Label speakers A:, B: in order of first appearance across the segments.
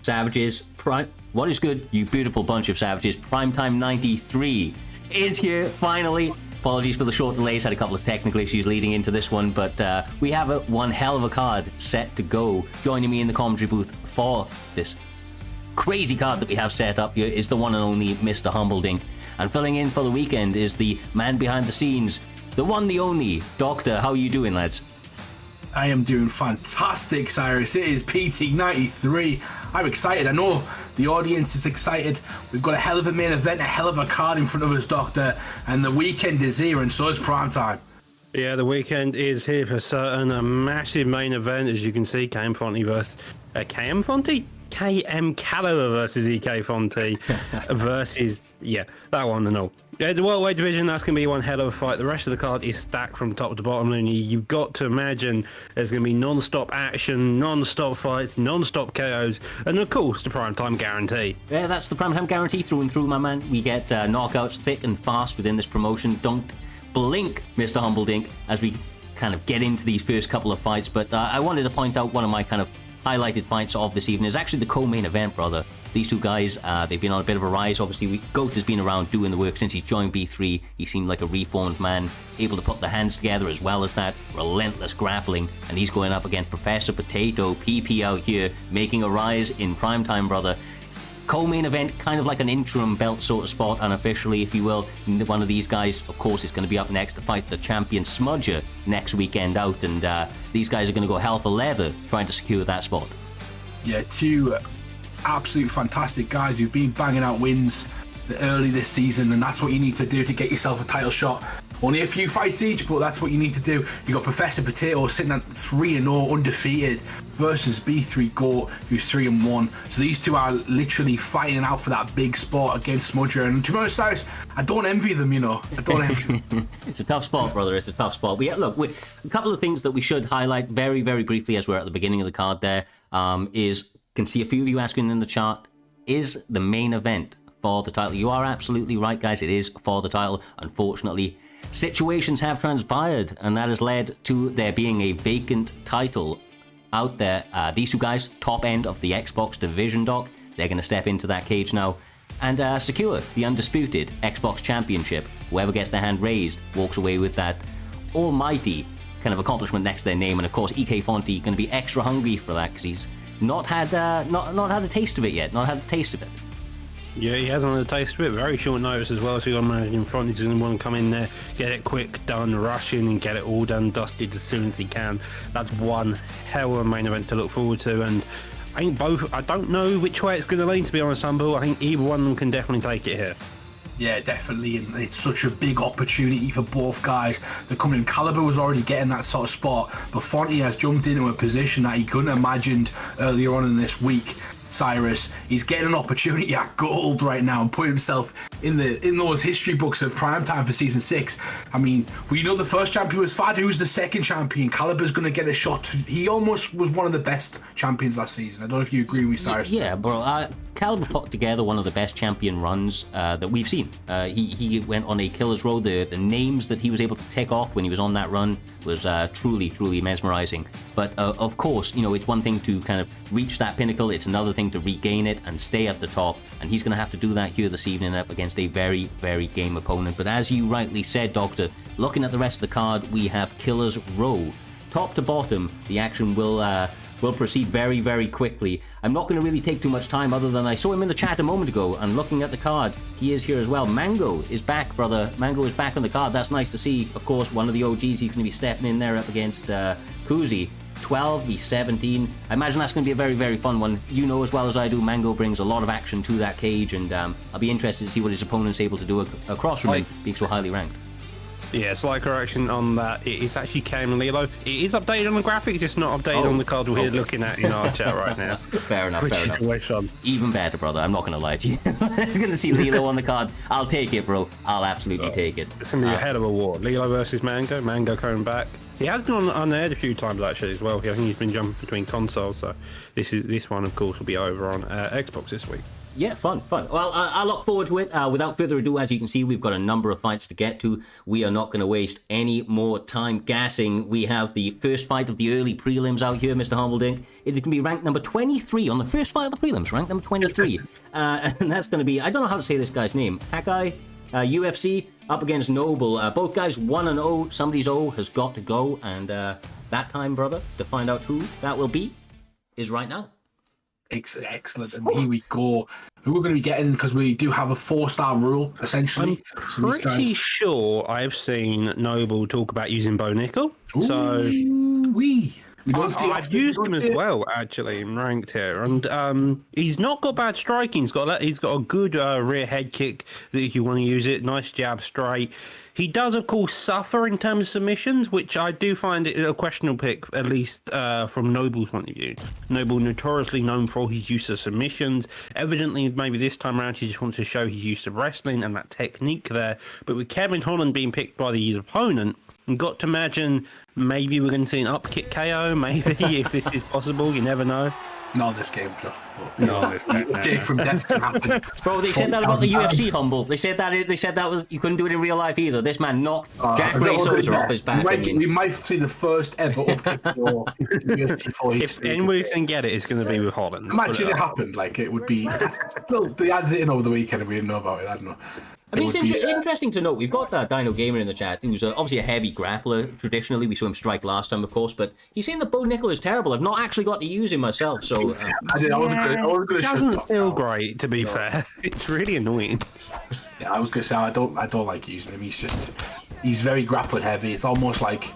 A: Savages, what is good, you beautiful bunch of savages? Primetime 93 is here, finally. Apologies for the short delays, had a couple of technical issues leading into this one, but we have one hell of a card set to go. Joining me in the commentary booth for this crazy card that we have set up here is the one and only Mr. Humbledink. And filling in for the weekend is the man behind the scenes, the one, the only, Doctor. How are you doing, lads?
B: I am doing fantastic, Cyrus. It is PT93. I'm excited. I know the audience is excited. We've got a hell of a main event, a hell of a card in front of us, Doctor. And the weekend is here, and so is Primetime.
C: Yeah, the weekend is here for certain. A massive main event, as you can see. KM Fonte versus... KM Fonte? KM Caliber versus EK Fonte versus... Yeah, that one and all. Yeah, the welterweight division, that's going to be one hell of a fight. The rest of the card is stacked from top to bottom, and you've got to imagine there's going to be non-stop action, non-stop fights, non-stop KOs, and of course, the Primetime Guarantee.
A: Yeah, that's the Primetime Guarantee through and through, my man. We get knockouts thick and fast within this promotion. Don't blink, Mr. Humbledink, as we kind of get into these first couple of fights, but I wanted to point out one of my kind of highlighted fights of this evening is actually the co-main event, brother. These two guys, they've been on a bit of a rise. Obviously, Goat has been around doing the work since he's joined B3. He seemed like a reformed man, able to put the hands together as well as that relentless grappling. And he's going up against Professor Potato, PP out here, making a rise in Primetime, brother. Co-main event, kind of like an interim belt sort of spot, unofficially, if you will. One of these guys, of course, is going to be up next to fight the champion Smudger next weekend out. And these guys are going to go hell for leather trying to secure that spot.
B: Yeah, two absolute fantastic guys who've been banging out wins early this season, and that's what you need to do to get yourself a title shot. Only a few fights each, but that's what you need to do. You got Professor Potato sitting at 3-0 undefeated versus B3 Goat, who's 3-1. So these two are literally fighting out for that big spot against Smudger. And to be honest, Cyrus, I don't envy them, you know. I don't envy them.
A: It's a tough spot, brother. It's a tough spot. Look, a couple of things that we should highlight very, very briefly as we're at the beginning of the card there is, can see a few of you asking in the chat, is the main event for the title? You are absolutely right, guys. It is for the title. Unfortunately, situations have transpired, and that has led to there being a vacant title out there. These two guys, top end of the Xbox division, Doc, they're going to step into that cage now and secure the undisputed Xbox Championship. Whoever gets their hand raised walks away with that almighty kind of accomplishment next to their name. And of course, EK Fonte going to be extra hungry for that because he's not had a taste of it yet. Not had a taste of it.
C: Yeah, he hasn't had a taste of it. Very short notice as well, so you've got to imagine in front he's going to want to come in there, get it quick done, rush in and get it all done, dusted as soon as he can. That's one hell of a main event to look forward to, and I think both, I don't know which way it's going to lean, to be honest, Humble. I think either one of them can definitely take it here.
B: Yeah, definitely, and it's such a big opportunity for both guys. They're coming in. Caliber was already getting that sort of spot, but Fonte has jumped into a position that he couldn't have imagined earlier on in this week. Cyrus, he's getting an opportunity at gold right now and putting himself in those history books of Primetime for season 6. I mean, we know the first champion was Fad, who's the second champion. Caliber's going to get a shot. He almost was one of the best champions last season. I don't know if you agree with me, Cyrus.
A: Yeah, bro. Caliber put together one of the best champion runs that we've seen. He went on a killer's road. The names that he was able to tick off when he was on that run was truly, truly mesmerizing. But of course, you know, it's one thing to kind of reach that pinnacle. It's another thing to regain it and stay at the top. And he's going to have to do that here this evening up against a very, very game opponent. But as you rightly said, Doctor, looking at the rest of the card, we have killer's row. Top to bottom, the action will proceed very, very quickly. I'm not going to really take too much time other than I saw him in the chat a moment ago, and looking at the card, he is here as well. Mango is back, brother. Mango is back on the card. That's nice to see. Of course, one of the OGs, he's going to be stepping in there up against Kuzi. 12, he's 17. I imagine that's going to be a very, very fun one. You know as well as I do, Mango brings a lot of action to that cage, and I'll be interested to see what his opponent's able to do across from him, being so highly ranked.
C: Yeah, slight correction on that. It's actually KM and Lilo. It is updated on the graphic, just not updated on the card we're looking at in our chat right now.
A: Fair enough,
C: which
A: fair
C: is
A: enough.
C: Always fun.
A: Even better, brother. I'm not going to lie to you. You're going to see Lilo on the card. I'll take it, bro. I'll absolutely take it.
C: It's going to be a hell of a war. Lilo versus Mango. Mango coming back. He has been on aired a few times actually as well. I think he's been jumping between consoles, so this one, of course, will be over on Xbox this week.
A: Yeah, fun. Well, I look forward to it. Without further ado, as you can see, we've got a number of fights to get to. We are not going to waste any more time gassing. We have the first fight of the early prelims out here, Mr. Humbledink. It is going to be ranked number 23 on the first fight of the prelims, ranked number 23. And that's going to be, I don't know how to say this guy's name, Hakkai, UFC, up against Noble. Both guys 1-0. Somebody's O has got to go. And that time, brother, to find out who that will be, is right now.
B: Excellent, and here we go. Who we're going to be getting, because we do have a 4-star rule, essentially.
C: I'm pretty sure I've seen Noble talk about using Bo Nickel. I've used him as well, actually, in ranked here, and he's not got bad striking. He's got a good rear head kick that if you want to use it. Nice jab straight. He does, of course, suffer in terms of submissions, which I do find it a questionable pick, at least from Noble's point of view. Noble notoriously known for his use of submissions. Evidently, maybe this time around, he just wants to show his use of wrestling and that technique there. But with Kevin Holland being picked by his opponent, I've got to imagine maybe we're going to see an up kick KO, maybe, if this is possible. You never know.
B: Not this game, Joe.
C: No, this game.
B: Jake from Death can happen.
A: Bro, they said that about the UFC, Humble. They said that was you couldn't do it in real life either. This man knocked Jack Ray Sosa off his back.
B: We might see the first ever up kick for UFC 4.
C: If anyone can get it, it's going to be with Holland.
B: Imagine it happened. Like, it would be. Well, they added it in over the weekend and we didn't know about it. I don't know.
A: I mean, it's interesting to note. We've got Dino Gamer in the chat, who's obviously a heavy grappler. Traditionally, we saw him strike last time, of course, but he's saying that Bo Nickel is terrible. I've not actually got to use him myself, so...
B: I was going to
C: doesn't feel great, to be fair. It's really annoying.
B: Yeah, I was going to say, I don't like using him. He's very grappling heavy. It's almost like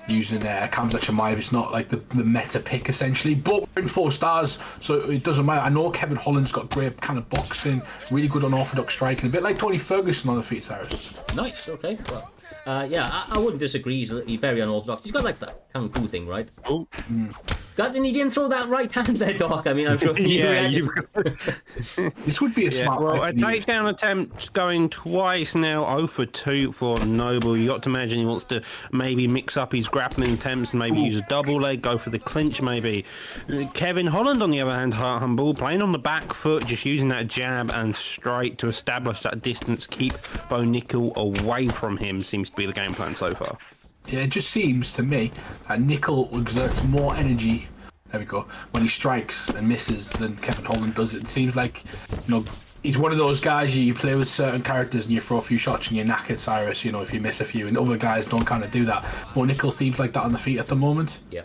B: using Kamzat Chimaev. It's not like the meta pick, essentially, but we're in 4 stars, so it doesn't matter. I know Kevin Holland's got great kind of boxing, really good unorthodox striking, a bit like Tony Ferguson on the feet, Cyrus.
A: Nice, okay, well, I wouldn't disagree. He's very unorthodox. He's got like that kung fu thing, right?
C: Oh.
A: And he didn't throw that right hand there, Doc. I mean, I'm sure
B: This would be a smart.
C: Well, a takedown attempt going twice now, 0 for 2 for Noble. You got to imagine he wants to maybe mix up his grappling attempts and maybe use a double leg, go for the clinch maybe. Kevin Holland, on the other hand, Humble, playing on the back foot, just using that jab and straight to establish that distance, keep Bo Nickel away from him, seems to be the game plan so far.
B: Yeah, it just seems to me that Nickel exerts more energy, there we go, when he strikes and misses than Kevin Holland does. It seems like, he's one of those guys you play with certain characters and you throw a few shots and you're knackered, Cyrus, if you miss a few, and other guys don't kind of do that. But Nickel seems like that on the feet at the moment.
A: Yeah,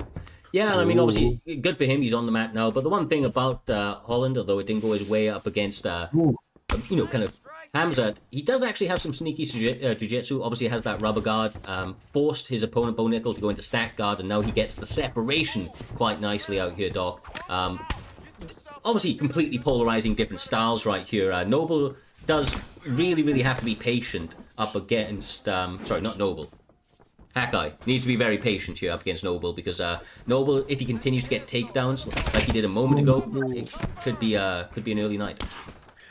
A: and I mean, obviously, good for him, he's on the mat now. But the one thing about Holland, although it didn't go his way up against, kind of Hamzat, he does actually have some sneaky jiu-jitsu. Obviously, he has that rubber guard, forced his opponent Bo Nickel to go into stack guard, and now he gets the separation quite nicely out here, Doc. Obviously, completely polarizing different styles right here. Noble does really, really have to be patient up against... sorry, not Noble. Hakkai needs to be very patient here up against Noble, because Noble, if he continues to get takedowns like he did a moment ago, it could be an early night.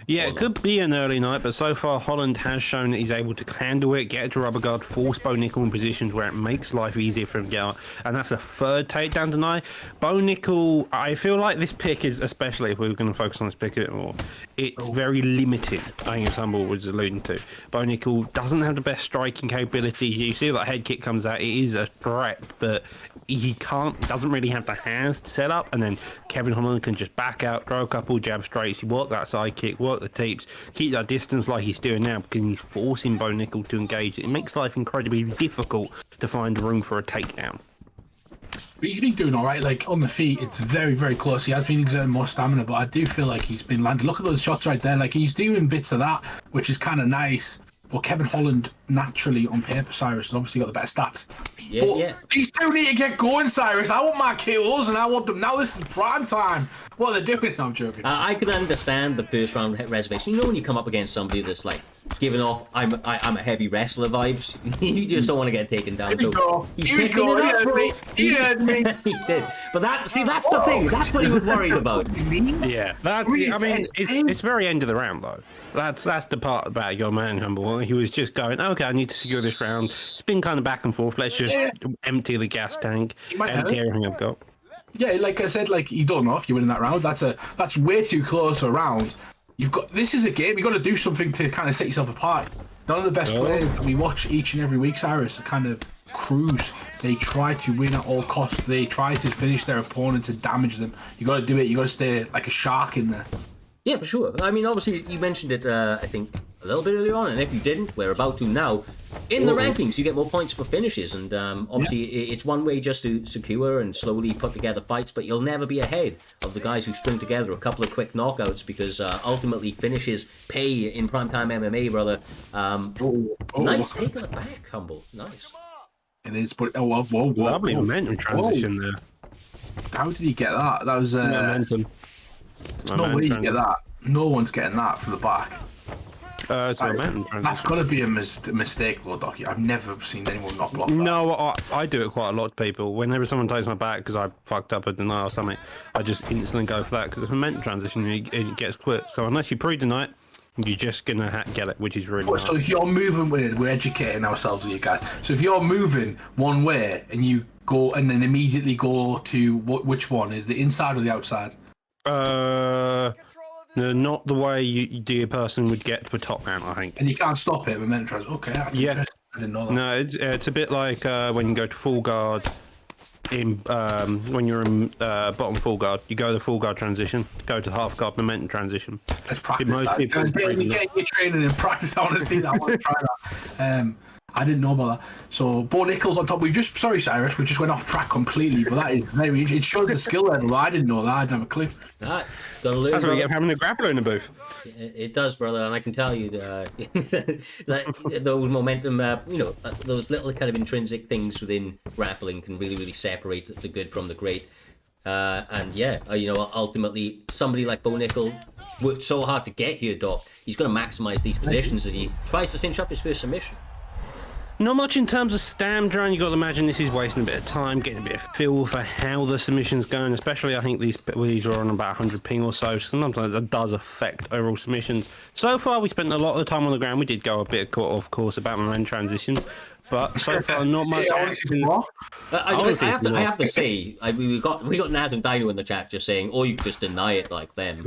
C: Yeah, it could be an early night, but so far Holland has shown that he's able to handle it, get to rubber guard, force Bo Nickel in positions where it makes life easier for him to get out, and that's a 3rd takedown tonight. Bo Nickel, I feel like this pick is, especially if we were going to focus on this pick a bit more, it's very limited, I think as Humble was alluding to. Bo Nickel doesn't have the best striking capabilities. You see that head kick comes out, it is a threat, but he doesn't really have the hands to set up, and then Kevin Holland can just back out, throw a couple jab straights, work that side kick, work the teeps, keep that distance like he's doing now, because he's forcing Bo Nickel to engage. It makes life incredibly difficult to find room for a takedown.
B: But he's been doing all right. Like, on the feet, it's very, very close. He has been exerting more stamina, but I do feel like he's been landing. Look at those shots right there. Like, he's doing bits of that, which is kind of nice. But Kevin Holland, naturally, on paper, Cyrus, has obviously got the better stats. Yeah. These two need to get going, Cyrus. I want my KOs, and I want them now. This is prime time. What are they doing? No, I'm joking.
A: I could understand the first round reservation. When you come up against somebody that's like giving off I'm a heavy wrestler vibes, you just don't want to get taken down. He's picking it up, bro.
B: He had me.
A: He did. But that's the thing. That's what he was worried about.
C: Yeah, it's very end of the round though. That's the part about your man, Humble. He was just going, okay, I need to secure this round. It's been kind of back and forth. Let's just empty the gas tank, empty everything I've got.
B: Yeah, like I said, like, you don't know if you win in that round. That's way too close a round This is a game. You've got to do something to kind of set yourself apart. None of the best players that we watch each and every week, Cyrus, are kind of cruise. They try to win at all costs. They try to finish their opponents and damage them. You got to do it. You got to stay like a shark in there.
A: Yeah, for sure. I mean, obviously, you mentioned it, I think, a little bit earlier on, and if you didn't, we're about to now. In the rankings, you get more points for finishes, and obviously, it's one way just to secure and slowly put together fights, but you'll never be ahead of the guys who string together a couple of quick knockouts, because ultimately, finishes pay in Primetime MMA, brother. Nice take on the back, Humble. Nice.
B: It is, but whoa.
C: Lovely momentum transition there.
B: How did he get that? That was
C: momentum.
B: There's no way you get that. No one's getting that from the back.
C: It's momentum transition.
B: That's got to be a mistake, though, Docky. I've never seen anyone not block that.
C: No, I do it quite a lot to people. Whenever someone takes my back because I fucked up a deny or something, I just instantly go for that because it's a momentum transition and it gets quick. So unless you pre-deny it, you're just going to get it, which is really nice.
B: So if you're moving, we're educating ourselves here, guys. So if you're moving one way and you go and then immediately go to which one? Is the inside or the outside?
C: No, not the way the person would get to a top mount, I think.
B: And you can't stop it, momentum transition. Okay, that's interesting. I didn't know that.
C: No, it's a bit like when you go to full guard. When you're in bottom full guard, you go to the full guard transition, go to half guard momentum transition.
B: Let's practice that. Get your training and practice. I want to see that. I want to try that. I didn't know about that. So Bo Nichols on top. Sorry, Cyrus, we just went off track completely, but that is very. It shows the skill level. I didn't know that. I didn't have a clue.
A: Gotta lose.
C: That's what you get for having a grappler in the booth.
A: It does, brother, and I can tell you that those momentum, those little kind of intrinsic things within grappling can really, really separate the good from the great. Ultimately, somebody like Bo Nickel worked so hard to get here, Doc. He's going to maximize these positions as he tries to cinch up his first submission.
C: Not much in terms of stamina drone. You got to imagine this is wasting a bit of time, getting a bit of feel for how the submission's going. Especially, I think these are on about 100 ping or so. Sometimes that does affect overall submissions. So far, we spent a lot of the time on the ground. We did go a bit off course about my own transitions, but so far not much.
A: I have to say, we got Naz and Dino in the chat just saying, "Oh, you just deny it like them."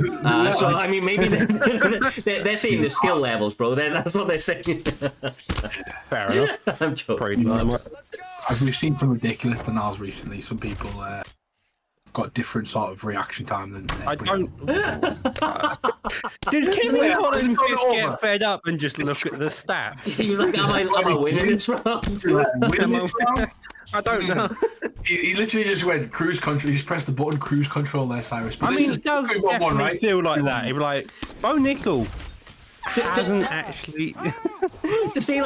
A: So I mean, maybe they're saying the skill levels, bro. That's what they're saying.
C: Fair enough.
B: I'm joking. As we've seen from Ridiculous to Naz recently, some people got different sort of reaction time than
C: I don't. Does Kevin Holland just get fed up and just look at the stats?
A: He was like, "Am I winning this round?"
C: I don't know.
B: He literally just went cruise control. He just pressed the button cruise control there, Cyrus. But
C: I mean, it does definitely feel like that. He'd be like, Bo Nickel hasn't actually.
A: To say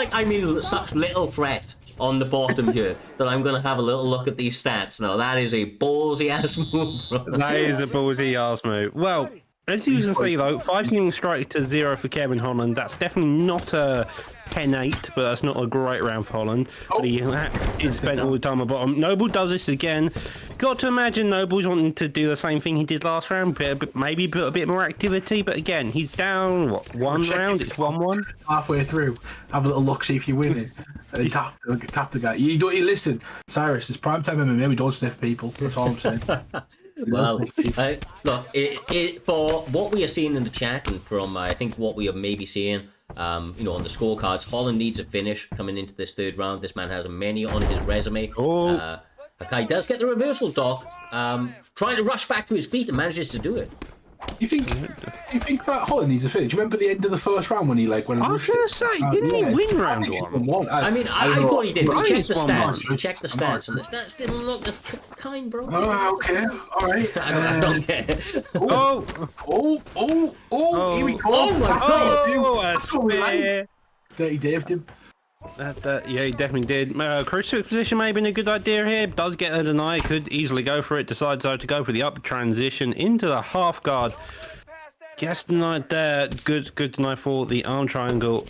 A: such little threat on the bottom here that I'm going to have a little look at these stats. No, that is a ballsy ass move, bro.
C: That is a ballsy ass move. Well, as you can see though, 5 swinging strike to 0 for Kevin Holland. That's definitely not a 10-8, but that's not a great round for Holland. But he spent all the time at bottom. Noble does this again. Got to imagine Noble's wanting to do the same thing he did last round, maybe put a bit more activity. But again, he's down, one round? It's 1-1?
B: Halfway through, have a little look, see if you're winning. And tap the guy. You listen, Cyrus, it's Primetime Mma. We don't sniff people. That's all I'm saying.
A: Well, look, for what we are seeing in the chat and from I think what we are maybe seeing, on the scorecards, Holland needs a finish coming into this third round. This man has many on his resume. Hakkai does get the reversal, Doc. Trying to rush back to his feet and manages to do it. Do you
B: think that Holland needs a finish? Do you remember the end of the first round when he went?
C: I was going to say, didn't he win round one?
A: I thought he did. But he checked the stats. And the stats didn't look this kind, bro.
B: Oh, okay, all right.
A: I don't care.
B: Here we go.
A: Oh my God!
B: That's what we like. Dirty Dave him.
C: Yeah, he definitely did. Crucifix position may have been a good idea here. Does get a deny, could easily go for it. Decides though to go for the up transition into the half guard. Gets denied there. Good deny for the arm triangle.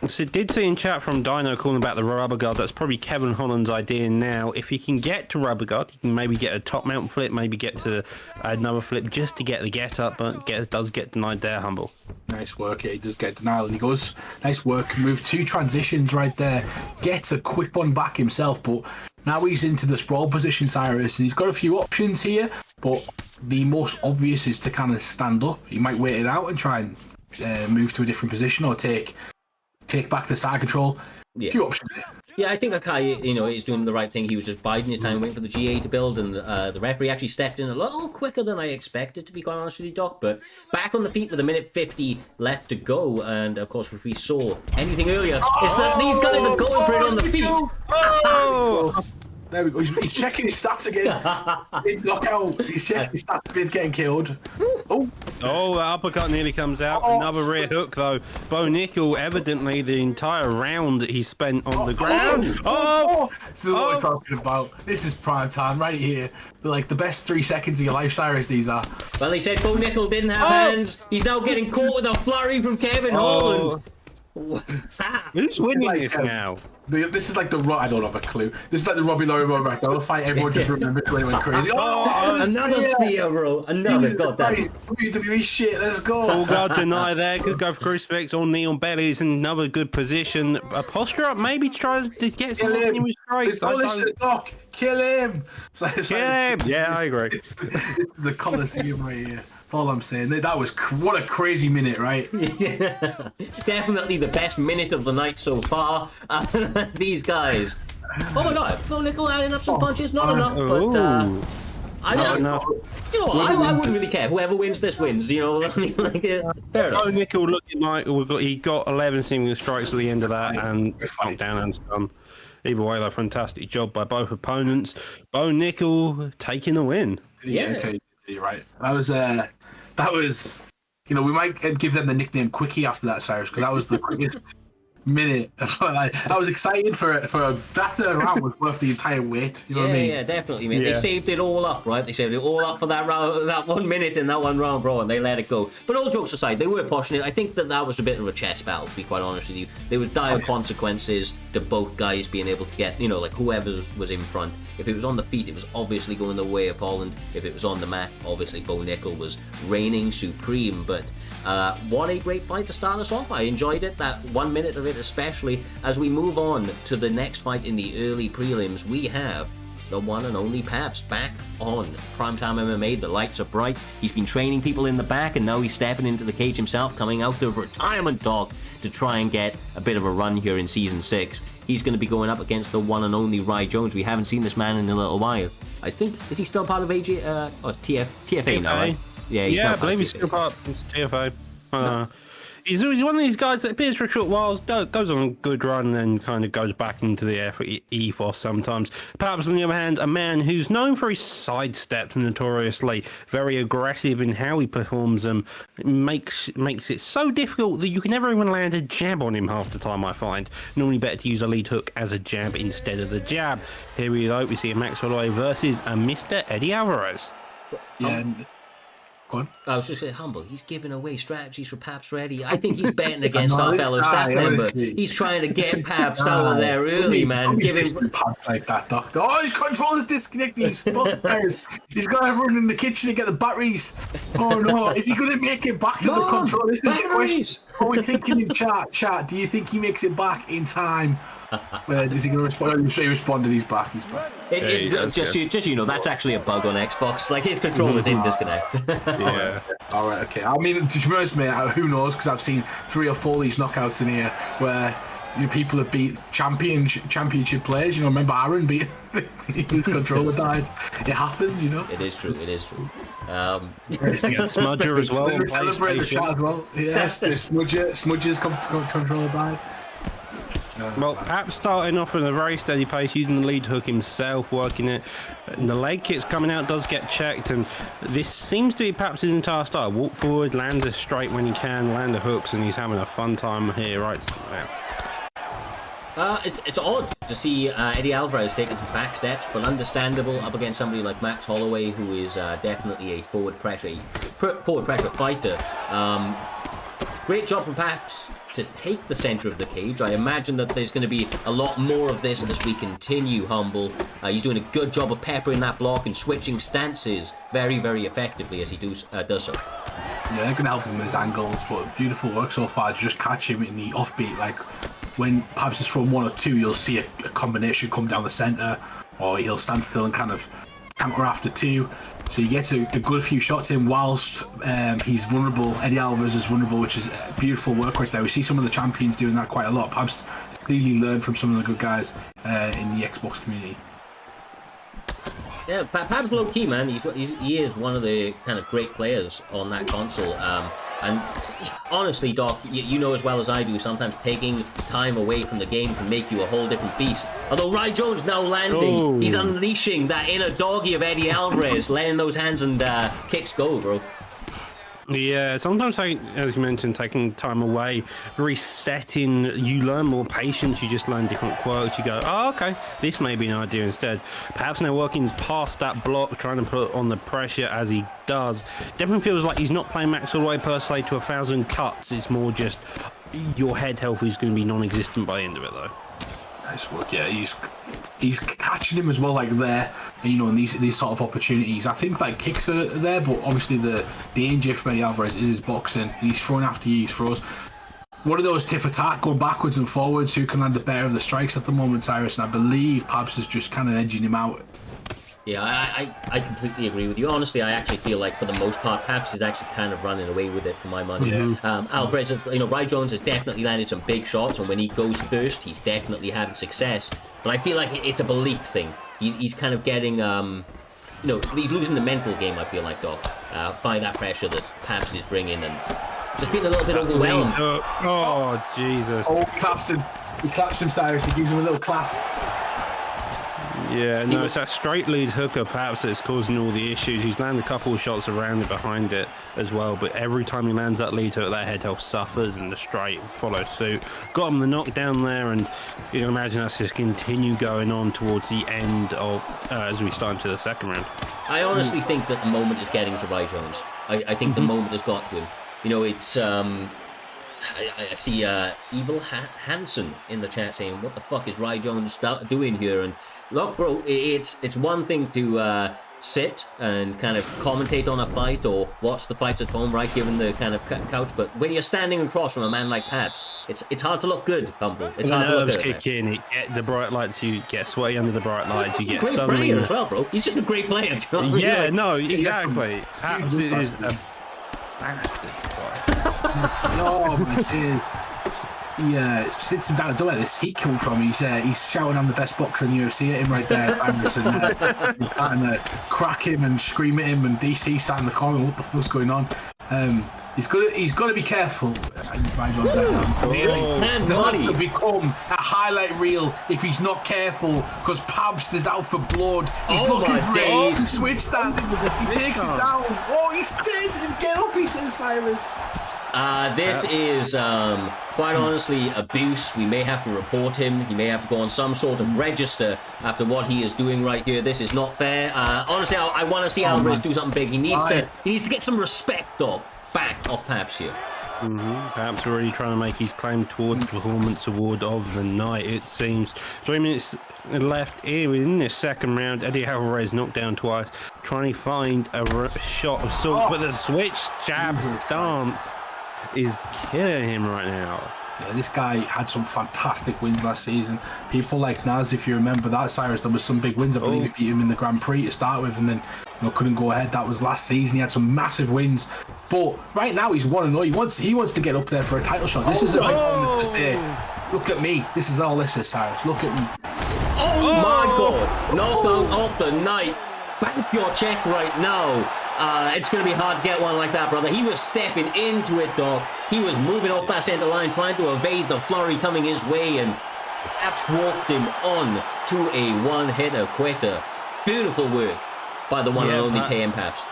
C: So did see in chat from Dino calling about the rubber guard. That's probably Kevin Holland's idea now. If he can get to rubber guard, he can maybe get a top mount flip, maybe get to another flip just to get the get up, but does get denied there, Humble.
B: Nice work. Yeah, he does get denial and he goes, nice work. Move 2 transitions right there. Gets a quick one back himself, but now he's into the sprawl position, Cyrus, and he's got a few options here, but the most obvious is to kind of stand up. He might wait it out and try and move to a different position or take back the side control.
A: Yeah.
B: A few options there.
A: Yeah, I think Hakkai, is doing the right thing. He was just biding his time, waiting for the GA to build, and the referee actually stepped in a little quicker than I expected, to be quite honest with you, Doc. But back on the feet with a minute 50 left to go, and of course, if we saw anything earlier, it's that these guys are going for it on the feet.
B: Oh! There we go. He's checking his stats again. Big knockout. He's checking his stats amid getting killed. Oh,
C: the uppercut nearly comes out. Another rear hook, though. Bo Nickel, evidently, the entire round that he spent on the ground.
B: This is what we're talking about. This is prime time right here. They're like the best 3 seconds of your life, Cyrus, these are.
A: Well, they said Bo Nickel didn't have hands. He's now getting caught with a flurry from Kevin Holland.
C: Who's winning this now?
B: This is like I don't have a clue. This is like the Robbie Lawler McDonald fight. Everyone just remembered when it went crazy.
A: Another spear, bro. Another. God damn.
B: WWE shit. Let's go.
C: Full guard deny there. Could go for crucifix or knee on bellies. Another good position. A posture up. Maybe tries to get some new strikes.
B: Kill him.
C: Kill him. Yeah, I agree.
B: It's the Coliseum right here. That's all I'm saying. That was what a crazy minute, right?
A: Yeah. Definitely the best minute of the night so far. These guys. Oh my God! Bo Nickel adding up some punches. Not enough, but I wouldn't really care. Whoever wins this wins. I mean, fair enough.
C: Bo Nickel looking like he got 11 single strikes at the end of that and knocked down and stunned. Either way, though, fantastic job by both opponents. Bo Nickel taking the win.
B: Yeah. Okay. You're right. That was, we might give them the nickname Quickie after that, Cyrus, because that was the quickest minute. I was excited for that third round was worth the entire wait. You know what I mean?
A: Yeah, definitely, man. Yeah. They saved it all up, right? They saved it all up for that round, that 1 minute in that one round, bro, and they let it go. But all jokes aside, they were pushing it. I think that was a bit of a chess battle, to be quite honest with you. There was dire consequences to both guys being able to get, whoever was in front. If it was on the feet, it was obviously going the way of Holland. If it was on the mat, obviously Bo Nickel was reigning supreme. But what a great fight to start us off. I enjoyed it, that 1 minute of it especially. As we move on to the next fight in the early prelims, we have the one and only Pabst back on Primetime MMA. The lights are bright. He's been training people in the back, and now he's stepping into the cage himself, coming out of retirement talk to try and get a bit of a run here in Season 6. He's going to be going up against the one and only Rai Jones. We haven't seen this man in a little while. I think, is he still part of TFA now, right?
C: Yeah, I believe he's still part of TFA. He's one of these guys that appears for a short while, goes on a good run, and then kind of goes back into the ethos sometimes. Perhaps, on the other hand, a man who's known for his sidesteps notoriously, very aggressive in how he performs them, makes it so difficult that you can never even land a jab on him half the time, I find. Normally better to use a lead hook as a jab instead of the jab. Here we see a Max Holloway versus a Mr. Eddie Alvarez.
B: Yeah. Go on.
A: I was just saying, humble. He's giving away strategies for Pabst ready. I think he's betting against our fellow staff member. He's trying to get Pabst out of there early, man. Give him
B: Pabst like that, Doctor. Oh, his controller's disconnected. He's He's got everyone in the kitchen to get the batteries. Oh no, is he going to make it back to the controller? This is the question. What are we thinking in chat? Do you think he makes it back in time? Is he going to respond? He responded. He's back.
A: That's actually a bug on Xbox. Like, his controller didn't disconnect.
C: Yeah.
B: All right. Okay. I mean, to be honest, mate, who knows? Because I've seen 3 or 4 of these knockouts in here where people have beat championship players. Remember Aaron beat his controller died. It happens.
A: It is true.
C: Smudger as well.
B: Celebrate the chat as well. Yes, Smudger's controller died.
C: Well, Pabst starting off at a very steady pace, using the lead hook himself, working it. And the leg kicks coming out does get checked, and this seems to be Pabst's entire style. Walk forward, land a straight when he can, land the hooks, and he's having a fun time here right now.
A: It's odd to see Eddie Alvarez taking some back steps, but understandable up against somebody like Max Holloway, who is definitely a forward pressure fighter. Great job from Pabst to take the center of the cage. I imagine that there's going to be a lot more of this as we continue, Humble. He's doing a good job of peppering that block and switching stances very, very effectively as he does so.
B: Yeah, they're going to help him with his angles, but beautiful work so far to just catch him in the offbeat. Like, when Pabst is from 1 or 2, you'll see a combination come down the center, or he'll stand still and kind of counter after 2. So he gets a good few shots in whilst he's vulnerable. Eddie Alvarez is vulnerable, which is beautiful work right there. We see some of the champions doing that quite a lot. Pabst clearly learned from some of the good guys in the Xbox community.
A: Yeah, Pabst low key, man. He is one of the kind of great players on that console. And honestly, Doc, you know as well as I do, sometimes taking time away from the game can make you a whole different beast. Although Ry Jones now landing, he's unleashing that inner doggy of Eddie Alvarez, letting those hands and kicks go, bro.
C: Yeah, sometimes, as you mentioned, taking time away, resetting, you learn more patience, you just learn different quirks, you go, oh, okay, this may be an idea instead. Perhaps now working past that block, trying to put on the pressure as he does. Definitely feels like he's not playing max all the way per se to 1,000 cuts, it's more just your head health is going to be non-existent by the end of it, though.
B: Nice work, yeah. He's catching him as well, like there, you know, in these sort of opportunities. I think like kicks are there, but obviously the danger for Eddie Alvarez is his boxing. He's throwing after you, he's throws. One of those tiff attack, going backwards and forwards, who can land the better of the strikes at the moment, Cyrus, and I believe Pabst is just kind of edging him out.
A: Yeah, I completely agree with you. Honestly, I actually feel like for the most part, Pabst is actually kind of running away with it for my money.
B: Yeah.
A: Alvarez, Ry Jones has definitely landed some big shots, and when he goes first, he's definitely having success. But I feel like it's a belief thing. He's kind of getting, he's losing the mental game, I feel like, Doc, by that pressure that Pabst is bringing, and just being a little bit overwhelmed.
C: Oh, Jesus.
B: Oh, claps him. He claps him, Cyrus. He gives him a little clap.
C: Yeah, no, it's that straight lead hooker perhaps that's causing all the issues. He's landed a couple of shots around and behind it as well, but every time he lands that lead hook, that head health suffers and the straight follows suit. Got him the knockdown there, and you can imagine that's just continue going on towards the end of as we start into the second round.
A: I honestly think that the moment is getting to Ry Jones. I think the moment has got to him. You know, it's I see Evil Hansen in the chat saying, "What the fuck is Ry Jones doing here?" And look, bro, it's one thing to sit and kind of commentate on a fight or watch the fights at home right here in the kind of couch, but when you're standing across from a man like Pabst, it's hard to look good, Humble. It's hard to look good.
C: Kick in, you get the bright lights, you get sweaty under the bright lights, you get
A: great
C: suddenly
A: player as well, bro. He's just a great player.
C: Yeah,
A: like,
C: no, exactly. Pabst is a bastard.
B: Oh my god. He sits him down. I don't know where this heat come from. He's shouting, "I'm the best boxer in the UFC" at him right there. And crack him and scream at him. And DC sat in the corner. What the fuck's going on? He's got to be careful. Really, to become a highlight reel if he's not careful, because Pabst is out for blood. He's looking for a switch stance. He takes it down. Oh, he stays and get up. He says, Cyrus.
A: This is, quite honestly, abuse. We may have to report him. He may have to go on some sort of register after what he is doing right here. This is not fair. Honestly, I want to see Alvarez do something big. He needs to get some respect, though, back off Pabst here.
C: Perhaps really trying to make his claim towards the Performance Award of the night, it seems. 3 minutes left here in this second round. Eddie Alvarez knocked down twice, trying to find a shot of salt, but the switch jab stance is killing him right now.
B: Yeah, this guy had some fantastic wins last season. People like Naz, if you remember that, Cyrus, there was some big wins. I believe he beat him in the Grand Prix to start with, and then couldn't go ahead. That was last season. He had some massive wins, but right now he's 1-0. He wants to get up there for a title shot. This is a big moment to say, "Look at me. This is all this is, Cyrus. Look at me."
A: Oh my God! Knockout of the night. Bank your check right now. It's going to be hard to get one like that, brother. He was stepping into it, dog. He was moving off that center line, trying to evade the flurry coming his way, and Pabst walked him on to a one-hitter quitter. Beautiful work by the one and only KM Pabst.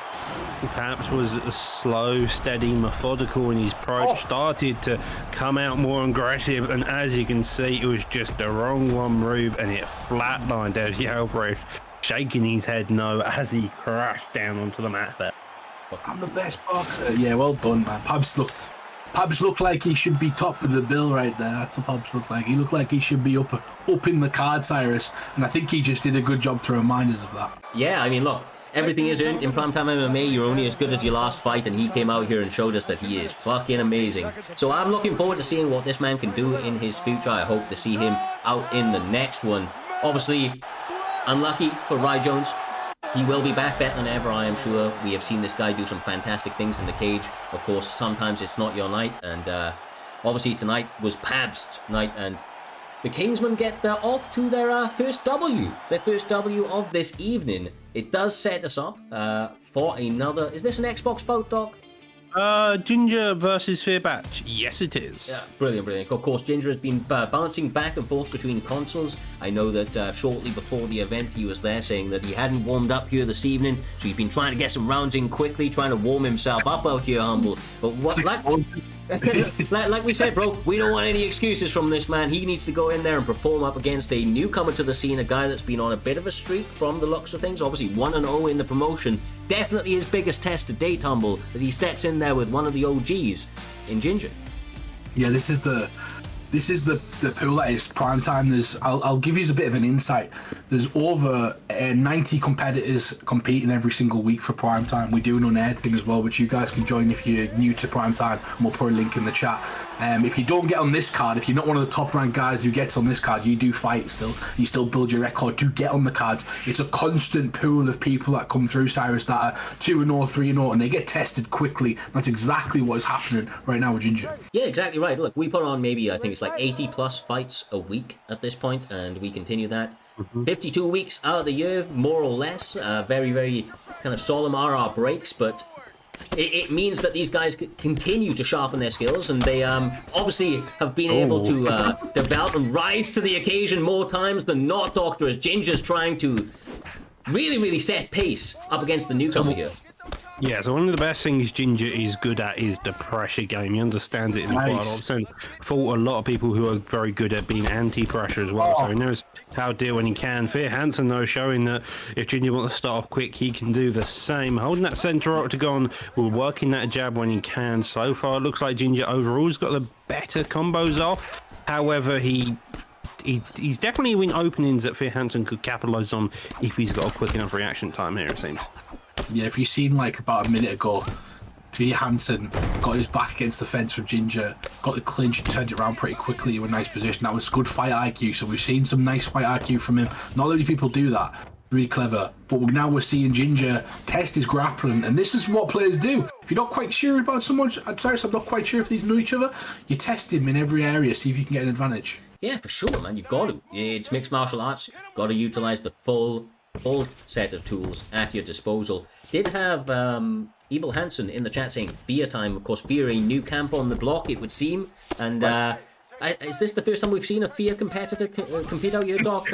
C: Pabst was slow, steady, methodical in his approach, started to come out more aggressive, and as you can see, it was just the wrong one move, and it flatlined Eddie Alvarez, shaking his head no as he crashed down onto the mat there.
B: I'm the best boxer. Yeah, well done, man. Pabst looked like he should be top of the bill right there. That's what Pabst looked like. He looked like he should be up in the card, Cyrus, and I think he just did a good job to remind us of that.
A: Yeah, I mean, look, everything is in Primetime MMA. You're only as good as your last fight, and he came out here and showed us that he is fucking amazing. So I'm looking forward to seeing what this man can do in his future. I hope to see him out in the next one. Obviously, unlucky for Ry Jones. he will be back better than ever, I am sure. We have seen this guy do some fantastic things in the cage. Of course, sometimes it's not your night, and obviously tonight was Pabst night, and the Kingsmen get off to their first W of this evening. It does set us up for another... Is this an Xbox bout, Doc?
C: Ginger versus Fearbatch. Yes, it is.
A: Yeah, brilliant, brilliant. Of course, Ginger has been bouncing back and forth between consoles. I know that shortly before the event, he was there saying that he hadn't warmed up here this evening, so he's been trying to get some rounds in quickly, trying to warm himself up out here, Humble. But what... like we said, bro, we don't want any excuses from this man. He needs to go in there and perform up against a newcomer to the scene, a guy that's been on a bit of a streak from the looks of things. Obviously 1-0 in the promotion. Definitely his biggest test to date, Humble, as he steps in there with one of the OGs in Ginger.
B: Yeah, this is the pool that is Primetime. I'll give you a bit of an insight. There's over 90 competitors competing every single week for Primetime. We do an unaired thing as well, which you guys can join if you're new to Primetime, and we'll put a link in the chat. If you don't get on this card, if you're not one of the top ranked guys who gets on this card, you do fight still. You still build your record to get on the cards. It's a constant pool of people that come through, Cyrus, that are 2-0, 3-0, and they get tested quickly. That's exactly what is happening right now with Ginger.
A: Yeah, exactly right. Look, we put on maybe, I think it's like 80 plus fights a week at this point, and we continue that. 52 weeks out of the year, more or less. Very, very kind of solemn are our breaks, but it means that these guys continue to sharpen their skills, and they obviously have been able to develop and rise to the occasion more times than not, Doctor, as Ginger's trying to really, really set pace up against the newcomer here.
C: Yeah, so one of the best things Ginger is good at is the pressure game. He understands it in quite a lot of sense. For a lot of people who are very good at being anti-pressure as well. So he knows how to deal when he can. Fear Hansen, though, showing that if Ginger wants to start off quick, he can do the same. Holding that centre octagon, we're working that jab when he can. So far, it looks like Ginger overall's got the better combos off. However, he's definitely in openings that Fear Hansen could capitalise on if he's got a quick enough reaction time here, it seems.
B: Yeah, if you've seen like about a minute ago, T. Hansen got his back against the fence with Ginger, got the clinch and turned it around pretty quickly in a nice position. That was good fight IQ, so we've seen some nice fight IQ from him. Not many people do that. Really clever. But now we're seeing Ginger test his grappling, and this is what players do. If you're not quite sure about someone, I'm not quite sure if these know each other, you test him in every area, see if you can get an advantage.
A: Yeah, for sure, man. You've got to. It's mixed martial arts. Got to utilize the full set of tools at your disposal. Did have Evil Hansen in the chat saying Fear time. Of course, Fear a new camp on the block, it would seem. And is this the first time we've seen a Fear competitor compete out here, Doc?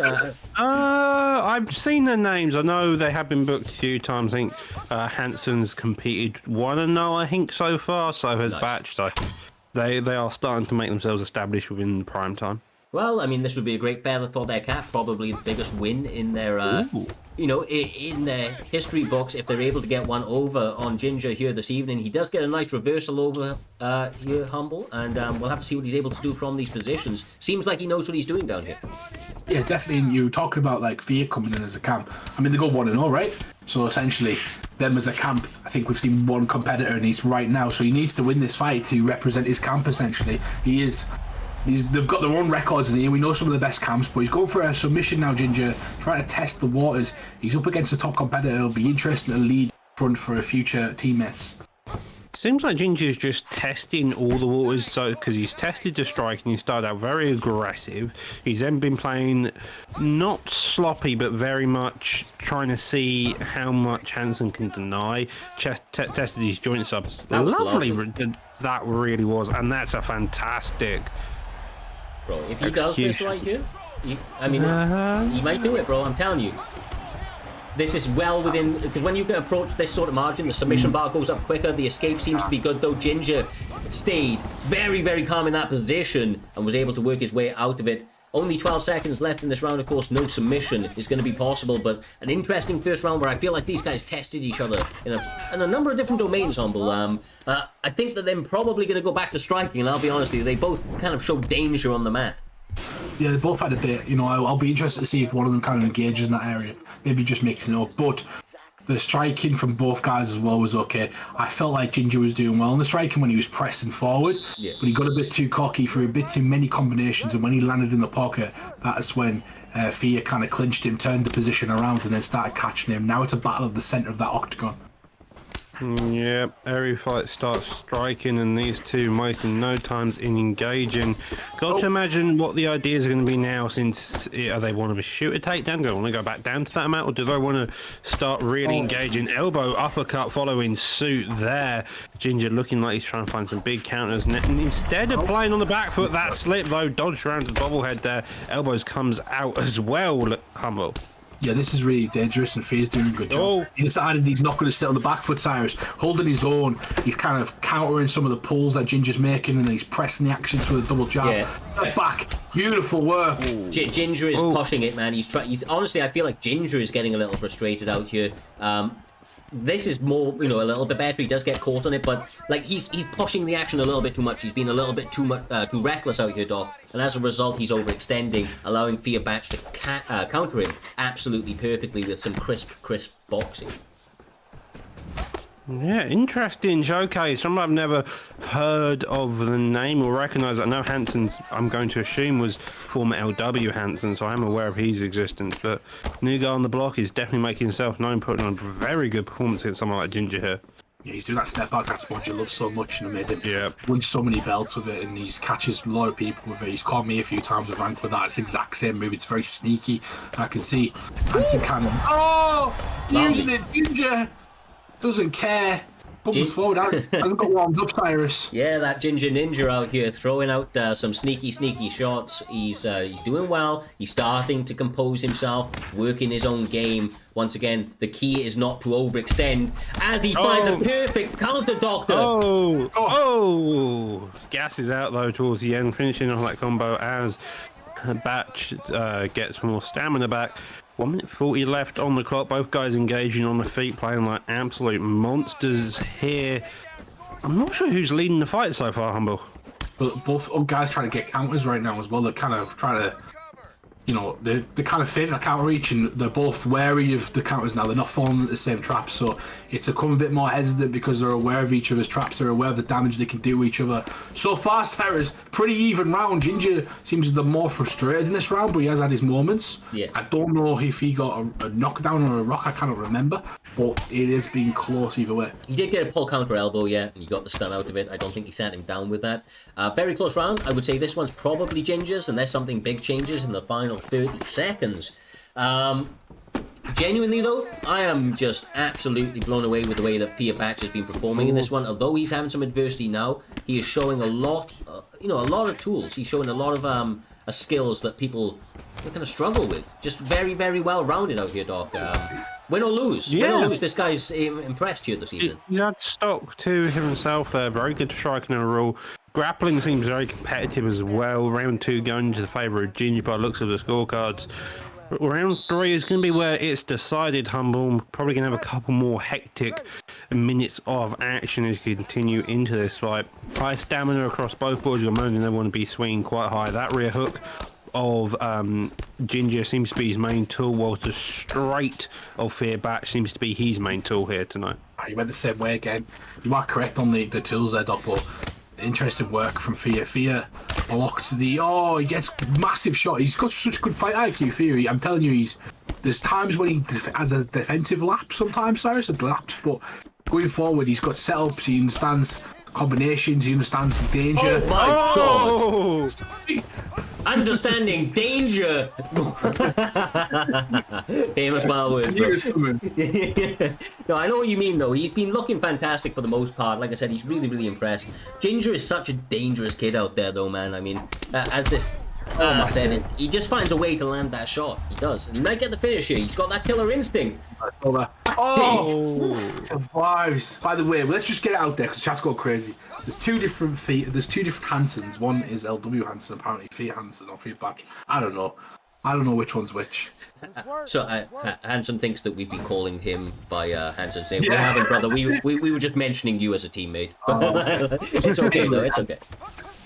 C: I've seen the names. I know they have been booked a few times. I think Hansen's competed 1-0, I think, so far. So has Batch. So they are starting to make themselves established within prime time.
A: Well, I mean, this would be a great feather for their cap. Probably the biggest win in their, in their history books if they're able to get one over on Ginger here this evening. He does get a nice reversal over here, Humble, and we'll have to see what he's able to do from these positions. Seems like he knows what he's doing down here.
B: Yeah, definitely. And you were talking about like Fear coming in as a camp. I mean, they go 1-0, right? So essentially, them as a camp, I think we've seen one competitor, and he's right now. So he needs to win this fight to represent his camp. Essentially, they've got their own records in here. We know some of the best camps, but he's going for a submission now, Ginger, trying to test the waters. He's up against a top competitor. It'll be interesting to lead front for a future teammates.
C: Seems like Ginger's just testing all the waters, so because he's tested the strike and he started out very aggressive. He's then been playing not sloppy, but very much trying to see how much Hansen can deny. Tested his joint subs. Lovely. That really was, and that's a fantastic.
A: Bro, if he does this right here, he might do it, bro. I'm telling you. This is well within, because when you can approach this sort of margin, the submission bar goes up quicker. The escape seems to be good, though. Ginger stayed very, very calm in that position and was able to work his way out of it. Only 12 seconds left in this round. Of course, no submission is going to be possible, but an interesting first round where I feel like these guys tested each other in a number of different domains, Humble. I think that they're probably going to go back to striking, and I'll be honest with you, they both kind of showed danger on the mat.
B: Yeah, they both had a bit. I'll be interested to see if one of them kind of engages in that area. Maybe just mixing it up. But The striking from both guys as well was okay. I felt like Ginger was doing well in the striking when he was pressing forward, but he got a bit too cocky for a bit too many combinations, and when he landed in the pocket, that's when Fia kind of clinched him, turned the position around, and then started catching him. Now it's a battle of the centre of that octagon.
C: Yeah, every fight starts striking, and these two wasting no times in engaging. Got to imagine what the ideas are going to be now, since they want to shoot a takedown, do they want to go back down to that amount, or do they want to start really engaging? Elbow, uppercut following suit there. Ginger looking like he's trying to find some big counters, and instead of playing on the back foot, that slip though, dodged around the bobblehead there. Elbows comes out as well. Look, Humble.
B: Yeah, this is really dangerous, and Fia's doing a good job. He decided he's not going to sit on the back foot, Cyrus, holding his own. He's kind of countering some of the pulls that Ginger's making, and then he's pressing the actions with a double jab. Back, beautiful work.
A: Ginger is pushing it, man. He's honestly, I feel like Ginger is getting a little frustrated out here. This is more, a little bit better. He does get caught on it, but like he's pushing the action a little bit too much. He's been a little bit too reckless out here, Doc, and as a result, he's overextending, allowing Fia Batch to counter him absolutely perfectly with some crisp boxing.
C: Yeah, interesting showcase. Someone I've never heard of the name or recognised. I know Hansen's, I'm going to assume, was former LW Hansen, so I'm aware of his existence. But new guy on the block is definitely making himself known, putting on a very good performance against someone like Ginger here.
B: Yeah, he's doing that step back, that spot you love so much, and it made him win so many belts with it, and he catches a lot of people with it. He's caught me a few times with rank with that. It's the exact same move. It's very sneaky. I can see Hansen kind of using it. Ginger doesn't care. Bumps forward. Hasn't got warmed up, Cyrus.
A: Yeah, that Ginger Ninja out here throwing out some sneaky shots. He's doing well. He's starting to compose himself, working his own game. Once again, the key is not to overextend as he finds a perfect counter, Doctor.
C: Gasses out though towards the end, finishing off that combo as Batch gets more stamina back. 1 minute 40 left on the clock. Both guys engaging on the feet, playing like absolute monsters here. I'm not sure who's leading the fight so far, Humble.
B: But both guys trying to get counters right now as well. They're kind of trying to, they're kind of fitting a counter reach, and they're both wary of the counters now. They're not falling into the same traps, so it's become a bit more hesitant because they're aware of each other's traps. They're aware of the damage they can do to each other. So far, Cyrus, pretty even round. Ginger seems the more frustrated in this round, but he has had his moments.
A: Yeah.
B: I don't know if he got a knockdown or a rock. I cannot remember, but it has been close either way.
A: He did get a pull counter elbow, and he got the stun out of it. I don't think he sat him down with that. Very close round. I would say this one's probably Ginger's, unless something big changes in the final 30 seconds. Genuinely though, I am just absolutely blown away with the way that Fia Batch has been performing in this one. Although he's having some adversity now, he is showing a lot of tools. He's showing a lot of skills that people kind of struggle with. Just very, very well rounded out here, Doc. Win or lose, this guy's impressed here this evening.
C: He had stock to himself there. Very good striking overall. Grappling seems very competitive as well. Round 2 going to the favour of Ginger by the looks of the scorecards. Round 3 is going to be where it's decided, Humble. Probably going to have a couple more hectic minutes of action as you continue into this fight. High stamina across both boards. You're moaning they want to be swinging quite high. That rear hook of Ginger seems to be his main tool, whilst the straight of Fia Batch seems to be his main tool here tonight.
B: He went the same way again. You are correct on the tools there, Doc, but interesting work from Fia. Fia blocked he gets massive shot. He's got such good fight IQ, Fia. I'm telling you, there's times when he has a defensive lapse sometimes, Cyrus, a lapse, but going forward, he's got setups, he understands combinations, he understands danger.
A: Oh my God! Understanding danger. Famous wild words, bro. No, I know what you mean though. He's been looking fantastic for the most part. Like I said, he's really, really impressed. Ginger is such a dangerous kid out there though, man. I mean, as this said, he just finds a way to land that shot. He does. And he might get the finish here. He's got that killer instinct.
B: Survives. By the way, let's just get it out there because the chat's go crazy. There's two different Hansens. One is LW Hansen, apparently Fia Hansen or Fia Batch. I don't know which one's which.
A: So Hansen thinks that we've been calling him by Hansen's name. We haven't, brother. We were just mentioning you as a teammate. It's okay though. It's okay.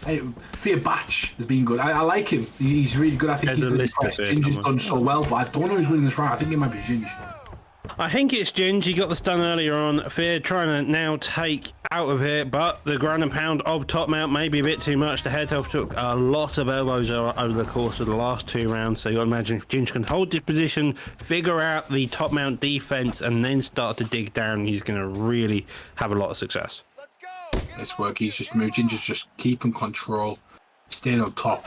B: Hey, Fia Batch has been good. I like him. He's really good. I think he's good. Ginger's done so well, but I don't know who's winning this round. I think it might be Ginger.
C: I think it's Ginge. He got the stun earlier on. Fear trying to now take out of here, but the ground and pound of top mount may be a bit too much. The head health took a lot of elbows over the course of the last 2 rounds. So you imagine if Ginge can hold this position, figure out the top mount defense, and then start to dig down, he's going to really have a lot of success.
B: Nice work. He's just moved. Ginger's just keeping control, staying on top.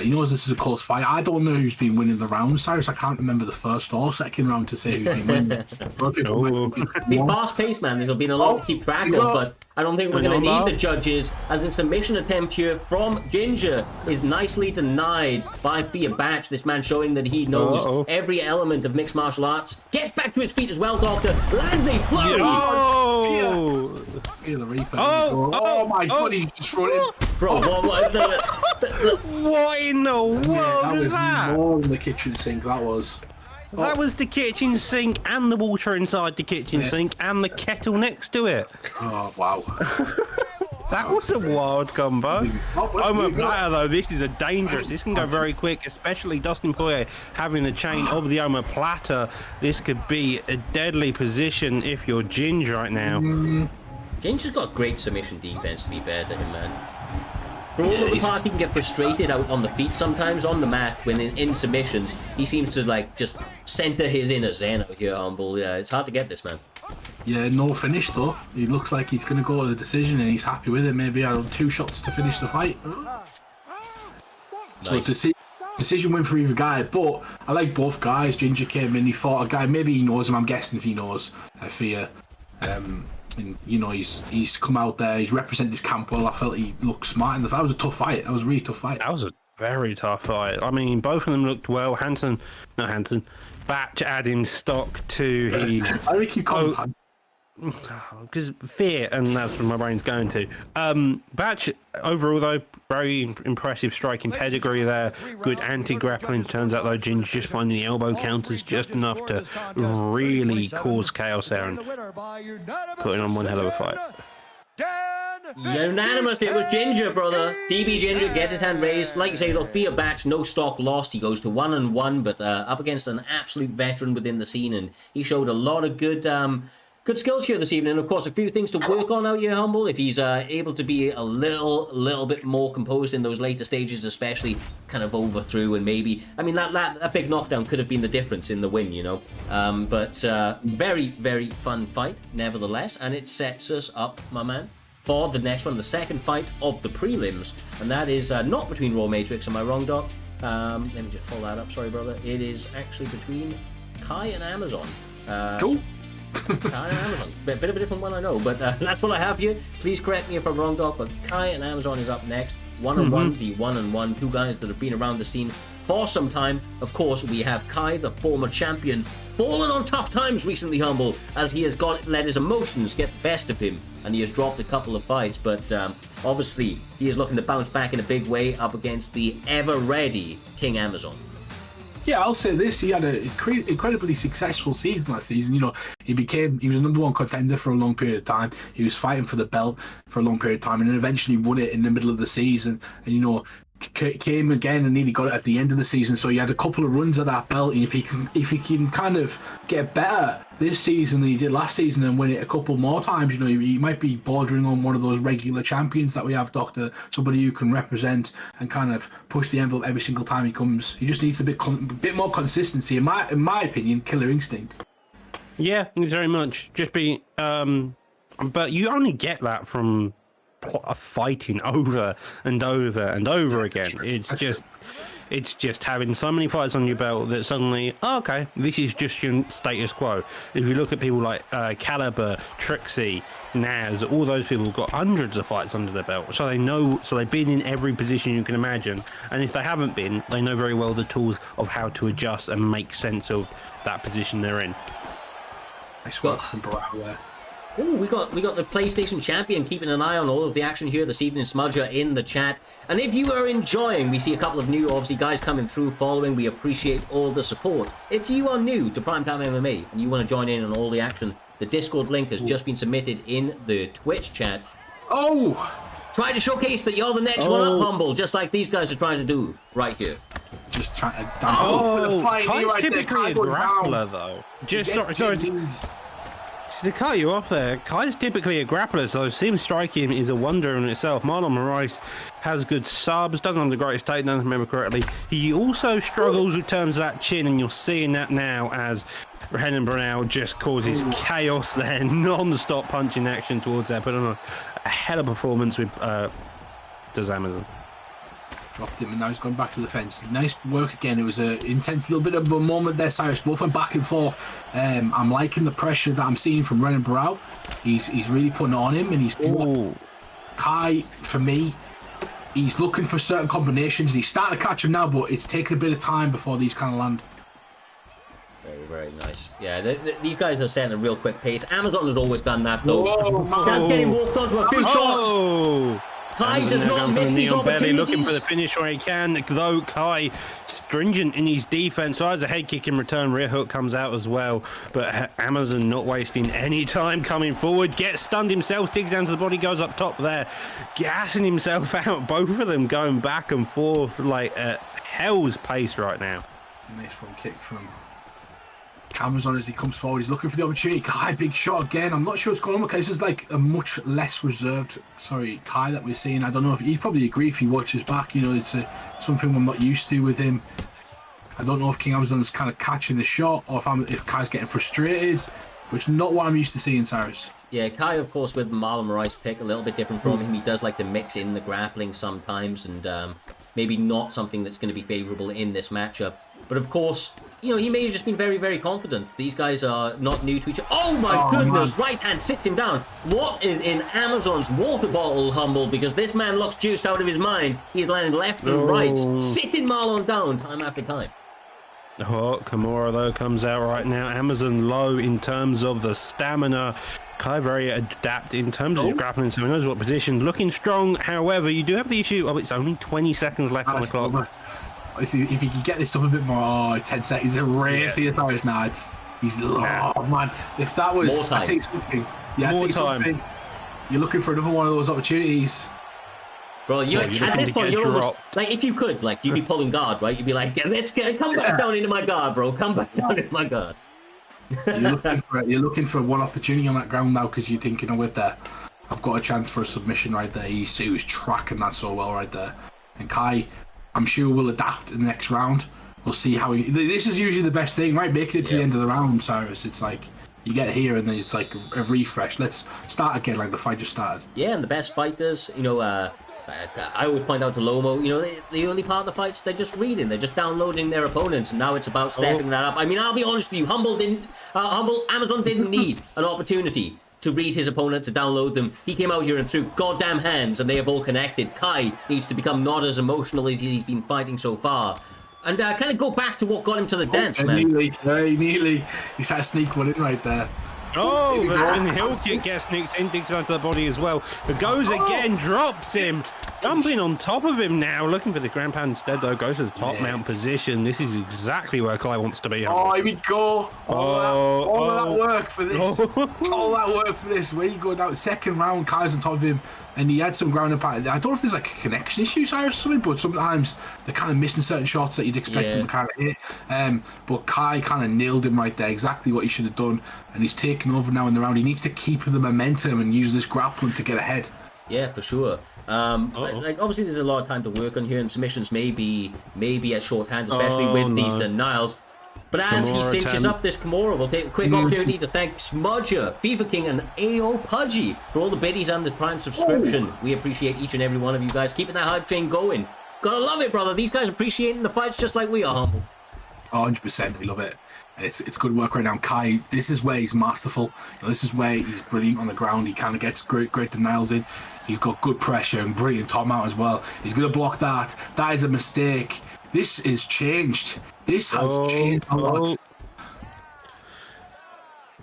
B: He knows this is a close fight. I don't know who's been winning the round, Cyrus. I can't remember the first or second round to say who's been winning.
A: Be fast-paced, man. There'll be a lot to keep track of, but I don't think we're going to need the judges, as the submission attempt here from Ginger is nicely denied by Fear Batch. This man showing that he knows every element of mixed martial arts. Gets back to his feet as well, Doctor. Lands a flurry.
B: Fear the Reaper. Oh my God, he's just running.
A: Bro, what
C: in the world was that?
B: That was more than the kitchen sink, that was.
C: That was the kitchen sink and the water inside the kitchen sink and the kettle next to it.
B: Oh, wow.
C: That was a wild combo. I'm a player though, this is a dangerous, this can go very quick, especially Dustin Poirier having the chain of the omoplata. This could be a deadly position if you're Ginge right now.
A: Ginger's got great submission defense, to be fair to him, man. For all of the past, he can get frustrated out on the feet sometimes on the mat when in submissions. He seems to like just center his inner zen out here, Humble. Yeah, it's hard to get this, man.
B: Yeah, no finish though. He looks like he's going to go to the decision and he's happy with it. Maybe I don't 2 shots to finish the fight. Nice. So decision win for either guy, but I like both guys. Ginger came in, he fought a guy. Maybe he knows him. I'm guessing if he knows Fear. And you know he's come out there, he's represented his camp well. I felt he looked smart in the fight. That was a tough fight. That was a really tough fight.
C: That was a very tough fight. I mean, both of them looked well. Batch adding stock to his.
B: I think you can't.
C: Because Fear, and that's where my brain's going to. Batch overall though, very impressive striking pedigree there. Good anti-grappling. Turns out though, Ginge just finding the elbow counters just enough to really cause chaos there and putting on one hell of a fight.
A: Unanimous, it was Ginger, brother. DB Ginger gets his hand raised. Like you say, though, Fear Batch, no stock lost. He goes to 1-1, but up against an absolute veteran within the scene, and he showed a lot of good skills here this evening. Of course, a few things to work on out here, Humble. If he's able to be a little bit more composed in those later stages, especially kind of overthrew, and maybe, I mean, that big knockdown could have been the difference in the win, you know. But very, very fun fight, nevertheless, and it sets us up, my man, for the next one, the second fight of the prelims, and that is not between Raw Matrix. Am I wrong, Doc? Let me just pull that up. Sorry, brother. It is actually between Kai and Amazon.
B: Cool.
A: Kai and Amazon. Bit of a different one, I know, but that's what I have here. Please correct me if I'm wrong, Doc, but Kai and Amazon is up next. 1-on-1, the 1-on-1, 2 guys that have been around the scene for some time. Of course, we have Kai, the former champion, fallen on tough times recently, Humble, as he has let his emotions get the best of him, and he has dropped a couple of fights, but obviously he is looking to bounce back in a big way up against the ever-ready King Amazon.
B: Yeah, I'll say this. He had an incredibly successful season last season. You know, he was a number 1 contender for a long period of time. He was fighting for the belt for a long period of time and then eventually won it in the middle of the season. And, you know, came again and nearly got it at the end of the season. So he had a couple of runs at that belt. And if he can kind of get better this season than he did last season and win it a couple more times, you know, he might be bordering on one of those regular champions that we have, Doctor. Somebody who can represent and kind of push the envelope every single time he comes. He just needs a bit more consistency. In my opinion, killer instinct.
C: Yeah, very much. Just be, but you only get that from fighting over and over and over again. It's just having so many fights on your belt that suddenly, okay, this is just your status quo. If you look at people like Caliber, Trixie, Naz, all those people have got hundreds of fights under their belt, so they know, so they've been in every position you can imagine, and if they haven't been, they know very well the tools of how to adjust and make sense of that position they're in.
B: Nice work from Barao there.
A: Oh, we got the PlayStation Champion keeping an eye on all of the action here this evening, Smudger in the chat. And if you are enjoying, we see a couple of new, obviously, guys coming through following. We appreciate all the support. If you are new to Primetime MMA and you want to join in on all the action, the Discord link has just been submitted in the Twitch chat.
B: Oh!
A: Try to showcase that you're the next one up, Humble, just like these guys are trying to do right here.
B: just trying to for the fight.
C: Kai's
B: Right
C: typically
B: there.
C: a grappler, though. Sorry to cut you off there. Kai's typically a grappler, so seeing striking is a wonder in itself. Marlon Moraes has good subs, doesn't have the greatest takedown, if I remember correctly. He also struggles with terms of that chin, and you're seeing that now as Renan Brunel just causes chaos there, non-stop punching action towards there, put on a hell of a performance with does Amazon.
B: Dropped him, and now he's gone back to the fence. Nice work again. It was an intense little bit of a moment there, Cyrus. Both went back and forth. I'm liking the pressure that I'm seeing from Renan Brunel. He's really putting it on him, and he's Kai, for me, he's looking for certain combinations. He's starting to catch him now, but it's taking a bit of time before these kind of land.
A: Very, very nice. Yeah, these guys are setting a real quick pace. Amazon has always done that, though. That's getting walked onto a few shots. Kai does not miss these opportunities.
C: Looking for the finish where he can, though Kai stringent in his defense. So as a head kick in return, rear hook comes out as well. But Amazon not wasting any time coming forward, gets stunned himself, digs down to the body, goes up top there, gassing himself out. Both of them going back and forth like at hell's pace right now.
B: Nice front kick from Amazon as he comes forward. He's looking for the opportunity. Kai, big shot again. I'm not sure what's going on with Kai. This is like a much less reserved, Kai that we're seeing. I don't know if he'd probably agree if he watches back. You know, it's something I'm not used to with him. I don't know if King Amazon is kind of catching the shot or if Kai's getting frustrated, which is not what I'm used to seeing, Cyrus.
A: Yeah, Kai, of course, with Marlon Moraes pick, a little bit different from him. He does like to mix in the grappling sometimes, and maybe not something that's going to be favourable in this matchup. But of course, you know, he may have just been very, very confident. These guys are not new to each other. Oh my goodness, man. Right hand sits him down. What is in Amazon's water bottle, Humble? Because this man looks juiced out of his mind. He's landing left and right, sitting Marlon down time after time.
C: Oh, Kimura, though, comes out right now. Amazon low in terms of the stamina. Kai very adept in terms of his grappling, so he knows what position. Looking strong, however, you do have the issue of it's only 20 seconds left on the clock.
B: If he could get this up a bit more, 10 seconds, a race here, Cyrus. Nah, man. If that was,
A: more time.
B: I take something. Yeah, more time. You're looking for another one of those opportunities.
A: Bro, at this point, you're almost, like, if you could, like, you'd be pulling guard, right? You'd be like, come back down into my guard, bro. Come back down into my guard.
B: You're looking for one opportunity on that ground now because you're thinking, with there, I've got a chance for a submission right there. He was tracking that so well right there. And Kai, I'm sure will adapt in the next round. We'll see how this is usually the best thing, right? Making it to the end of the round, Cyrus. It's like you get here and then it's like a refresh. Let's start again like the fight just started.
A: Yeah, and the best fighters, you know, I always point out to Lomo, you know, the early part of the fights, they're just reading, they're just downloading their opponents, and now it's about stepping that up. I mean, I'll be honest with you, Amazon didn't need an opportunity to read his opponent, to download them. He came out here and threw goddamn hands, and they have all connected. Kai needs to become not as emotional as he's been fighting so far. And kind of go back to what got him to the dance, man.
B: Nearly. He's trying to sneak one in right there.
C: Oh, the heel kick gets sneaked in, digs onto the body as well. But goes again, drops him. Jumping on top of him now, looking for the ground pound instead, though. Goes to the top mount position. This is exactly where Kai wants to be.
B: Oh, here we go. All that work for this. All that work for this. Where you go down, second round, Kai's on top of him, and he had some ground and pound. I don't know if there's like a connection issue or something, but sometimes they're kind of missing certain shots that you'd expect them to kind of hit. But Kai kind of nailed him right there, exactly what he should have done, and he's taken over now in the round. He needs to keep the momentum and use this grappling to get ahead.
A: Yeah, for sure. Like obviously, there's a lot of time to work on here, and submissions may be at shorthand, especially with these denials. But as he cinches up this Kimura, we'll take a quick opportunity to thank Smudger, Fever King, and AO Pudgy for all the biddies and the Prime subscription. We appreciate each and every one of you guys keeping that hype train going. Gotta love it, brother. These guys appreciating the fights just like we are, Humble.
B: 100%, we love it. It's good work right now. Kai, this is where he's masterful. You know, this is where he's brilliant on the ground. He kind of gets great denials in. He's got good pressure and brilliant top mount as well. He's going to block that. That is a mistake. This is changed. This has changed a lot.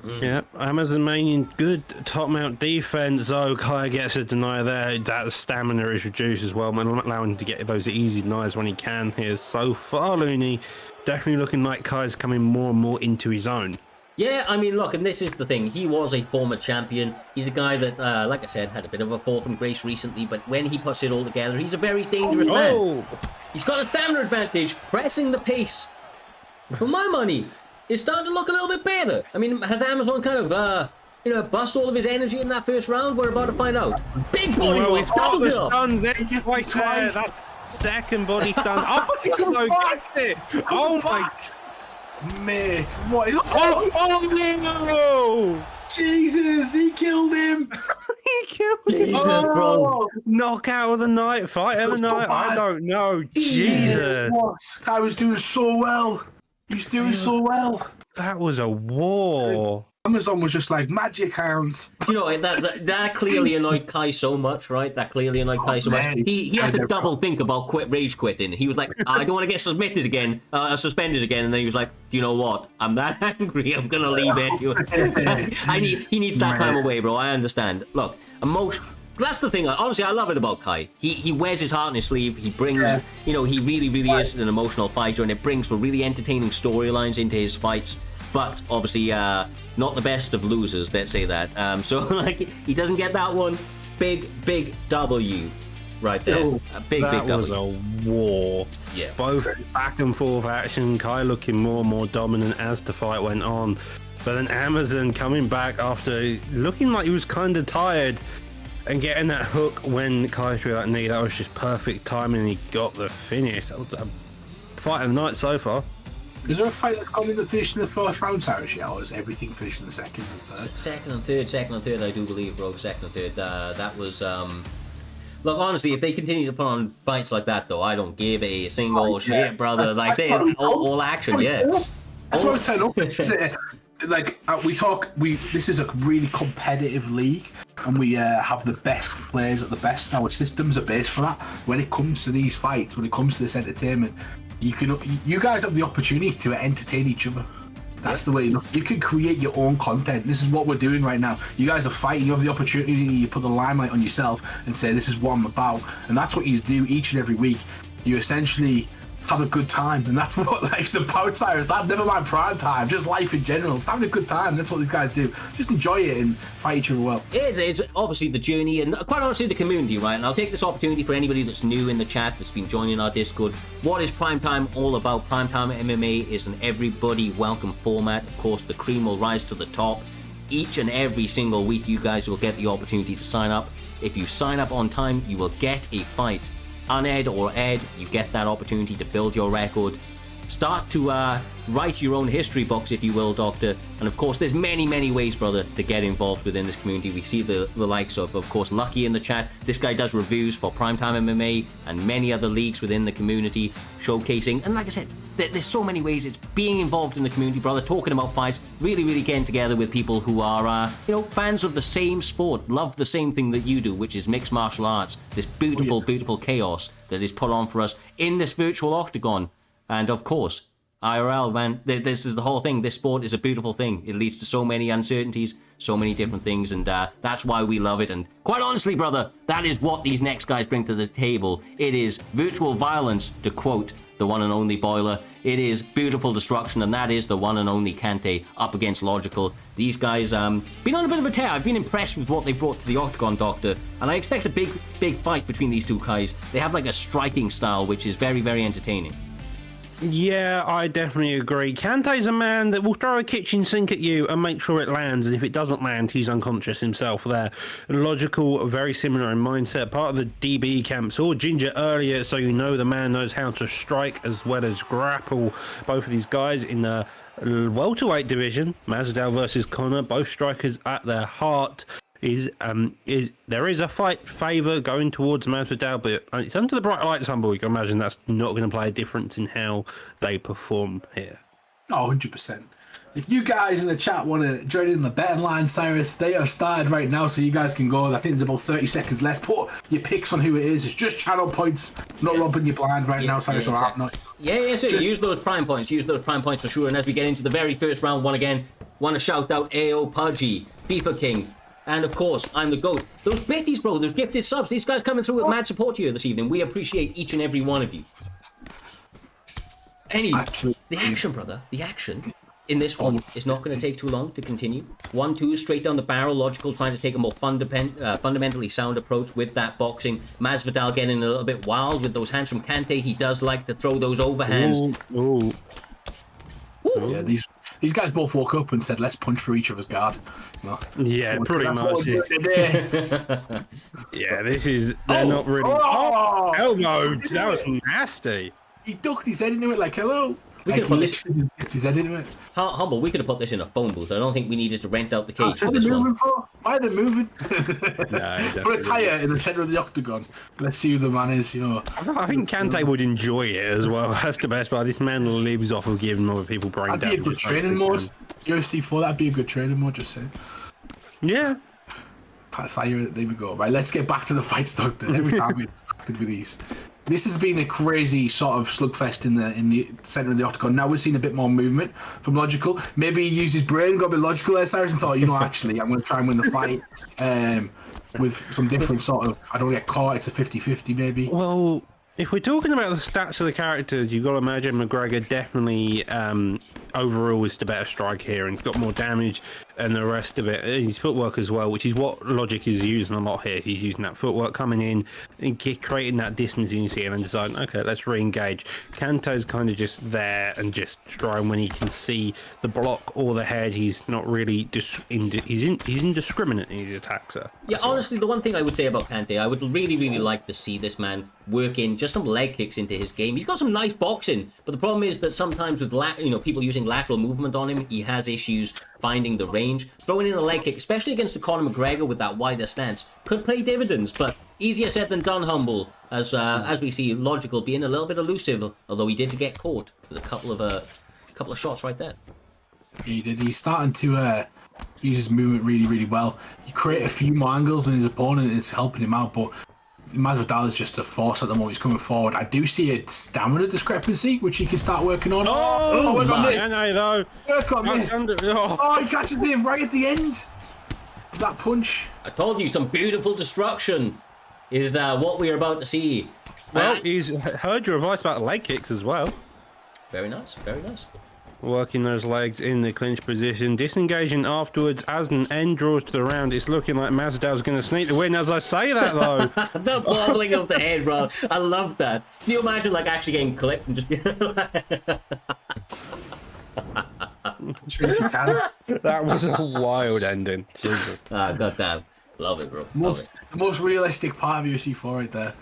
C: Yeah, Amazon main good top mount defense, though. Kai gets a deny there. That stamina is reduced as well, man. Allowing him to get those easy denies when he can here. So far, Looney, definitely looking like Kai's coming more and more into his own.
A: Yeah, I mean, look, and this is the thing. He was a former champion. He's a guy that, like I said, had a bit of a fall from grace recently, but when he puts it all together, he's a very dangerous man. He's got a stamina advantage, pressing the pace. For my money, it's starting to look a little bit better. I mean, has Amazon kind of, bust all of his energy in that first round? We're about to find out. Big body roll,
C: he's got the
A: doubles
C: stun there twice there. That second body stun. Oh, he gets it. Oh, my...
B: Mate, what is...
C: Oh,
B: Jesus, he killed him.
C: he killed him.
A: Jesus, bro.
C: Knockout of the night, fight of the night. I don't know. Jesus.
B: Guy was doing so well. He's doing so well.
C: That was a war.
B: Amazon was just like magic hands.
A: You know, that clearly annoyed Kai so much, right? That clearly annoyed Kai so much. He had to double think about rage quitting. He was like, I don't want to get suspended again. And then he was like, do you know what? I'm that angry. I'm going to leave anyway. He needs that time away, bro. I understand. Look, that's the thing. Honestly, I love it about Kai. He wears his heart on his sleeve. He brings, he really, really is an emotional fighter, and it brings for really entertaining storylines into his fights. But obviously, not the best of losers, let's say that. So, like, he doesn't get that one. Big W right there. A big W.
C: That was a war.
A: Yeah.
C: Both back and forth action. Kai looking more and more dominant as the fight went on. But then Amazon coming back after looking like he was kind of tired and getting that hook when Kai threw that knee. That was just perfect timing, and he got the finish. That was a fight of the night so far.
B: Is there a fight that's gone in that finished in the first round, Cyrus, yet, or is everything finished in the second and third?
A: Second and third, I do believe, bro. Second and third. That was... Look, honestly, if they continue to put on fights like that, though, I don't give a single shit, brother. Like, they all action, yeah.
B: That's why we turn up. This is a really competitive league, and we have the best players at the best. Our systems are based for that. When it comes to these fights, when it comes to this entertainment, you guys have the opportunity to entertain each other. That's the way you can create your own content. This is what we're doing right now. You guys are fighting. You have the opportunity. You put the limelight on yourself and say, this is what I'm about. And that's what you do each and every week. You essentially have a good time, and that's what life's about, Cyrus. Never mind prime time, just life in general. It's having a good time. That's what these guys do. Just enjoy it and fight each other well.
A: It's obviously the journey, and quite honestly the community, right? And I'll take this opportunity for anybody that's new in the chat, that's been joining our Discord. What is Primetime all about? Primetime MMA is an everybody welcome format. Of course, the cream will rise to the top. Each and every single week, you guys will get the opportunity to sign up. If you sign up on time, you will get a fight. Uned or ed, you get that opportunity to build your record. Start to write your own history books, if you will, Doctor. And of course, there's many ways, brother, to get involved within this community. We see the likes of course, Lucky in the chat. This guy does reviews for Primetime MMA and many other leagues within the community, showcasing. And like I said, there's so many ways. It's being involved in the community, brother, talking about fights, really getting together with people who are, fans of the same sport, love the same thing that you do, which is mixed martial arts. This beautiful chaos that is put on for us in this virtual octagon. And of course, IRL, man, this is the whole thing. This sport is a beautiful thing. It leads to so many uncertainties, so many different things, and that's why we love it. And quite honestly, brother, that is what these next guys bring to the table. It is virtual violence, to quote the one and only Boiler. It is beautiful destruction, and that is the one and only Kante up against Logical. These guys been on a bit of a tear. I've been impressed with what they brought to the Octagon, Doctor, and I expect a big fight between these two guys. They have like a striking style, which is very entertaining.
C: Yeah, I definitely agree. Kante's a man that will throw a kitchen sink at you and make sure it lands, and if it doesn't land, he's unconscious himself there. Logical, very similar in mindset, part of the DB camp. Saw Ginger earlier, so you know the man knows how to strike as well as grapple. Both of these guys in the welterweight division, Masvidal versus Conor, both strikers at their heart. There is a fight favour going towards Masvidal, but it's under the bright lights, humble. You can imagine that's not going to play a difference in how they perform here.
B: Oh, 100%. If you guys in the chat want to join in the betting line, Cyrus, they are started right now, so you guys can go. I think there's about 30 seconds left. Put your picks on who it is. It's just channel points, not robbing your blind right now, Cyrus.
A: So use those prime points. Use those prime points for sure. And as we get into the very first round, want to shout out AO Pudgy, Beeper King, and of course, I'm the GOAT. Those Betties, bro, those gifted subs, these guys coming through with mad support here this evening. We appreciate each and every one of you. The action, brother, the action. in this one, it's not going to take too long to continue. 1-2, straight down the barrel. Logical trying to take a more fundamentally sound approach with that boxing. Masvidal getting a little bit wild with those hands from Kante. He does like to throw those overhands.
C: Ooh.
B: Yeah, these guys both woke up and said, "Let's punch for each other's guard."
C: Yeah, pretty much. Yeah, this is. They're not really.
B: Oh,
C: Elbow. That was nasty.
B: He ducked his head into it like hello.
A: We
B: Like
A: could have put this.
B: literally ducked his head into it.
A: Humble, we could have put this in a phone booth. I don't think we needed to rent out the cage for
B: What are
A: this
B: they moving
A: one.
B: for? Why are they moving?
C: No,
B: Put a tire in the center of the octagon. Let's see who the man is.
C: I think Kante would enjoy it as well. That's the best part. This man lives off of giving other people brain
B: That'd be
C: damage.
B: a good training mode. UFC 4, that'd be a good training mode. Just saying.
C: Yeah.
B: That's how there we go. Right, let's get back to the fights, Doctor. Every time we're distracted with these. This has been a crazy sort of slugfest in the center of the octagon. Now we're seeing a bit more movement from Logical. Maybe he used his brain, got a bit logical there, Cyrus, and thought, actually, I'm going to try and win the fight with some different sort of, I don't get caught, it's a 50-50 maybe.
C: Well, if we're talking about the stats of the characters, you've got to imagine McGregor definitely overall is the better strike here, and he's got more damage and the rest of it. His footwork as well, which is what Logic is using a lot here. He's using that footwork coming in and creating that distance you see, and then deciding, okay, let's re-engage. Kanto's kind of just there and just trying when he can see the block or the head. He's not really he's indiscriminate in his attacks.
A: Yeah, honestly, the one thing I would say about Kante, I would really, really like to see this man work in just some leg kicks into his game. He's got some nice boxing, but the problem is that sometimes with people using lateral movement on him, he has issues finding the range. Throwing in a leg kick, especially against a Conor McGregor with that wider stance, could pay dividends, but easier said than done, Humble, as we see Logical being a little bit elusive, although he did get caught with a couple of shots right there.
B: He did. He's starting to use his movement really, really well. He create a few more angles than his opponent is helping him out, but Masvidal is just a force at the moment. He's coming forward. I do see a stamina discrepancy, which he can start working on. Work on this. Work on this. He catches him right at the end. That punch.
A: I told you, some beautiful destruction is what we are about to see.
C: Well, he's heard your advice about the leg kicks as well.
A: Very nice, very nice.
C: Working those legs in the clinch position, disengaging afterwards as an end draws to the round. It's looking like Masvidal's going to sneak the win. As I say that, though,
A: the bobbling of the head, bro. I love that. Can you imagine actually getting clipped and just be
C: that was a wild ending. Jesus.
A: Goddamn, love it, bro.
B: The most realistic part of UFC 4 right there.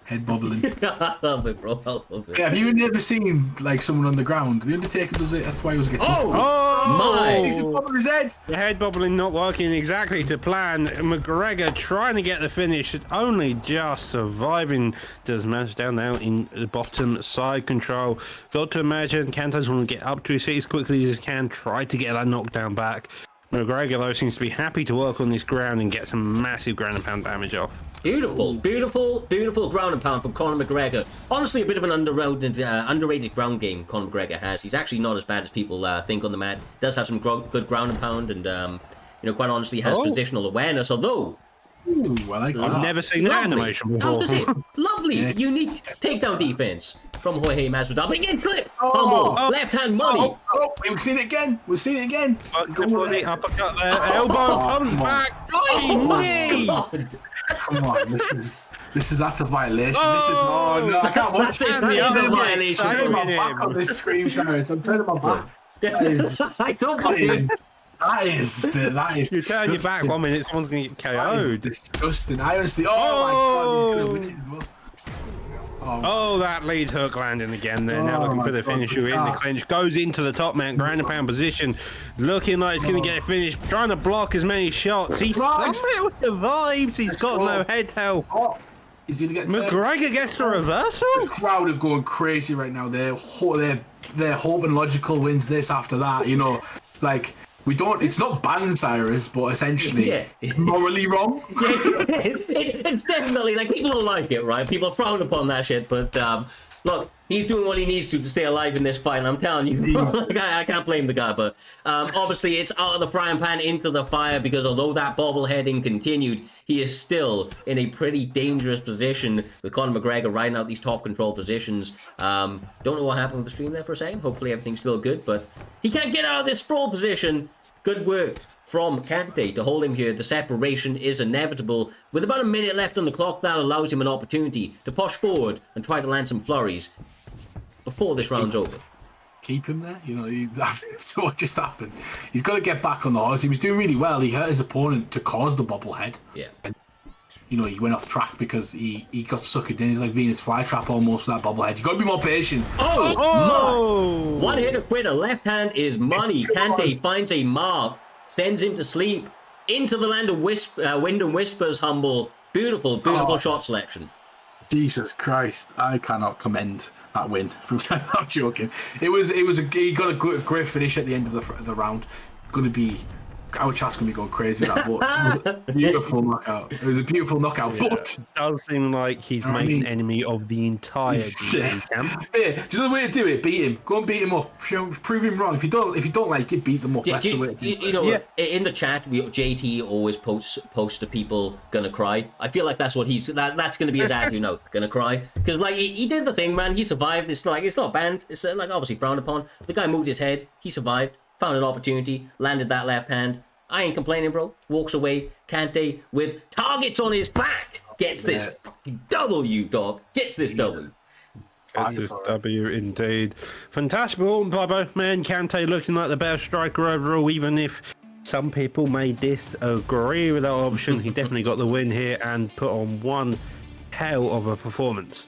B: Head bobbling.
A: I love it, bro. I love it.
B: Yeah, have you never seen someone on the ground? The Undertaker does it. That's why he was getting.
A: My!
B: He's bobbling his head.
C: The head bobbling not working exactly to plan. McGregor trying to get the finish, only just surviving. Does Masvidal now in the bottom side control. Got to imagine Kanto's want to get up to his feet as quickly as he can. Try to get that knockdown back. McGregor, though, seems to be happy to work on this ground and get some massive ground and pound damage off.
A: Beautiful, beautiful, beautiful ground and pound from Conor McGregor. Honestly, a bit of an underrated ground game Conor McGregor has. He's actually not as bad as people think on the mat. Does have some good ground and pound, and quite honestly has positional awareness. Although,
B: Ooh, I like that.
C: I've never seen that animation before.
A: I was gonna say, lovely, unique takedown defense from Jorge Masvidal. But again, clip, humble, left hand money.
B: We've seen it again. We've seen it again.
C: Uppercut there, elbow comes back. Knee.
B: Come on, this is that's a violation. No, I can't watch
A: That's
B: it.
A: the other violation.
B: I'm turning my back on this screen, Cyrus. I'm turning my back.
A: I don't believe.
B: That is.
C: You turn your back 1 minute, someone's going to get KO'd.
B: Disgusting. I honestly. Oh my God, he's gonna win it as well.
C: Oh, that lead hook landing again there. Now looking for the finisher in the clinch. Goes into the top man, ground and pound position. Looking like he's going to get it finished. Trying to block as many shots. He somehow survives. He's got no head help.
B: He's going to get
C: McGregor gets the reversal.
B: The crowd are going crazy right now. They're hoping Logical wins this after that. We don't. It's not banned, Cyrus, but essentially morally wrong.
A: It's definitely people don't like it, right? People frown upon that shit, but Look, he's doing what he needs to stay alive in this fight, and I'm telling you, like, I can't blame the guy, but obviously it's out of the frying pan into the fire, because although that bobbleheading continued, he is still in a pretty dangerous position with Conor McGregor riding out these top control positions. Don't know what happened with the stream there for a second. Hopefully everything's still good, but he can't get out of this sprawl position. Good work from Kante to hold him here. The separation is inevitable. With about a minute left on the clock, that allows him an opportunity to push forward and try to land some flurries before this round's over.
B: Keep him there, so what just happened? He's got to get back on the horse. He was doing really well. He hurt his opponent to cause the bobblehead.
A: Yeah.
B: And, he went off track because he got suckered in. He's like Venus flytrap almost for that bobblehead. You got to be more patient.
A: Oh! One hit, a quitter. Left hand is money. Kante finds a mark, sends him to sleep into the land of wind and whispers. Humble, beautiful shot selection.
B: Jesus Christ, I cannot commend that win. I'm not joking. He got a great finish at the end of the round. Going to be. Our chat's going to be going crazy with that, but beautiful knockout. It was a beautiful knockout, but...
C: It does seem like he's made an enemy of the entire camp.
B: Yeah, do you know the way to do it? Beat him. Go and beat him up. Prove him wrong. If you don't like it, beat them up. That's the way to do it.
A: In the chat, JT always posts to people gonna cry. I feel like that's what that's gonna be his attitude now. Gonna cry. Because like he did the thing, man. He survived. It's not banned. It's like obviously frowned upon. The guy moved his head. He survived. Found an opportunity, landed that left hand. I ain't complaining, bro. Walks away. Kante with targets on his back. Gets this fucking W, dog. Gets this W.
C: Gets this W indeed. Fantastic, Bubba. Man, Kante looking like the best striker overall, even if some people may disagree with that option. He definitely got the win here and put on one hell of a performance.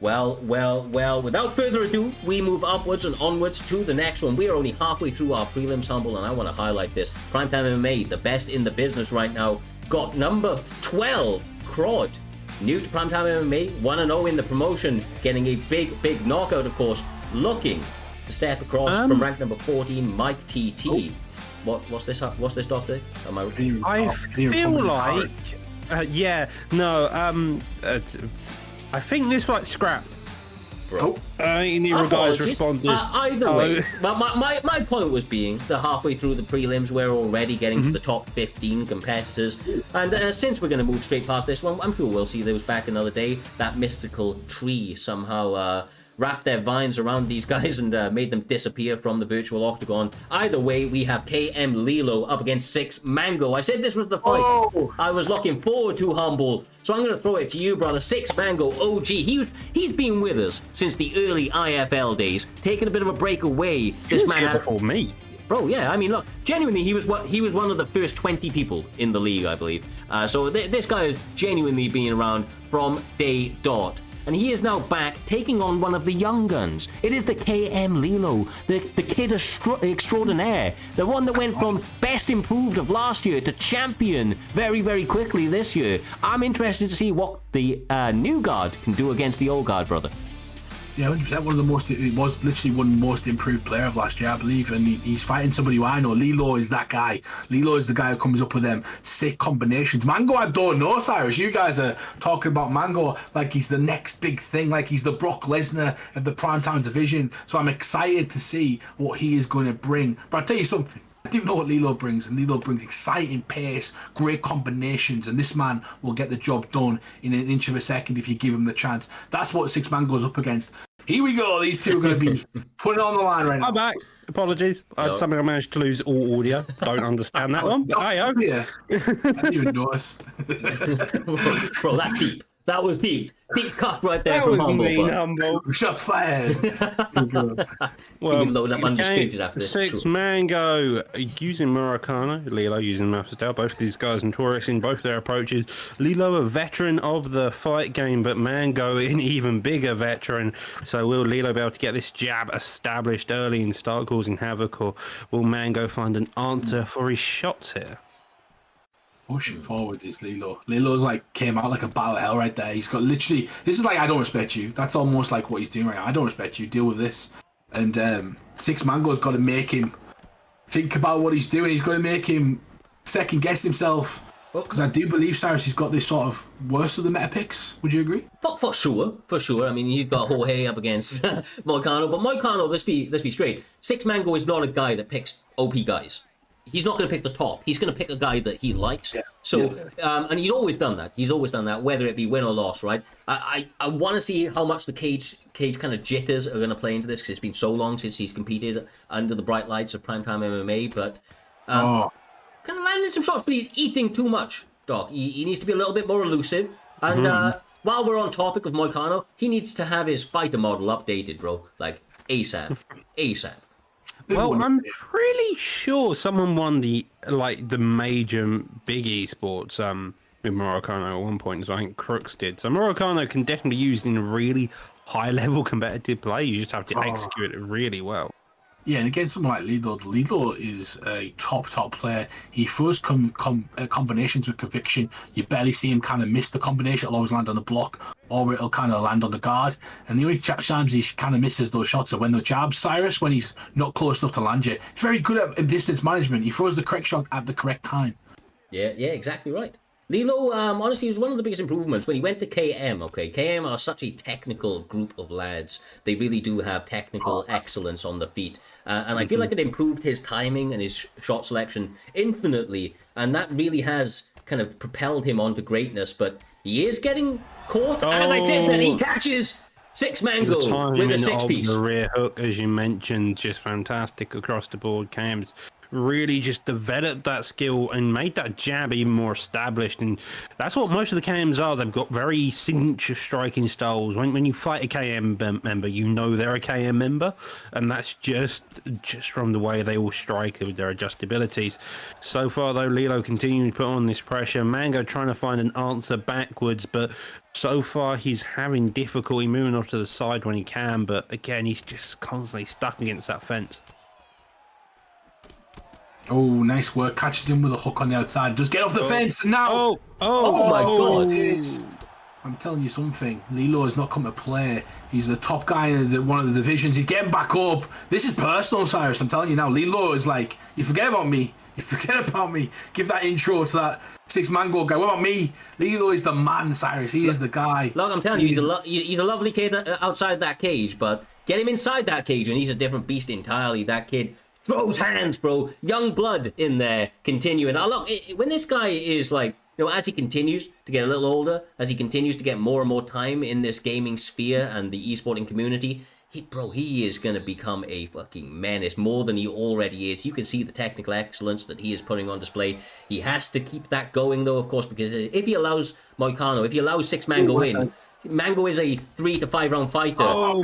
A: Well, without further ado, we move upwards and onwards to the next one. We are only halfway through our prelims, Humble, and I want to highlight this. Primetime Mma, the best in the business right now, got number 12, Crod. New to Primetime MMA, 1-0 in the promotion, getting a big knockout, of course, looking to step across from rank number 14, Mike TT. What's this, Doctor?
C: I feel like... I think this fight's scrapped.
A: Bro.
C: You guys responded.
A: Either way, my point was being that halfway through the prelims, we're already getting to the top 15 competitors. And since we're going to move straight past this one, I'm sure we'll see those back another day. That mystical tree somehow wrapped their vines around these guys and made them disappear from the virtual octagon. Either way, we have KM Lilo up against 6 Mango. I said this was the fight I was looking forward to, Humble. So I'm going to throw it to you, brother. 6 Mango OG. He's been with us since the early IFL days, taking a bit of a break away. This man had
C: before me.
A: Bro, yeah, I mean, look, genuinely, he was one of the first 20 people in the league, I believe. So this guy has genuinely been around from day dot. And he is now back, taking on one of the young guns. It is the KM Lilo, the kid extraordinaire, the one that went from best improved of last year to champion very quickly this year. I'm interested to see what the new guard can do against the old guard, brother.
B: Yeah, 100%. He was literally one of the most improved player of last year, I believe, and he's fighting somebody who I know. Lilo is that guy. Lilo is the guy who comes up with them sick combinations. Mango, I don't know, Cyrus. You guys are talking about Mango like he's the next big thing, like he's the Brock Lesnar of the primetime division. So I'm excited to see what he is going to bring. But I'll tell you something. I do know what Lilo brings, and Lilo brings exciting pace, great combinations, and this man will get the job done in an inch of a second if you give him the chance. That's what 6 Man goes up against. Here we go. These two are going to be putting it on the line right now.
C: I'm back. Apologies. Something I managed to lose all audio. Don't understand that one. But hey,
B: yeah. I didn't even notice.
A: Bro, that's deep. That was deep. Deep cut right there
C: that
A: from
C: was
A: Humble.
B: Shots fired.
A: Well, load up undisputed after this.
C: 6 Mango using Murakano, Lilo using Mafsdale. Both of these guys notorious in both their approaches. Lilo, a veteran of the fight game, but Mango an even bigger veteran. So will Lilo be able to get this jab established early and start causing havoc, or will Mango find an answer for his shots here?
B: Pushing forward is Lilo. Lilo's like came out like a bat of hell right there. He's got literally, this is like, I don't respect you. That's almost like what he's doing right now. I don't respect you. Deal with this. And 6 Mango's got to make him think about what he's doing. He's got to make him second guess himself. Because I do believe Cyrus has got this sort of worst of the meta picks. Would you agree?
A: But for sure. I mean, he's got Jorge up against Moicano, but Moicano, let's be straight. Six Mango is not a guy that picks OP guys. He's not going to pick the top. He's going to pick a guy that he likes. Yeah. So, and he's always done that. He's always done that, whether it be win or loss, right? I want to see how much the cage kind of jitters are going to play into this, because it's been so long since he's competed under the bright lights of Primetime MMA. But kind of landing some shots, but he's eating too much, Doc. He needs to be a little bit more elusive. And while we're on topic of Moicano, he needs to have his fighter model updated, bro. Like ASAP.
C: Well, I'm pretty sure someone won the major big esports with Moicano at one point, so I think Crooks did. So Moicano can definitely be used in a really high level competitive play. You just have to execute it really well.
B: Yeah, and against someone like Lilo is a top player. He throws combinations with conviction. You barely see him kind of miss the combination. It'll always land on the block, or it'll kind of land on the guard. And the only times he kind of misses those shots are when the jabs, Cyrus, when he's not close enough to land you. He's very good at distance management. He throws the correct shot at the correct time.
A: Yeah, exactly right. Lilo, honestly, was one of the biggest improvements when he went to KM, okay? KM are such a technical group of lads. They really do have technical excellence on the feet. And I feel like it improved his timing and his shot selection infinitely. And that really has kind of propelled him onto greatness. But he is getting caught, as I said, that he catches Six Mango with a six-piece.
C: The rear hook, as you mentioned, just fantastic across the board. KM's really just developed that skill and made that jab even more established, and that's what most of the KMs are. They've got very signature striking styles. When you fight a KM member, you know they're a KM member, and that's just from the way they all strike with their adjustabilities. So far though, Lilo continuing to put on this pressure. Mango trying to find an answer backwards, but so far he's having difficulty moving off to the side when he can, but again he's just constantly stuck against that fence.
B: Oh, nice work. Catches him with a hook on the outside. Does get off the fence now.
A: Oh my God.
B: I'm telling you something. Lilo has not come to play. He's the top guy in one of the divisions. He's getting back up. This is personal, Cyrus. I'm telling you now. Lilo is like, you forget about me. You forget about me. Give that intro to that Six Mango guy. What about me? Lilo is the man, Cyrus. He is the guy.
A: Look, I'm telling you, he's a lovely kid outside that cage, but get him inside that cage and he's a different beast entirely. That kid throws hands, bro. Young blood in there, continuing. Look, when this guy is like, as he continues to get a little older, as he continues to get more and more time in this gaming sphere and the esporting community, he is going to become a fucking menace more than he already is. You can see the technical excellence that he is putting on display. He has to keep that going, though, of course, because if he allows Moicano, if he allows Six Mango in, Mango is a 3 to 5 round fighter.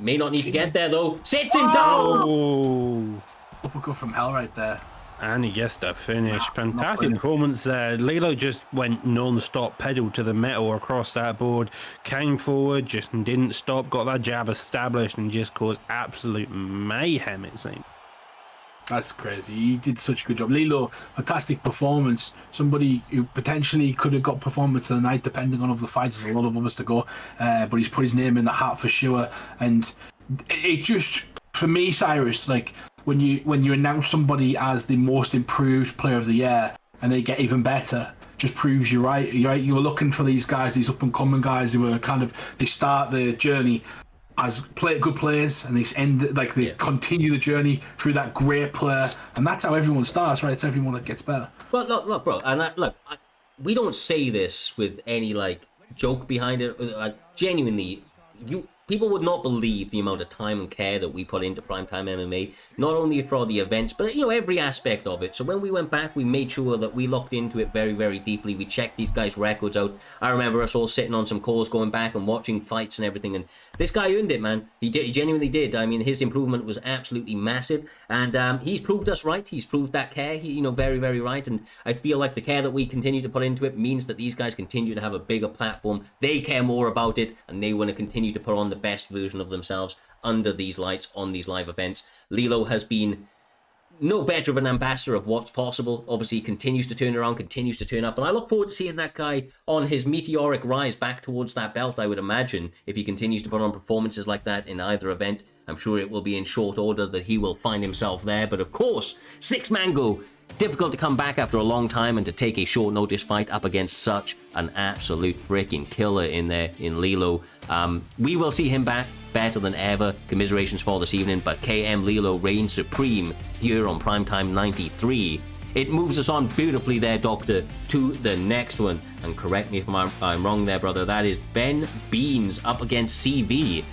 A: May not need to get there though. Sits him down.
B: Uppercut from hell right there.
C: And he gets the finish. Fantastic performance there. Lilo just went non-stop, pedal to the metal across that board, came forward, just didn't stop, got that jab established, and just caused absolute mayhem, it seemed.
B: That's crazy. He did such a good job. Lilo, fantastic performance. Somebody who potentially could have got performance of the night, depending on the fights. There's a lot of others to go, but he's put his name in the hat for sure. And it just, for me, Cyrus, like when you announce somebody as the most improved player of the year, and they get even better, just proves you're right. You were looking for these guys, these up and coming guys who were they start their journey as good players, and they continue the journey through that great player, and that's how everyone starts, right? It's everyone that gets better.
A: But look, bro, and we don't say this with any joke behind it. Genuinely, people would not believe the amount of time and care that we put into Primetime MMA, not only for the events, but every aspect of it. So when we went back, we made sure that we looked into it very, very deeply. We checked these guys' records out. I remember us all sitting on some calls, going back and watching fights and everything, and this guy earned it, man. He genuinely did. I mean, his improvement was absolutely massive, and he's proved us right. He's proved that care, very, very right, and I feel like the care that we continue to put into it means that these guys continue to have a bigger platform. They care more about it, and they want to continue to put on the best version of themselves under these lights on these live events. Lilo has been no better of an ambassador of what's possible. Obviously, he continues to turn around, continues to turn up, and I look forward to seeing that guy on his meteoric rise back towards that belt. I would imagine if he continues to put on performances like that in either event, I'm sure it will be in short order that he will find himself there. But of course, Six Mango Difficult to come back after a long time and to take a short notice fight up against such an absolute freaking killer in there in Lilo. We will see him back better than ever. Commiserations for this evening, but KM Lilo reigns supreme here on Primetime 93. It moves us on beautifully there, Doctor, to the next one. And correct me if I'm wrong there, brother. That is Ben Beans up against CV.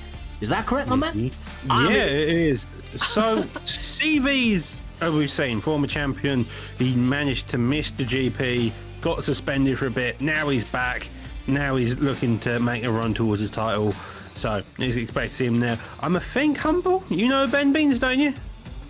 A: Is that correct, my man?
C: Yeah, it is. So, CV's, as we've seen, former champion. He managed to miss the GP, got suspended for a bit. Now he's back. Now he's looking to make a run towards his title. So, he's expected to see him there. I'm a think, Humble. You know Ben Beans, don't you?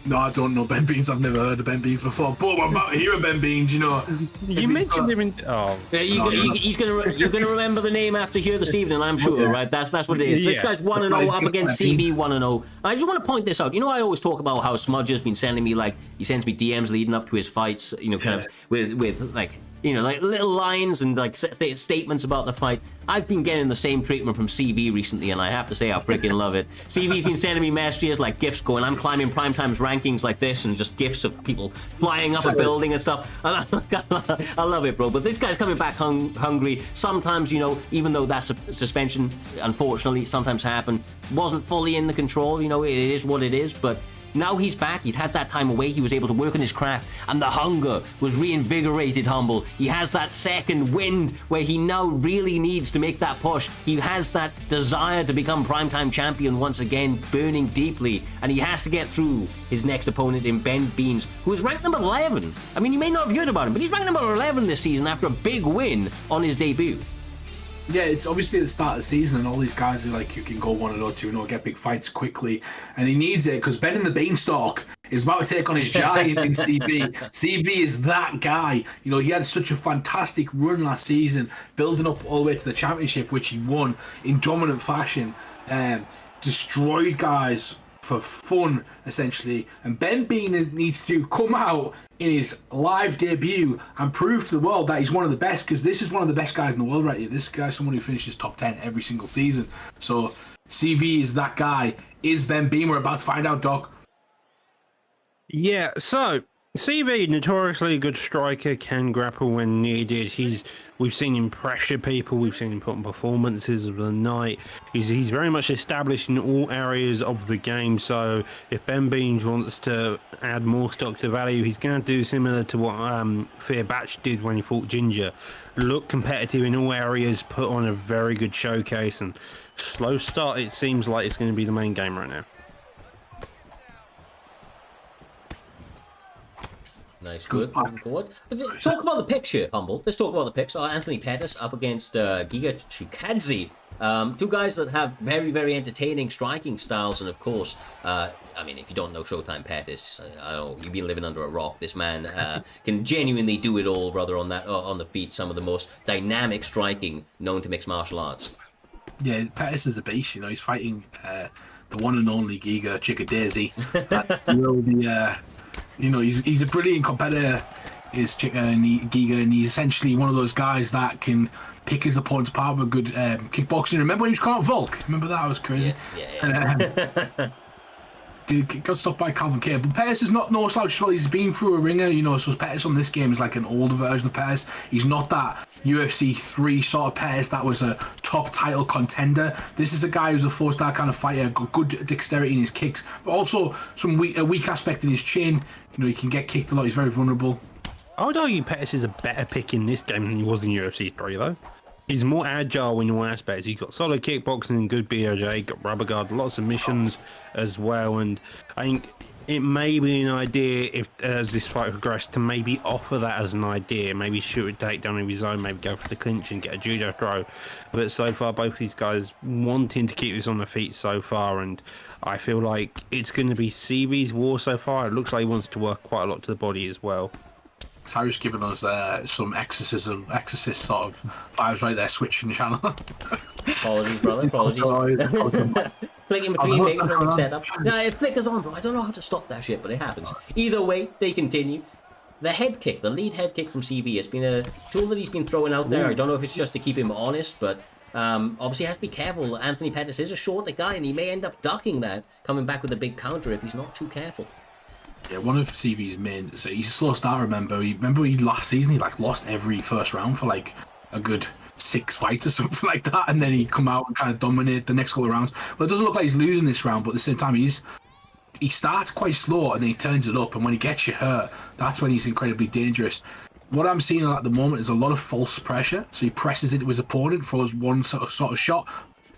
B: No, I don't know Ben Beans. I've never heard of Ben Beans before. But I'm about to hear of Ben Beans, you know.
C: You mentioned him in... Oh.
A: You're gonna remember the name after here this evening, I'm sure, right? That's what it is. Yeah. This guy's 1-0 up against CV 1-0. I just want to point this out. You know, I always talk about how Smudge has been sending me, like, he sends me DMs leading up to his fights, you know, kind of with like, you know, like little lines and like statements about the fight. I've been getting the same treatment from CV recently, and I have to say I freaking love it. CV's been sending me messages like gifs going, I'm climbing Primetime's rankings like this, and just gifs of people flying up a building and stuff. I love it, bro. But this guy's coming back hungry. Sometimes, you know, even though that suspension, unfortunately, sometimes happened, wasn't fully in the control. You know, it is what it is, but now he's back. He'd had that time away. He was able to work on his craft, and the hunger was reinvigorated, Humble. He has that second wind where he now really needs to make that push. He has that desire to become Primetime champion once again, burning deeply, and he has to get through his next opponent in Ben Beans, who is ranked number 11. I mean, you may not have heard about him, but he's ranked number 11 this season after a big win on his debut.
B: Yeah, it's obviously at the start of the season, and all these guys are like, you can go 1-0, 2-0, get big fights quickly, and he needs it because Ben in the Beanstalk is about to take on his giant in CV. CV is that guy. You know, he had such a fantastic run last season, building up all the way to the championship, which he won in dominant fashion, destroyed guys for fun, essentially. And Ben Bean needs to come out in his live debut and prove to the world that he's one of the best, because this is one of the best guys in the world right here. This guy's someone who finishes top 10 every single season. So CV is that guy. Is Ben Bean? We're about to find out, Doc.
C: Yeah, so CV, notoriously a good striker, can grapple when needed. We've seen him pressure people. We've seen him put on performances of the night. He's very much established in all areas of the game. So if Ben Beans wants to add more stock to value, he's going to do similar to what Fear Batch did when he fought Ginger. Look competitive in all areas, put on a very good showcase, and slow start. It seems like it's going to be the main game right now.
A: Nice, good. Moving forward. Talk about the picks here, Humble. Let's talk about the picks. Anthony Pettis up against Giga Chikadze. Two guys that have very, very entertaining striking styles, and of course, I mean, if you don't know Showtime Pettis, I don't know, you've been living under a rock. This man can genuinely do it all, brother, on the feet. Some of the most dynamic striking known to mixed martial arts.
B: Yeah, Pettis is a beast. You know, he's fighting the one and only Giga Chikadze. You know, he's a brilliant competitor, is Giga, and he's essentially one of those guys that can pick his opponents apart with good kickboxing. Remember when he was called Volk? Remember that? It was crazy. Yeah. Got stopped by Calvin K. But Pettis is not no slouch as well. He's been through a ringer, you know, so Pettis on this game is like an older version of Pettis. He's not that UFC 3 sort of Pettis that was a top title contender. This is a guy who's a 4-star kind of fighter, got good dexterity in his kicks, but also a weak aspect in his chin. You know, he can get kicked a lot. He's very vulnerable.
C: I would argue Pettis is a better pick in this game than he was in UFC 3, though. He's more agile in all aspects. He's got solid kickboxing and good BOJ, got rubber guard, a lot of submissions as well. And I think it may be an idea, if as this fight progressed, to maybe offer that as an idea. Maybe shoot a takedown of his own, maybe go for the clinch and get a judo throw. But so far, both these guys wanting to keep us on the feet so far. And I feel like it's going to be CV's war so far. It looks like he wants to work quite a lot to the body as well.
B: Cyrus giving us some exorcist sort of vibes right there, switching the channel.
A: Apologies, brother. Apologies. Flicking between making a setup. No, it flickers on, bro. I don't know how to stop that shit, but it happens. Either way, they continue. The head kick, the lead head kick from CV, has been a tool that he's been throwing out there. I don't know if it's just to keep him honest, but obviously he has to be careful. Anthony Pettis is a shorter guy, and he may end up ducking that, coming back with a big counter if he's not too careful.
B: Yeah, one of CV's main. So he's a slow starter. Remember he last season he like lost every first round for like a good 6 fights or something like that, and then he'd come out and kind of dominate the next couple of rounds. But it doesn't look like he's losing this round. But at the same time, he starts quite slow and then he turns it up, and when he gets you hurt, that's when he's incredibly dangerous. What I'm seeing at the moment is a lot of false pressure. So he presses into his opponent, throws one sort of shot,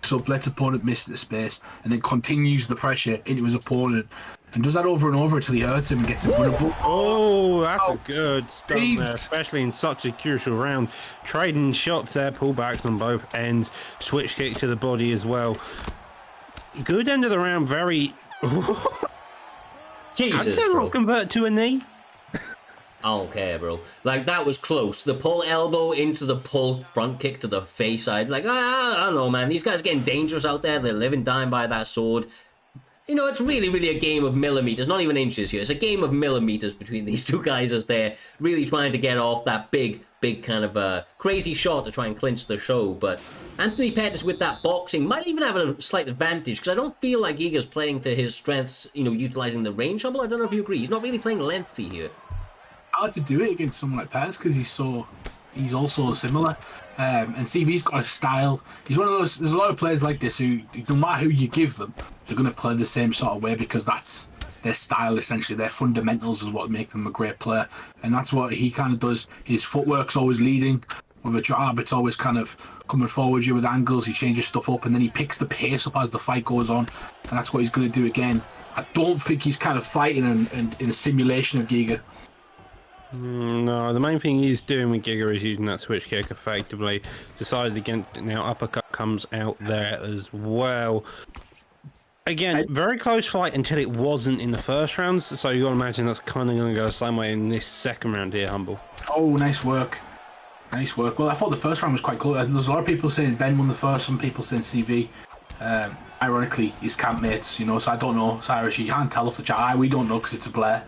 B: so lets opponent miss the space, and then continues the pressure into his opponent, and does that over and over until he hurts him and gets him vulnerable.
C: Oh, that's a good stuff there, especially in such a crucial round. Trading shots there, pullbacks on both ends, switch kick to the body as well. Good end of the round, very...
A: Jesus,
C: How
A: bro.
C: convert to a knee?
A: I don't care, bro. Like, that was close. The pull elbow into the pull front kick to the face. I don't know, man. These guys getting dangerous out there. They're living dying by that sword. You know, it's really, really a game of millimeters. Not even inches here. It's a game of millimeters between these two guys as they're really trying to get off that big kind of crazy shot to try and clinch the show. But Anthony Pettis with that boxing might even have a slight advantage, because I don't feel like Giga's playing to his strengths, you know, utilizing the range. Humble, I don't know if you agree. He's not really playing lengthy here.
B: Hard to do it against someone like Pettis because he's also similar, and CV's got a style. He's one of those. There's a lot of players like this who, no matter who you give them, they're going to play the same sort of way because that's their style. Essentially, their fundamentals is what make them a great player, and that's what he kind of does. His footwork's always leading with a jab. It's always kind of coming forward you with angles. He changes stuff up, and then he picks the pace up as the fight goes on, and that's what he's going to do again. I don't think he's kind of fighting in a simulation of Giga.
C: No, the main thing he's doing with Giga is using that switch kick effectively. Decided against it now. Uppercut comes out there as well. Again, very close fight until it wasn't in the first round. So you got to imagine that's kind of going to go the same way in this second round here, Humble.
B: Oh, nice work. Nice work. Well, I thought the first round was quite close. There's a lot of people saying Ben won the first, some people saying CV. Ironically, his campmates, you know, so I don't know, Cyrus, you can't tell off the chat. We don't know because it's a blur.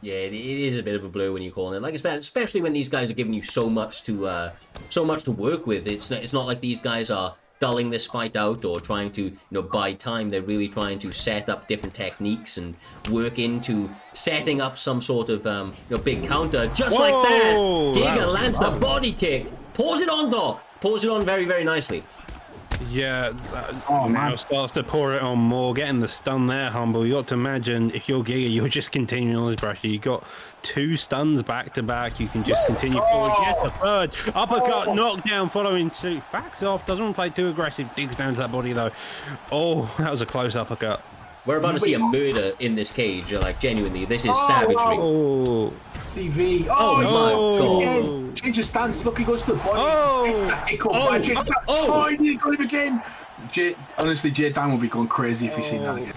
A: Yeah, it is a bit of a blur when you call it. Like, especially when these guys are giving you so much to work with. It's not like these guys are dulling this fight out or trying to, you know, buy time. They're really trying to set up different techniques and work into setting up some sort of you know, big counter. Just like that, Giga lands the body kick. Pause it on, Doc. Pause it on very, very nicely.
C: Yeah, now starts to pour it on more, getting the stun there, Humble. You got to imagine if you're Giga, you're just continuing on this pressure. You got 2 stuns back to back. You can just continue forward. Yes, the third uppercut, knockdown, following suit. Backs off, doesn't want to play too aggressive. Digs down to that body though. Oh, that was a close uppercut.
A: We're about to see a murder in this cage. Like, genuinely, this is savagery.
C: Oh,
B: CV.
A: Oh my god.
B: Again. Change his stance. Look, he goes to the body.
C: Oh.
B: He nearly got him again. Honestly, Jay Dan will be going crazy if he's seen that again.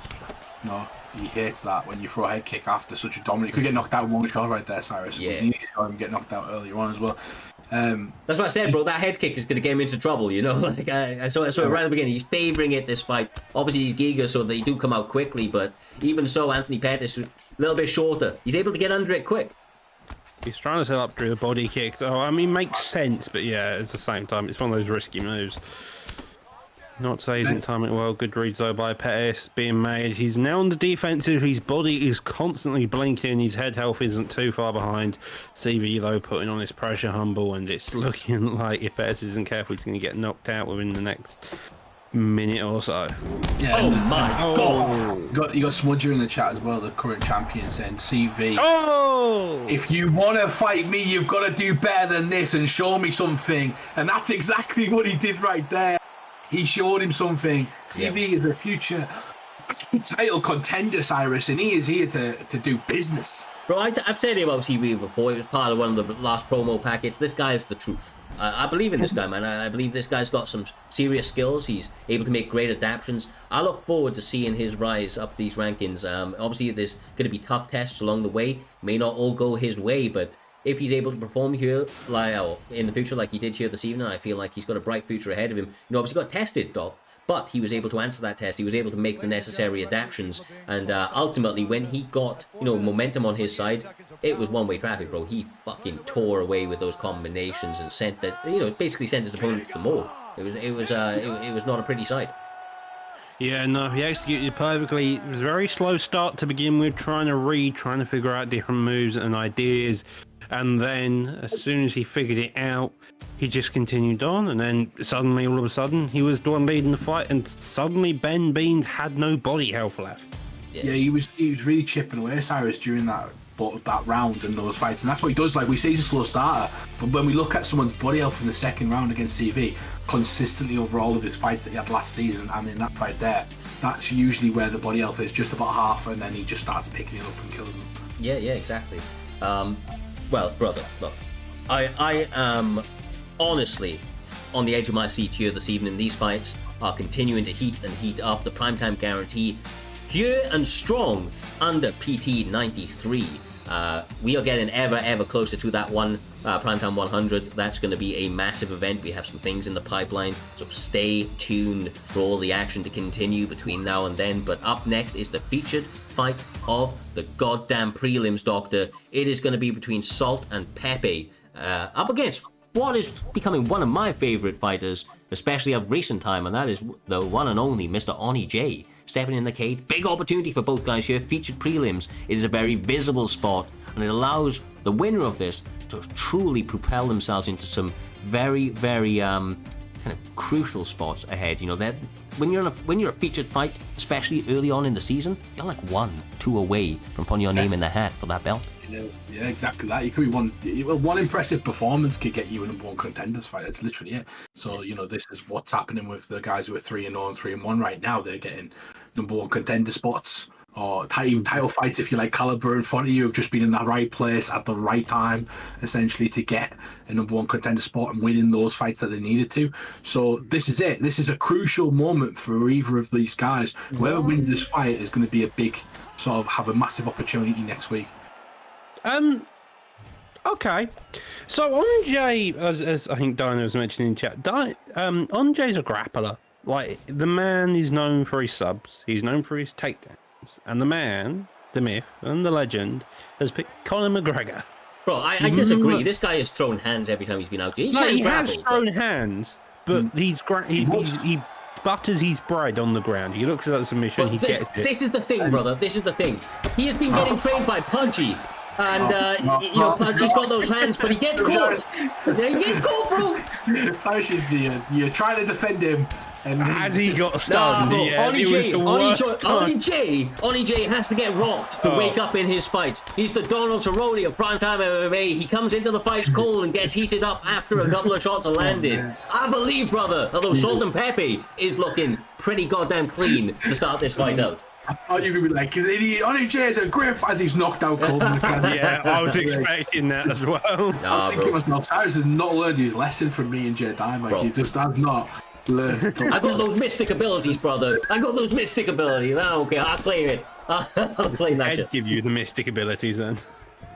B: No, he hates that when you throw a head kick after such a dominant. He could get knocked out in one shot right there, Cyrus.
A: Yeah.
B: You saw him get knocked out earlier on as well.
A: That's what I said, bro. That head kick is going to get him into trouble, you know? Like, I saw it right at the beginning. He's favouring it this fight. Obviously, he's Giga, so they do come out quickly, but even so, Anthony Pettis, a little bit shorter. He's able to get under it quick.
C: he's trying to set up through the body kick. So, I mean, makes sense, but yeah, at the same time, it's one of those risky moves. Not say he's timing it well. Good reads though by Pettis being made. He's now on the defensive. His body is constantly blinking. His head health isn't too far behind. CV though putting on his pressure humble, and it's looking like if Pettis isn't careful, he's going to get knocked out within the next minute or so.
B: Yeah.
A: Oh my god!
B: You got Smudger in the chat as well, the current champion, saying CV.
C: Oh!
B: If you want to fight me, you've got to do better than this and show me something. And that's exactly what he did right there. He showed him something. CV is a future title contender, Cyrus, and he is here to do business.
A: Bro, I've said it about CV before. It was part of one of the last promo packets. This guy is the truth. I believe in this guy, man. I believe this guy's got some serious skills. He's able to make great adaptations. I look forward to seeing his rise up these rankings. Obviously, there's going to be tough tests along the way. May not all go his way, but if he's able to perform here like in the future like he did here this evening, I feel like he's got a bright future ahead of him. You know, obviously got tested, Doc, but he was able to answer that test. He was able to make the necessary adaptations, and ultimately, when he got momentum on his side, it was one-way traffic, bro. He fucking tore away with those combinations and sent that, basically sent his opponent to the mold. It was not a pretty sight.
C: Yeah, no, he executed perfectly. It was a very slow start to begin with, trying to figure out different moves and ideas. And then, as soon as he figured it out, he just continued on. And then suddenly, all of a sudden, he was the one leading the fight. And suddenly, Ben Beans had no body health left.
B: Yeah, he was really chipping away, Cyrus, during that round and those fights. And that's what he does. Like, we say he's a slow starter, but when we look at someone's body health in the second round against CV, consistently over all of his fights that he had last season and in that fight there, that's usually where the body health is, just about half, and then he just starts picking it up and killing them.
A: Yeah, exactly. Well, brother, look, I am honestly on the edge of my seat here this evening. These fights are continuing to heat up. The primetime guarantee, pure and strong under PT 93. We are getting ever closer to that Primetime 100. That's going to be a massive event. We have some things in the pipeline, so stay tuned for all the action to continue between now and then. But up next is the featured fight of the goddamn prelims, Doctor. It is going to be between Salt and Peppy, up against what is becoming one of my favorite fighters, especially of recent time, and that is the one and only Mr. Oni J. Stepping in the cage. Big opportunity for both guys here. Featured prelims. It is a very visible spot, and it allows the winner of this to truly propel themselves into some very kind of crucial spots ahead. You know, that when you're a featured fight, especially early on in the season, you're like 1-2 away from putting your name in the hat for that belt.
B: Yeah, exactly that. You could be one impressive performance could get you a number one contenders fight. That's literally it. So, you know, this is what's happening with the guys who are 3-0 and 3-1 right now. They're getting number one contender spots, or even title fights, if you like. Caliber in front of you have just been in the right place at the right time, essentially, to get a number one contender spot and winning those fights that they needed to. So this is it. This is a crucial moment for either of these guys. Whoever wins this fight is going to be a big, sort of, have a massive opportunity next week.
C: Okay. So Onjay, as I think Dino was mentioning in chat, Onjay's a grappler. Like, the man is known for his subs. He's known for his takedowns. And the man, the myth, and the legend has picked Conor McGregor.
A: Bro, I disagree. This guy has thrown hands every time he's been out. He
C: has thrown hands, but he butters his bread on the ground. He looks at that submission, he gets it.
A: This is the thing, brother. This is the thing. He has been getting trained by Pudgy. And, Pudgy's got those hands, but he gets caught. He gets caught, bro.
B: You're trying to defend him. And
C: as he got stunned,
A: Oni J has to get rocked to wake up in his fights. He's the Donald Cerrone of Primetime MMA. He comes into the fights cold and gets heated up after a couple of shots are landed. I believe, brother, although Salt and Peppy is looking pretty goddamn clean to start this fight out.
B: I thought you were going to be like, Oni J is a grip as he's knocked out cold in the can.
C: Yeah, I was expecting that as well.
B: I was thinking to myself, Cyrus has not learned his lesson from me and Jedi. Like, he just has not learned.
A: I got those mystic abilities, brother. I got those mystic abilities. Okay, I'll claim it. I'll claim that shit.
C: I'd give you the mystic abilities then.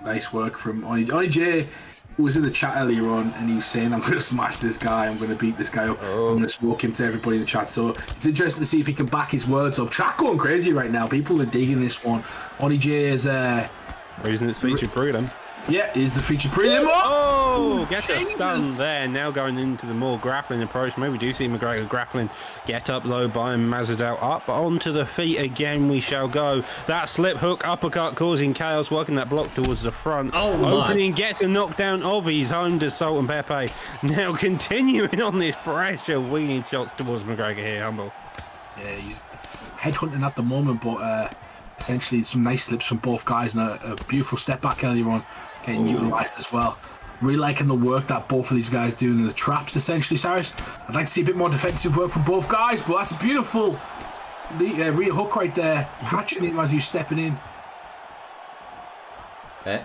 B: Nice work from Oni J. Was in the chat earlier on, and he was saying, I'm going to smash this guy, I'm going to beat this guy up, I'm going to smoke him to everybody in the chat. So it's interesting to see if he can back his words up. Chat going crazy right now. People are digging this one. Oni J is
C: reason it's featured prelim.
B: Yeah, is the featured prelim.
C: Oh, get a stun there. Now going into the more grappling approach. Maybe we do see McGregor grappling. Get up low by Masvidal. Up onto the feet again we shall go. That slip hook uppercut causing chaos, working that block towards the front. Opening gets a knockdown of his own to Salt and Peppy. Now continuing on this pressure, winging shots towards McGregor here, Humble.
B: Yeah, he's headhunting at the moment, but essentially some nice slips from both guys and a beautiful step back earlier on, getting utilised as well. Really liking the work that both of these guys do in the traps, essentially, Cyrus. I'd like to see a bit more defensive work from both guys, but that's a beautiful rear hook right there, catching him as he's stepping in.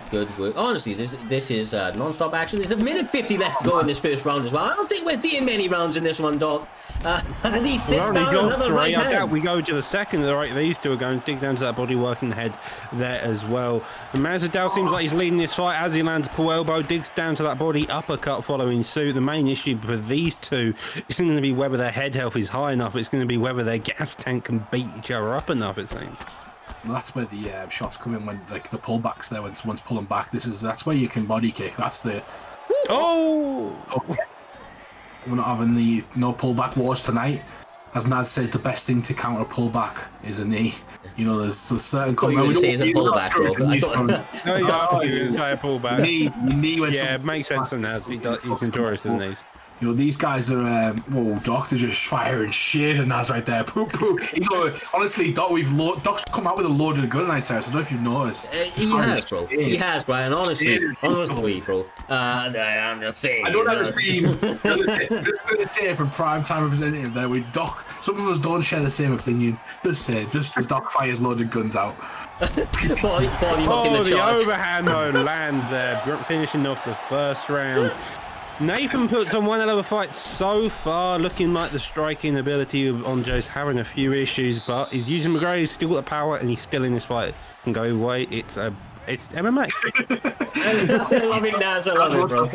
A: Good work. Honestly, this is non-stop action. There's a minute 50 left to go in this first round as well. I don't think we're seeing many rounds in this one, Doc. And he sits down another right hand.
C: I doubt we go to the second. These two are going to dig down to that body working head there as well. And Masvidal seems like he's leading this fight as he lands a pull elbow, digs down to that body uppercut following suit. The main issue for these two isn't going to be whether their head health is high enough. It's going to be whether their gas tank can beat each other up enough, it seems.
B: And that's where the shots come in, when like the pullbacks there, when someone's pulling back. That's where you can body kick. That's the we're not having the no pullback wars tonight. as Naz says, the best thing to counter a pullback is a knee. You know, there's certain.
A: What you say is a pullback, bro.
C: No, you didn't say a pullback.
B: Knee when
C: yeah, it makes sense to Naz. He's injurious to the knees.
B: You know, these guys are, Doctor just firing shit, and Naz right there. Poo poo. Honestly, Doc's come out with a loaded gun tonight, Sarah. So I don't know if you've noticed.
A: He has, bro. He has, Brian. Honestly, bro. I'm just saying.
B: I don't ever see him. Just going to say from Primetime representative there with Doc. Some of us don't share the same opinion. Just as Doc fires loaded guns out.
C: The overhand though lands there, finishing off the first round. Nathan puts on one hell of a fight so far, looking like the striking ability of Andre's having a few issues, but he's using McGregor, he's still got the power, and he's still in this fight. Can go away. It's MMA.
A: I love it, Naz. I love it, bro.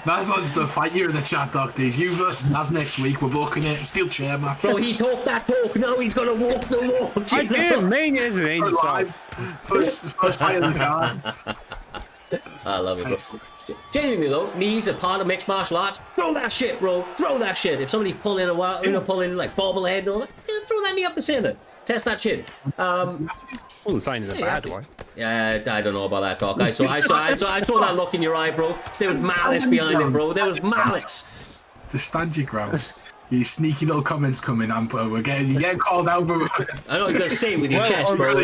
B: Naz wants to fight you in the chat, Doctors. You versus Naz next week. We're booking it. Steel chair match.
A: Bro, he talked that talk. Now he's gonna walk the walk.
C: I didn't mean it, isn't it?
B: First fight in the card.
A: I love it, bro. Genuinely though, knees are part of mixed martial arts. Throw that shit, bro. Throw that shit. If somebody's pulling like bobblehead and all that, throw that knee up the center. Test that shit.
C: Wasn't saying in a bad way.
A: Yeah, I don't know about that talk. I saw that look in your eye, bro. There was malice behind him, bro. There was malice.
B: Just stand your ground. These sneaky little comments coming, you're getting called out, bro.
A: I know you're gonna say it with your chest, bro.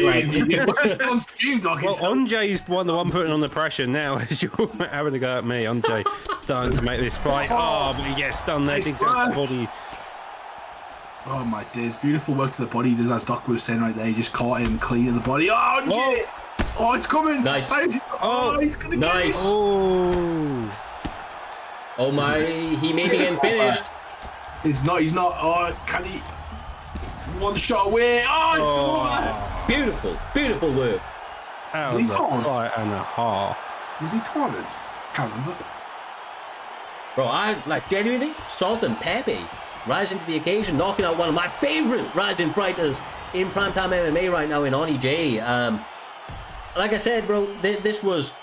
B: On stream, Doc.
C: Well, Andre's the one putting on the pressure now as you're having to go at me. Andre starting to make this fight. But he gets stunned there. Body.
B: Oh my days, beautiful work to the body. As Doc was saying right there, he just caught him clean in the body. Oh, Andre! Oh, it's coming!
A: Nice.
B: He's gonna get it.
A: Oh my, he may be getting finished.
B: He's not. Oh, can he? One shot away. Oh,
A: it's beautiful work.
C: Was he taunted? And a half.
B: Was he taunted? Can't remember.
A: Bro, I genuinely Salt and Peppy rising to the occasion, knocking out one of my favorite rising fighters in Primetime MMA right now in Oni J. Like I said, bro, this was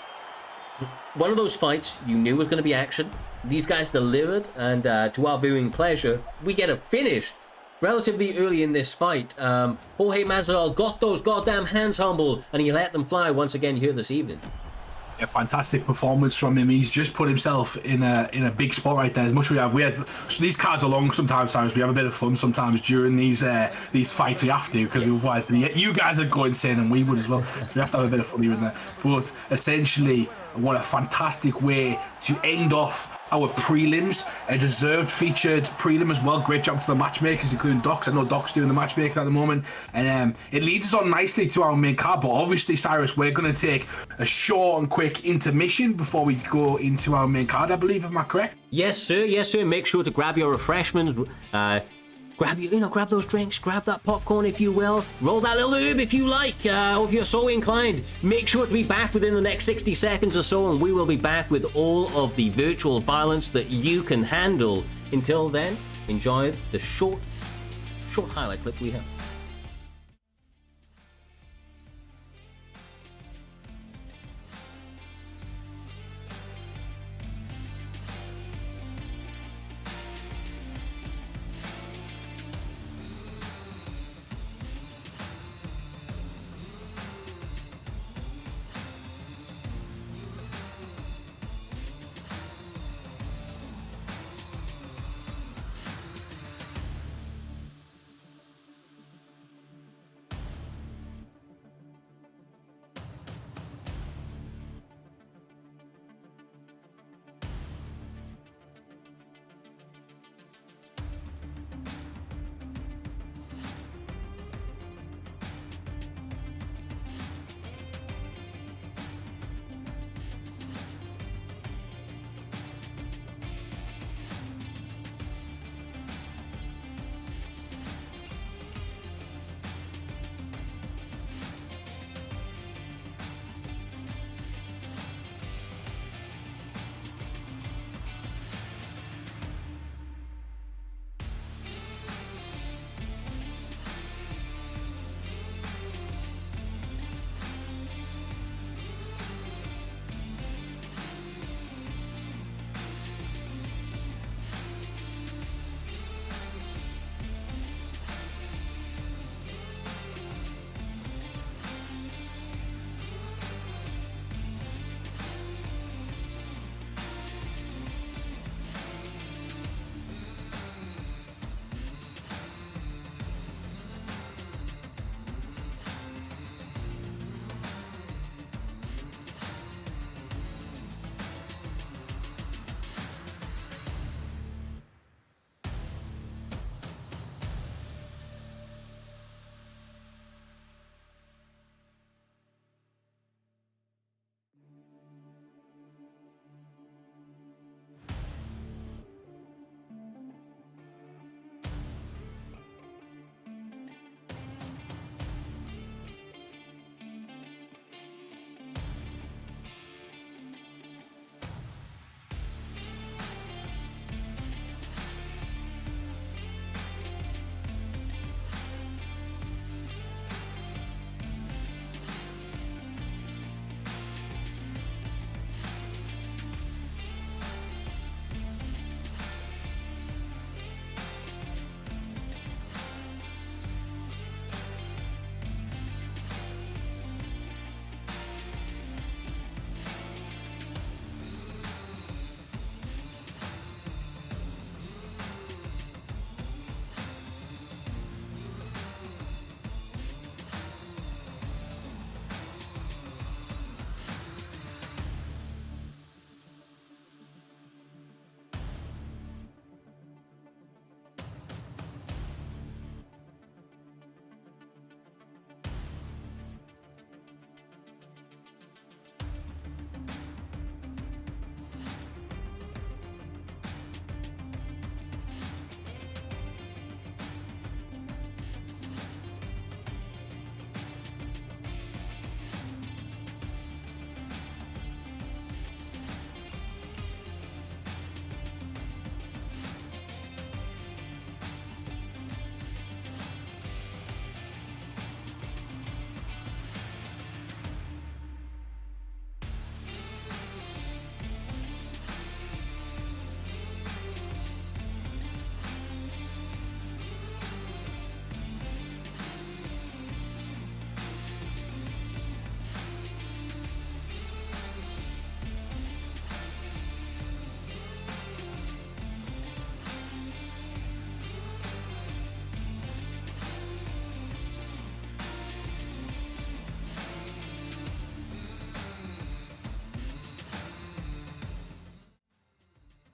A: one of those fights you knew was going to be action. These guys delivered, and to our viewing pleasure, we get a finish relatively early in this fight. Jorge Masvidal got those goddamn hands humble, and he let them fly once again here this evening.
B: A fantastic performance from him. He's just put himself in a big spot right there. As much as we had so these cards are long sometimes. We have a bit of fun sometimes during these fights. We have to, because otherwise you guys are going insane and we would as well. So we have to have a bit of fun here and there. But essentially, what a fantastic way to end off our prelims. A deserved featured prelim as well. Great job to the matchmakers, including Docs. I know Doc's doing the matchmaking at the moment, and it leads us on nicely to our main card. But obviously, Cyrus, we're going to take a short and quick intermission before we go into our main card, I believe. Am I correct?
A: Yes, sir. Yes, sir. Make sure to grab your refreshments. Grab those drinks, grab that popcorn if you will, roll that little herb if you like, or if you're so inclined. Make sure to be back within the next 60 seconds or so, and we will be back with all of the virtual violence that you can handle. Until then, enjoy the short highlight clip we have.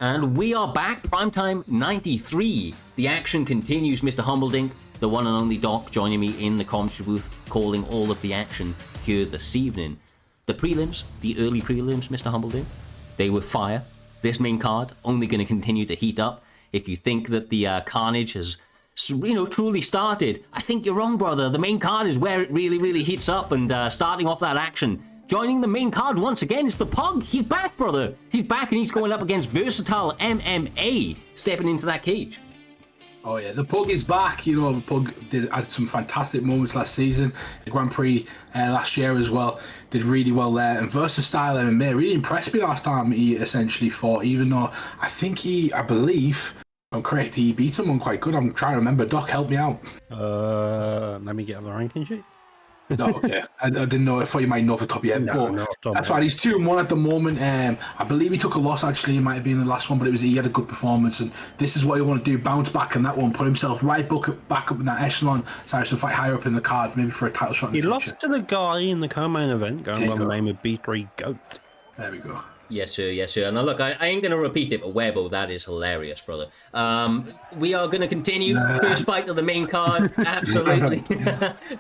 A: And we are back, Primetime 93. The action continues, Mr. Humbledink, the one and only Doc, joining me in the commentary booth, calling all of the action here this evening. The prelims, the early prelims, Mr. Humbledink, they were fire. This main card only going to continue to heat up. If you think that the carnage has, truly started, I think you're wrong, brother. The main card is where it really, really heats up, and starting off that action. Joining the main card once again is the Pug. He's back, brother. He's back, and he's going up against Versatile MMA, stepping into that cage.
B: Oh yeah, the Pug is back. The Pug had some fantastic moments last season. The Grand Prix last year as well. Did really well there. And Versatile MMA really impressed me last time he essentially fought, even though I believe, if I'm correct, he beat someone quite good. I'm trying to remember. Doc, help me out.
C: Let me get on the ranking sheet.
B: No, okay. I didn't know. I thought you might know off the top of your head.
C: No,
B: that's fine. He's 2-1 at the moment. I believe he took a loss, actually. It might have been the last one, but he had a good performance. And this is what he want to do, bounce back in that one, put himself back up in that echelon. Cyrus will fight higher up in the card, maybe for a title shot in the future.
C: He lost to the guy in the co-main event, going by the name of B3 Goat.
B: There we go.
A: Yes, sir. Yes, sir. Now, look, I ain't going to repeat it, but Webbo, that is hilarious, brother. We are going to continue. First fight of the main card. Absolutely.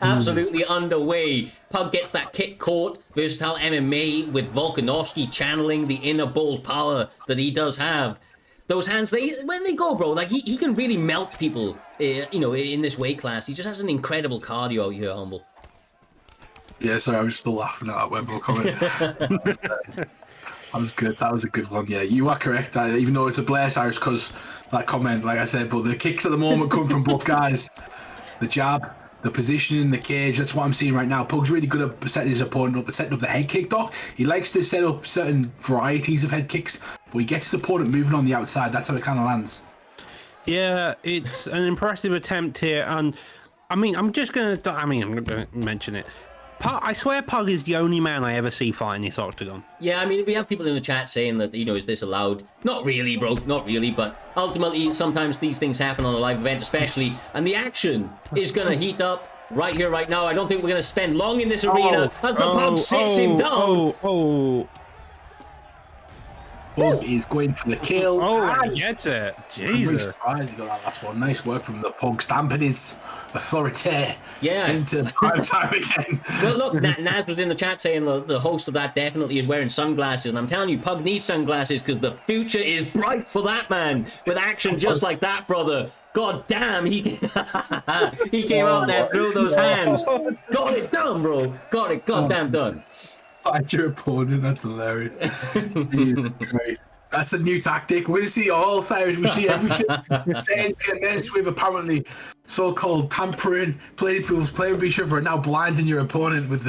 A: Absolutely underway. Pug gets that kick caught. Versatile MMA with Volkanovski channeling the inner bold power that he does have. Those hands, when they go, bro, like he can really melt people, in this weight class. He just has an incredible cardio out here, Humble.
B: Yeah, sorry, I was still laughing at that Webbo comment. That was good. That was a good one. Yeah, you are correct. Even though it's a Blair Cyrus, because that comment, like I said, but the kicks at the moment come from both guys. The jab, the positioning in the cage, that's what I'm seeing right now. Pug's really good at setting his opponent up and setting up the head kick, Doc. He likes to set up certain varieties of head kicks, but he gets his opponent moving on the outside. That's how it kind of lands. Yeah,
C: it's an impressive attempt here. And, I'm going to mention it. I swear Pug is the only man I ever see fighting this octagon.
A: Yeah, we have people in the chat saying that, is this allowed? Not really, bro, not really, but ultimately, sometimes these things happen on a live event, especially, and the action is going to heat up right here, right now. I don't think we're going to spend long in this arena as the Pug sits him down.
B: Pug is going for the kill.
C: He gets it. Jesus.
B: I'm really surprised he got that last one. Nice work from the Pug, stamping his authority into prime time again.
A: Well, look, Naz was in the chat saying the host of that definitely is wearing sunglasses, and I'm telling you, Pug needs sunglasses because the future is bright for that man with action just like that, brother. God damn, he came out there, threw those hands. Got it done, bro. Got it goddamn done.
B: Fight your opponent, that's hilarious. That's a new tactic. We see all Cyrus, we see everything. Saying this with apparently so-called tampering, playing with each other, and now blinding your opponent with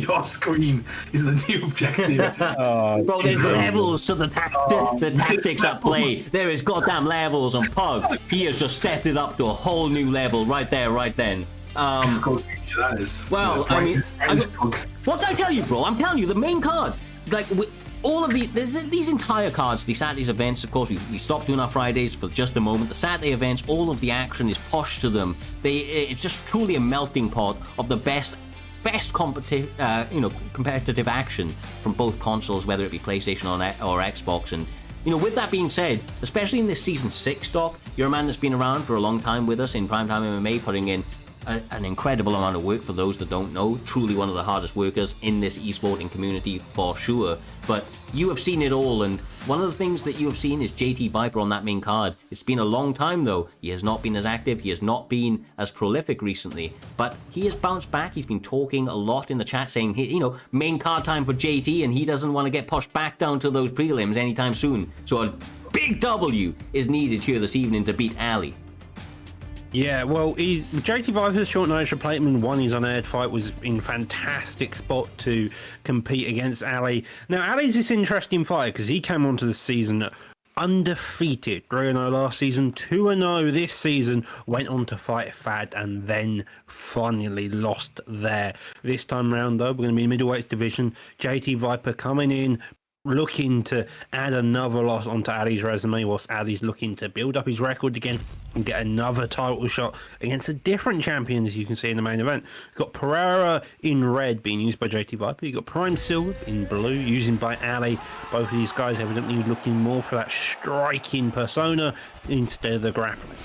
B: your screen is the new objective.
A: Bro, there's levels to the tactics at play. There is goddamn levels on Pug. He has just stepped it up to a whole new level right there, right then.
B: That is.
A: Well, what did I tell you, bro? I'm telling you, the main card, like all of these entire cards, the Saturday's events, of course, we stopped doing our Fridays for just a moment. The Saturday events, all of the action is pushed to them. It's just truly a melting pot of the best competitive action from both consoles, whether it be PlayStation or Xbox. And with that being said, especially in this season 6, Doc, you're a man that's been around for a long time with us in Primetime MMA, putting in an incredible amount of work. For those that don't know, truly one of the hardest workers in this esporting community for sure. But you have seen it all, and one of the things that you have seen is JT Viper on that main card. It's been a long time though. He has not been as active, he has not been as prolific recently, but he has bounced back. He's been talking a lot in the chat saying, main card time for JT, and he doesn't want to get pushed back down to those prelims anytime soon. So a big W is needed here this evening to beat Ali.
C: Yeah, well, JT Viper's short notice replacement won his unaired fight, was in fantastic spot to compete against Ali. Now, Ali's this interesting fighter because he came onto the season undefeated. 3-0 last season, 2-0 this season, went on to fight Fad and then finally lost there. This time round, though, we're going to be in middleweight division. JT Viper coming in, looking to add another loss onto Ali's resume, whilst Ali's looking to build up his record again and get another title shot against a different champion, as you can see in the main event. You've got Pereira in red being used by JT Viper. You've got Prime Silver in blue using by Ali. Both of these guys evidently looking more for that striking persona instead of the grappling.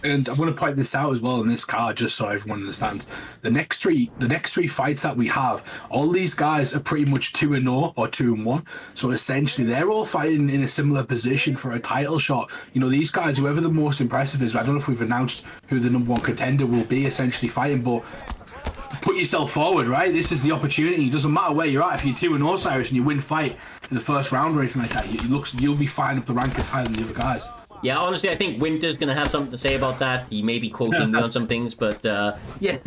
B: And I'm going to point this out as well in this card, just so everyone understands. The next three fights that we have, all these guys are pretty much 2-0 or 2-1. So essentially, they're all fighting in a similar position for a title shot. You know, these guys, whoever the most impressive is, I don't know if we've announced who the number one contender will be essentially fighting, but put yourself forward, right? This is the opportunity. It doesn't matter where you're at. If you're 2-0, Cyrus, and you win fight in the first round or anything like that, you'll be fighting up the rankings higher than the other guys.
A: Yeah, honestly, I think Winter's going to have something to say about that. He may be quoting me on some things, but yeah,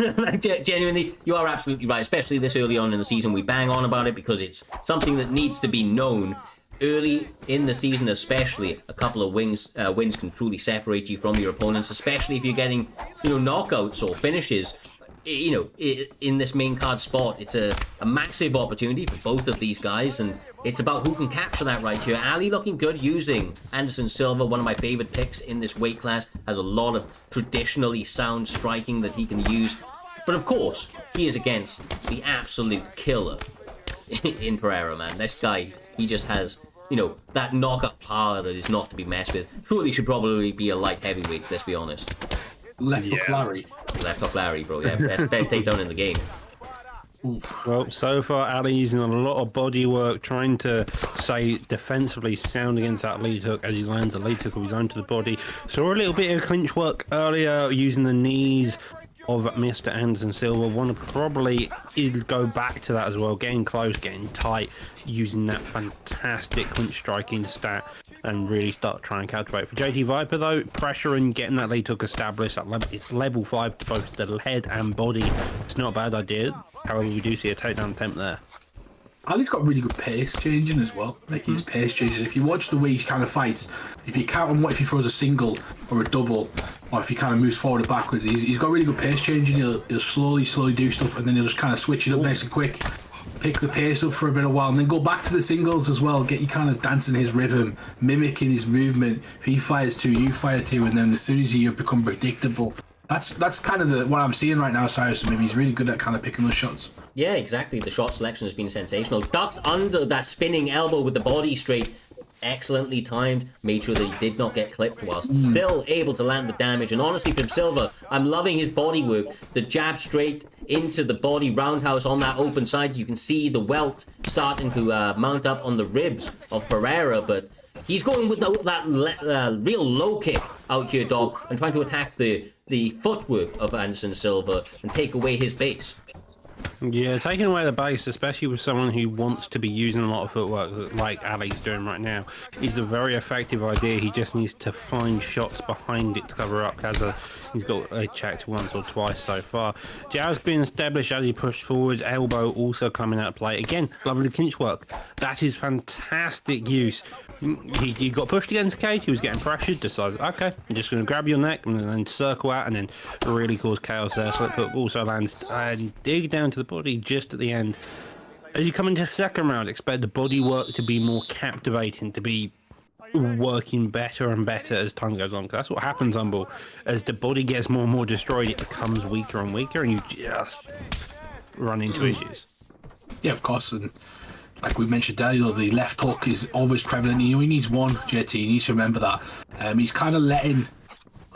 A: genuinely, you are absolutely right, especially this early on in the season. We bang on about it because it's something that needs to be known. Early in the season, especially, a couple of wins can truly separate you from your opponents, especially if you're getting, knockouts or finishes. In this main card spot, it's a massive opportunity for both of these guys, and it's about who can capture that right here. Ali looking good using Anderson Silva, one of my favorite picks in this weight class, has a lot of traditionally sound striking that he can use. But of course, he is against the absolute killer in Pereira, man. This guy, he just has, that knockout power that is not to be messed with. Truly should probably be a light heavyweight, let's be honest.
B: Left hook Larry.
A: Left hook Larry, bro. Yeah, best takedown in the game.
C: Well, so far, Ali using a lot of body work, trying to stay defensively sound against that lead hook as he lands a lead hook of his own to the body. Saw a little bit of clinch work earlier using the knees of Mr. Anderson Silva. Want to probably go back to that as well, getting close, getting tight, using that fantastic clinch striking stat and really start trying to calculate. For JT Viper though, pressure and getting that lead hook established, it's level 5 to both the head and body. It's not a bad idea. However, we do see a takedown attempt there.
B: Ali's got really good pace changing as well. Like he's pace changing. If you watch the way he kind of fights, if you count on what if he throws a single or a double, or if he kind of moves forward or backwards, he's got really good pace changing. He'll slowly do stuff, and then he'll just kind of switch it up nice and quick, pick the pace up for a bit of a while, and then go back to the singles as well. Get you kind of dancing his rhythm, mimicking his movement. If he fires 2, you fire 2, and then as soon as you become predictable. That's kind of what I'm seeing right now, Cyrus. Maybe he's really good at kind of picking those shots.
A: Yeah, exactly. The shot selection has been sensational. Ducked under that spinning elbow with the body straight. Excellently timed. Made sure that he did not get clipped whilst still able to land the damage. And honestly, from Silva, I'm loving his body work. The jab straight into the body roundhouse on that open side. You can see the welt starting to mount up on the ribs of Pereira, but he's going with that real low kick out here, dog, and trying to attack the footwork of Anderson Silva and take away his base.
C: Yeah, taking away the base, especially with someone who wants to be using a lot of footwork like Ali's doing right now, is a very effective idea. He just needs to find shots behind it to cover up. He's got a checked once or twice so far. Jab's been established as he pushed forward. Elbow also coming out of play. Again, lovely clinch work. That is fantastic use. He got pushed against the cage. He was getting pressured. Decides, okay, I'm just going to grab your neck and then circle out and then really cause chaos there. Slip hook also lands and dig down to the body just at the end. As you come into the second round, expect the body work to be more captivating, to be working better and better as time goes on. 'Cause that's what happens, Humble. As the body gets more and more destroyed, it becomes weaker and weaker, and you just run into issues.
B: Yeah, of course. And like we mentioned earlier, the left hook is always prevalent. He needs one, JT. He needs to remember that. He's kind of letting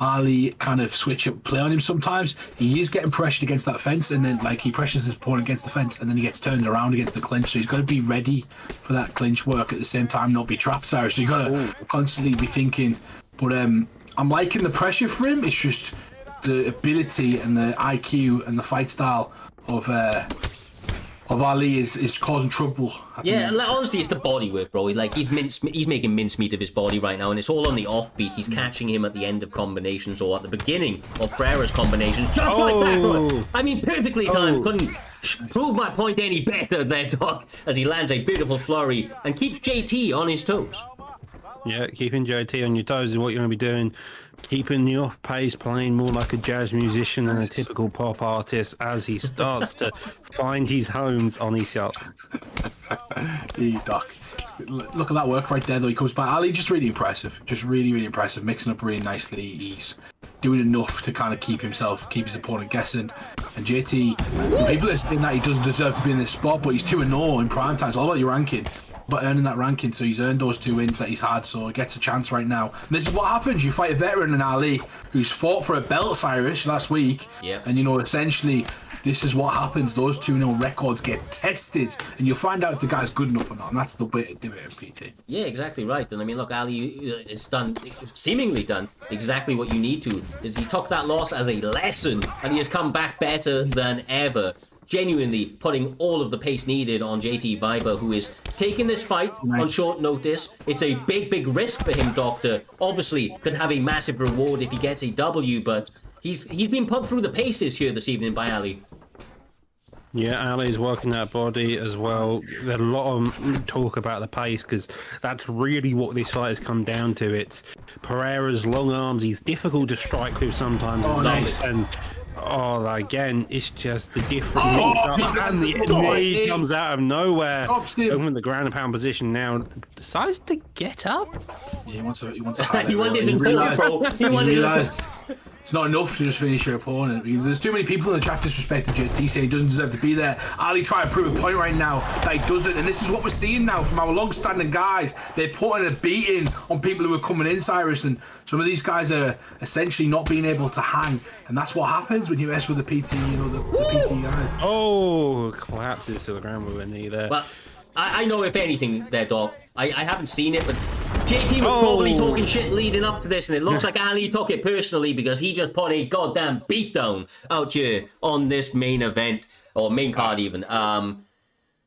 B: Ali kind of switch up play on him sometimes. He is getting pressured against that fence, and then he pressures his opponent against the fence, and then he gets turned around against the clinch. So he's got to be ready for that clinch work at the same time, not be trapped there. So you got to constantly be thinking. But I'm liking the pressure for him. It's just the ability and the IQ and the fight style of Ali is causing trouble.
A: Yeah, honestly, it's the body work, bro. He's making mincemeat of his body right now, and it's all on the offbeat. He's catching him at the end of combinations or at the beginning of Pereira's combinations, just like that, bro. I mean, perfectly timed. Couldn't prove my point any better there, Doc, as he lands a beautiful flurry and keeps JT on his toes.
C: Yeah, keeping JT on your toes is what you're going to be doing. Keeping the off pace, playing more like a jazz musician than a typical pop artist as he starts to find his homes on his shot.
B: Yeah, Doc. Look at that work right there, though. He comes back. Ali, just really impressive. Just really, really impressive. Mixing up really nicely. He's doing enough to kind of keep his opponent guessing. And JT, people are saying that he doesn't deserve to be in this spot, but he's 2-0 in prime time. It's all about your ranking. But earning that ranking, so he's earned those 2 wins that he's had, so he gets a chance right now. And this is what happens: you fight a veteran in Ali who's fought for a belt, Cyrus, last week.
A: Yeah.
B: And essentially, this is what happens. Those 2-0 records get tested, and you'll find out if the guy's good enough or not. And that's the way to do it in PT.
A: Yeah, exactly right. And I mean, look, Ali has seemingly done exactly what you need to. Is he took that loss as a lesson, and he has come back better than ever. Genuinely putting all of the pace needed on JT Viber, who is taking this fight on short notice. It's a big risk for him, Doctor. Obviously, could have a massive reward if he gets a W, but he's been put through the paces here this evening by Ali.
C: Yeah, Ali's working that body as well. There's a lot of talk about the pace because that's really what this fight has come down to. It's Pereira's long arms. He's difficult to strike with sometimes.
B: Nice.
C: And again, it's just the different mix-up, and the knee comes out of nowhere. Over in the ground and pound position now, decides to get up.
B: Yeah, he wants to highlight.
A: He wanted to
B: He realised it's not enough to just finish your opponent, because there's too many people in the chat disrespecting JT, saying he doesn't deserve to be there. Ali trying to prove a point right now that he doesn't, and this is what we're seeing now from our long-standing guys. They're putting a beating on people who are coming in, Cyrus, and some of these guys are essentially not being able to hang, and that's what happens when you mess with the PT, the PT guys.
C: Oh, collapses to the ground with a knee there.
A: Well, I know if anything there, Doc. I haven't seen it, but JT was probably talking shit leading up to this, and it looks like Ali took it personally because he just put a goddamn beatdown out here on this main event, or main card even.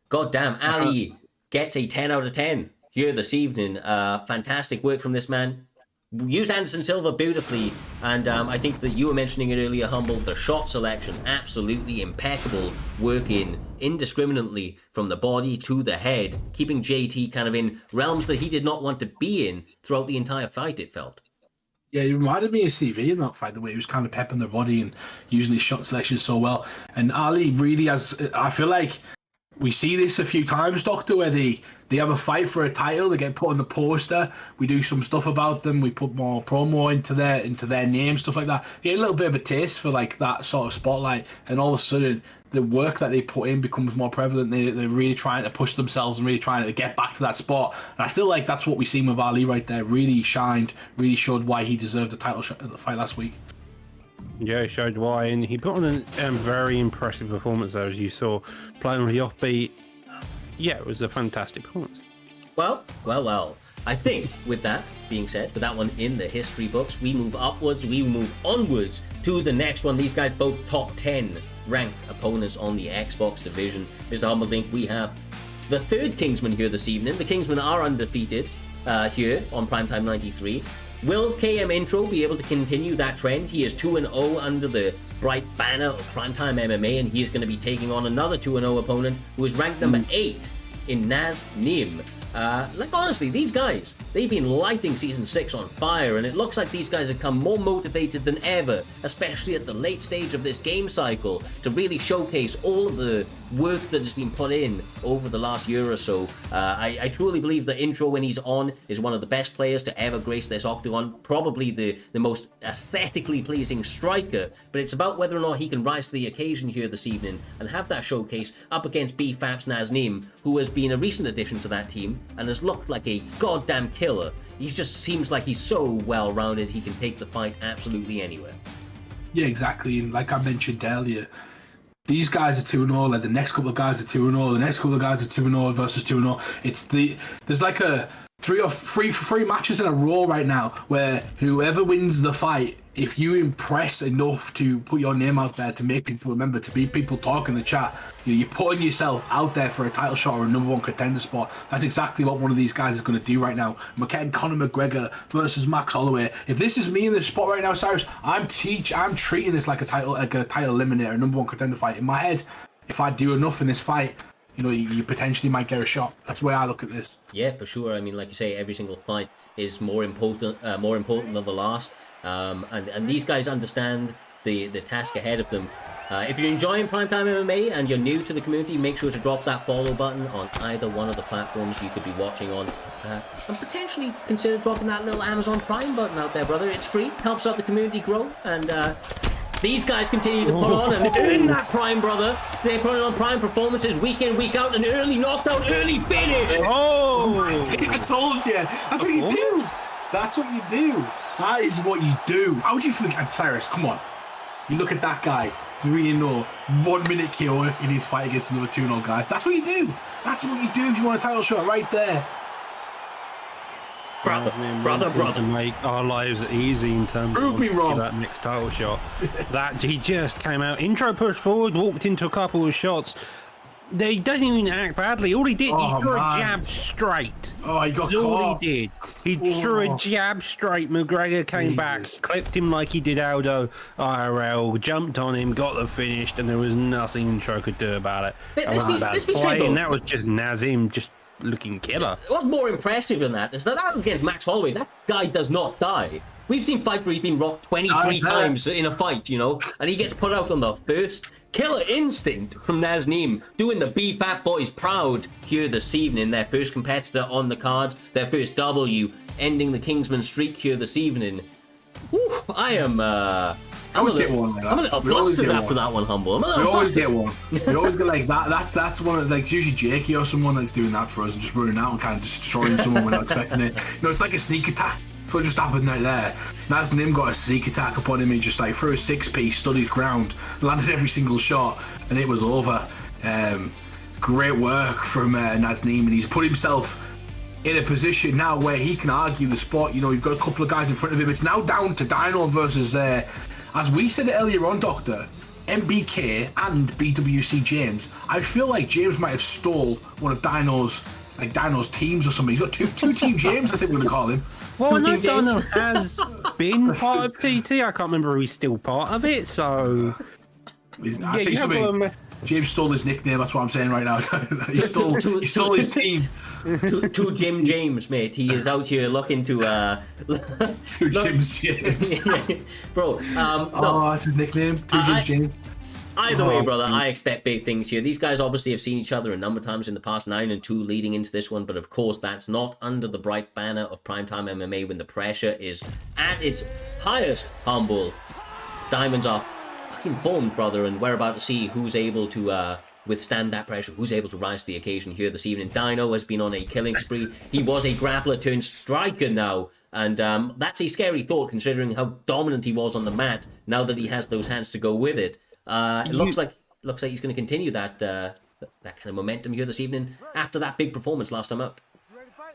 A: Goddamn, Ali gets a 10 out of 10 here this evening. Fantastic work from this man. Used Anderson Silva beautifully, and I think that you were mentioning it earlier, Humble, the shot selection, absolutely impeccable, working indiscriminately from the body to the head, keeping JT kind of in realms that he did not want to be in throughout the entire fight, it felt.
B: Yeah, he reminded me of CV in that fight, the way he was kind of pepping the body and using his shot selection so well. And Ali really has, I feel like we see this a few times, Doctor, where they have a fight for a title, they get put on the poster, we do some stuff about them, we put more promo into their name, stuff like that. You get a little bit of a taste for like that sort of spotlight, and all of a sudden the work that they put in becomes more prevalent. They're really trying to push themselves and really trying to get back to that spot. And I feel like that's what we seen with Ali right there. Really shined, really showed why he deserved the title shot at the fight last week.
C: Yeah, he showed why, and he put on a very impressive performance there, as you saw, playing on the offbeat. Yeah, it was a fantastic performance.
A: Well. I think with that being said, with that one in the history books, we move upwards, we move onwards to the next one. These guys both top 10 ranked opponents on the Xbox division. Mr. Humblebink, we have the third Kingsman here this evening. The Kingsmen are undefeated here on Primetime 93. Will KM Intro be able to continue that trend? He is 2-0 under the bright banner of Primetime MMA, and he is going to be taking on another 2-0 opponent who is ranked number 8 in Naz Nim. Honestly, these guys, they've been lighting Season 6 on fire, and it looks like these guys have come more motivated than ever, especially at the late stage of this game cycle, to really showcase all of the work that has been put in over the last year or so. I truly believe that Intro, when he's on, is one of the best players to ever grace this octagon, probably the most aesthetically pleasing striker, but it's about whether or not he can rise to the occasion here this evening and have that showcase up against BFAP's Naz Nim, who has been a recent addition to that team and has looked like a goddamn killer. He just seems like he's so well-rounded, he can take the fight absolutely anywhere. Yeah,
B: exactly. And like I mentioned earlier, these guys are 2-0, like the next couple of guys are 2-0, the next couple of guys are 2-0 versus 2-0. There's like a three matches in a row right now where whoever wins the fight, if you impress enough to put your name out there to make people remember, to be people talk in the chat, you're putting yourself out there for a title shot or a number one contender spot. That's exactly what one of these guys is going to do right now. We're getting Conor McGregor versus Max Holloway. If this is me in this spot right now, Cyrus, I'm treating this like a title eliminator, a number one contender fight. In my head, if I do enough in this fight, you potentially might get a shot. That's the way I look at this.
A: Yeah, for sure. I mean, like you say, every single fight is more important than the last. And these guys understand the task ahead of them. If you're enjoying Primetime MMA and you're new to the community, make sure to drop that follow button on either one of the platforms you could be watching on. And potentially consider dropping that little Amazon Prime button out there, brother. It's free, helps out the community grow, and these guys continue to put on and earn that Prime, brother. They put on Prime performances week in, week out, an early knockdown, early finish.
B: Oh, I told you. That's what you do. That's what you do. That is what you do. How would you forget, Cyrus? Come on. You look at that guy, 3-0, 1 minute KO in his fight against another 2-0 guy. That's what you do. That's what you do if you want a title shot right there.
C: Brother. To make our lives easy in terms
B: Prove me wrong.
C: That next title shot. That he just came out, intro push forward, walked into a couple of shots. He doesn't even act badly. All he did, he threw a jab straight.
B: Oh, he got
C: That's
B: caught.
C: all he did. He threw a jab straight. McGregor came back, clipped him like he did Aldo IRL, jumped on him, got the finish, and there was nothing Intro could do about it.
A: Let's be straight,
C: and that was just Naz Nim just looking killer.
A: What's more impressive than that is that was against Max Holloway. That guy does not die. We've seen fights where he's been rocked 23 times in a fight, you know, and he gets put out on the first. Killer instinct from Naz Nim, doing the B-Fat Boys proud here this evening. Their first competitor on the card, their first W, ending the Kingsman streak here this evening. Whew, I'm a little flustered after that one, Humble.
B: We always get one. We always get like that. That's one of, like, it's usually Jakey or someone that's doing that for us and just running out and kind of destroying someone without expecting it. You know, it's like a sneak attack. That's what just happened right there. Naz Nim got a sneak attack upon him. He just like threw a 6-piece, stood his ground, landed every single shot, and it was over. Great work from Naz Nim, and he's put himself in a position now where he can argue the spot. You know, you've got a couple of guys in front of him. It's now down to Dino versus, as we said earlier on, Doctor, MBK and BWC James. I feel like James might have stole one of Dino's teams or something. He's got two Team James, I think we're going to call him.
C: Well, I know Dino has been part of TT. I can't remember if he's still part of it, so...
B: I'll tell you something. James stole his nickname, that's what I'm saying right now. he stole his team.
A: To Jim James, mate. He is out here looking to...
B: to James.
A: Bro,
B: no. That's his nickname. James James.
A: Either way, brother, I expect big things here. These guys obviously have seen each other a number of times in the past, 9-2 leading into this one, but of course that's not under the bright banner of Primetime MMA when the pressure is at its highest. Humble. Diamonds are fucking formed, brother, and we're about to see who's able to withstand that pressure, who's able to rise to the occasion here this evening. Dino has been on a killing spree. He was a grappler turned striker now, and that's a scary thought considering how dominant he was on the mat now that he has those hands to go with it. It looks like he's going to continue that kind of momentum here this evening after that big performance last time out.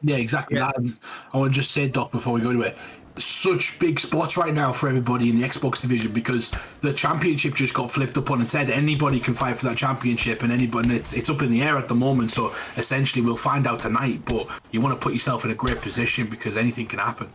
B: Yeah, exactly that. And I want to just say, Doc, before we go to it, such big spots right now for everybody in the Xbox division because the championship just got flipped up on its head. Anybody can fight for that championship, and it's up in the air at the moment. So essentially, we'll find out tonight. But you want to put yourself in a great position because anything can happen.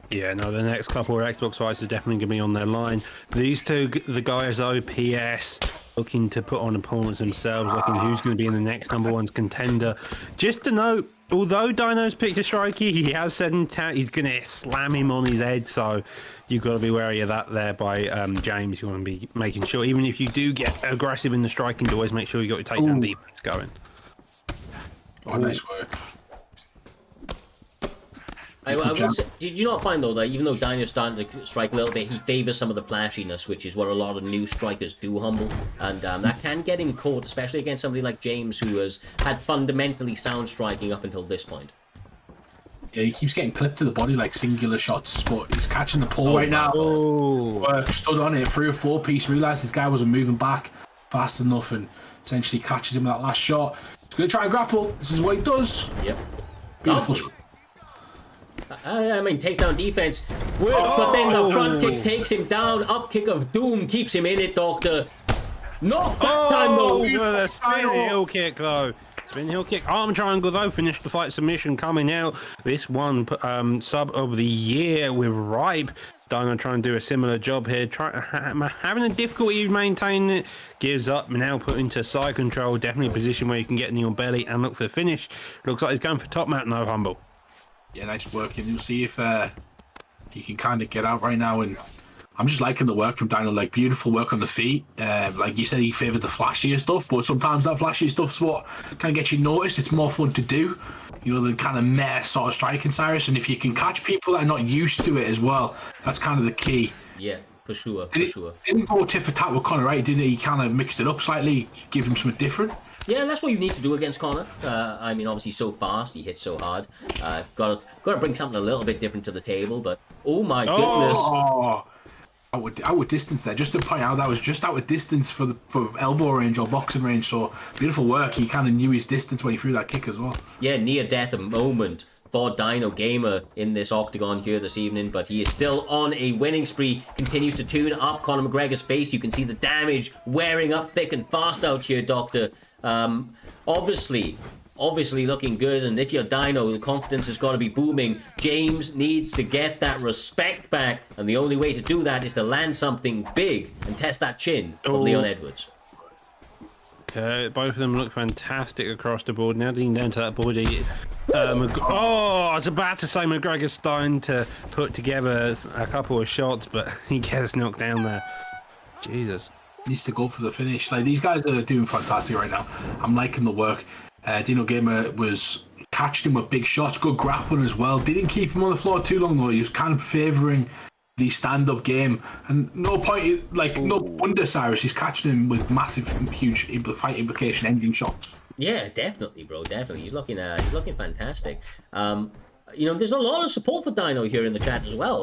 C: Yeah, no, the next couple of Xbox fights is definitely going to be on their line. These two, the guys OPS, looking to put on opponents themselves, looking who's going to be in the next number one's contender. Just to note, although Dino's picked a striker, he has said in chat he's going to slam him on his head, so you've got to be wary of that there by James. You want to be making sure, even if you do get aggressive in the striking, always make sure you got your takedown defense going.
B: Oh, nice work.
A: Did you not find, though, that even though Dino's starting to strike a little bit, he favours some of the flashiness, which is what a lot of new strikers do, Humble, and that can get him caught, especially against somebody like James, who has had fundamentally sound striking up until this point.
B: Yeah, he keeps getting clipped to the body like singular shots, but he's catching the pull right now. Stood on it, 3 or 4 piece, realised this guy wasn't moving back fast enough and essentially catches him with that last shot. He's going to try and grapple. This is what he does.
A: Yep.
B: Beautiful shot.
A: I mean, takedown defense worked, but then the front kick takes him down. Up kick of doom keeps him in it, Doctor. Not that time, though.
C: The spin heel kick, though. Spin heel kick, arm triangle, though. Finished the fight submission coming out. This one, sub of the year with Ripe. Dino trying to do a similar job here. Having a difficulty maintaining it. Gives up, now put into side control. Definitely a position where you can get in your belly and look for the finish. Looks like he's going for top mat now, Humble.
B: Yeah, nice work, and you'll see if he can kind of get out right now and I'm just liking the work from Dino, like beautiful work on the feet. Like you said, he favoured the flashier stuff, but sometimes that flashier stuff's what kind of gets you noticed. It's more fun to do, than kind of meta sort of striking, Cyrus. And if you can catch people that are not used to it as well, that's kind of the key.
A: Yeah, for sure.
B: Didn't go tit for tat with Connor, right? Didn't he? He kind of mixed it up slightly, give him something different.
A: Yeah, and that's what you need to do against Connor. I mean, obviously, so fast, he hits so hard. Got to bring something a little bit different to the table. But oh my goodness!
B: Out of distance there. Just to point out, that was just out of distance for elbow range or boxing range. So beautiful work. He kind of knew his distance when he threw that kick as well.
A: Yeah, near death moment for Dino Gamer in this octagon here this evening, but he is still on a winning spree. Continues to tune up Conor McGregor's face. You can see the damage wearing up thick and fast out here, Doctor. Obviously looking good, and if you're Dino, the confidence has got to be booming. James needs to get that respect back, and the only way to do that is to land something big and test that chin of Leon Edwards.
C: Both of them look fantastic across the board. Now leaning down to that body. I was about to say McGregor's starting to put together a couple of shots, but he gets knocked down there. Jesus.
B: Needs to go for the finish. Like, these guys are doing fantastic right now. I'm liking the work. Dino Gamer was catching him with big shots, good grappling as well. Didn't keep him on the floor too long though. He was kind of favouring the stand-up game, and no wonder Cyrus. He's catching him with massive, huge fight implication ending shots.
A: Yeah, definitely, bro. Definitely, he's looking fantastic. There's a lot of support for Dino here in the chat as well.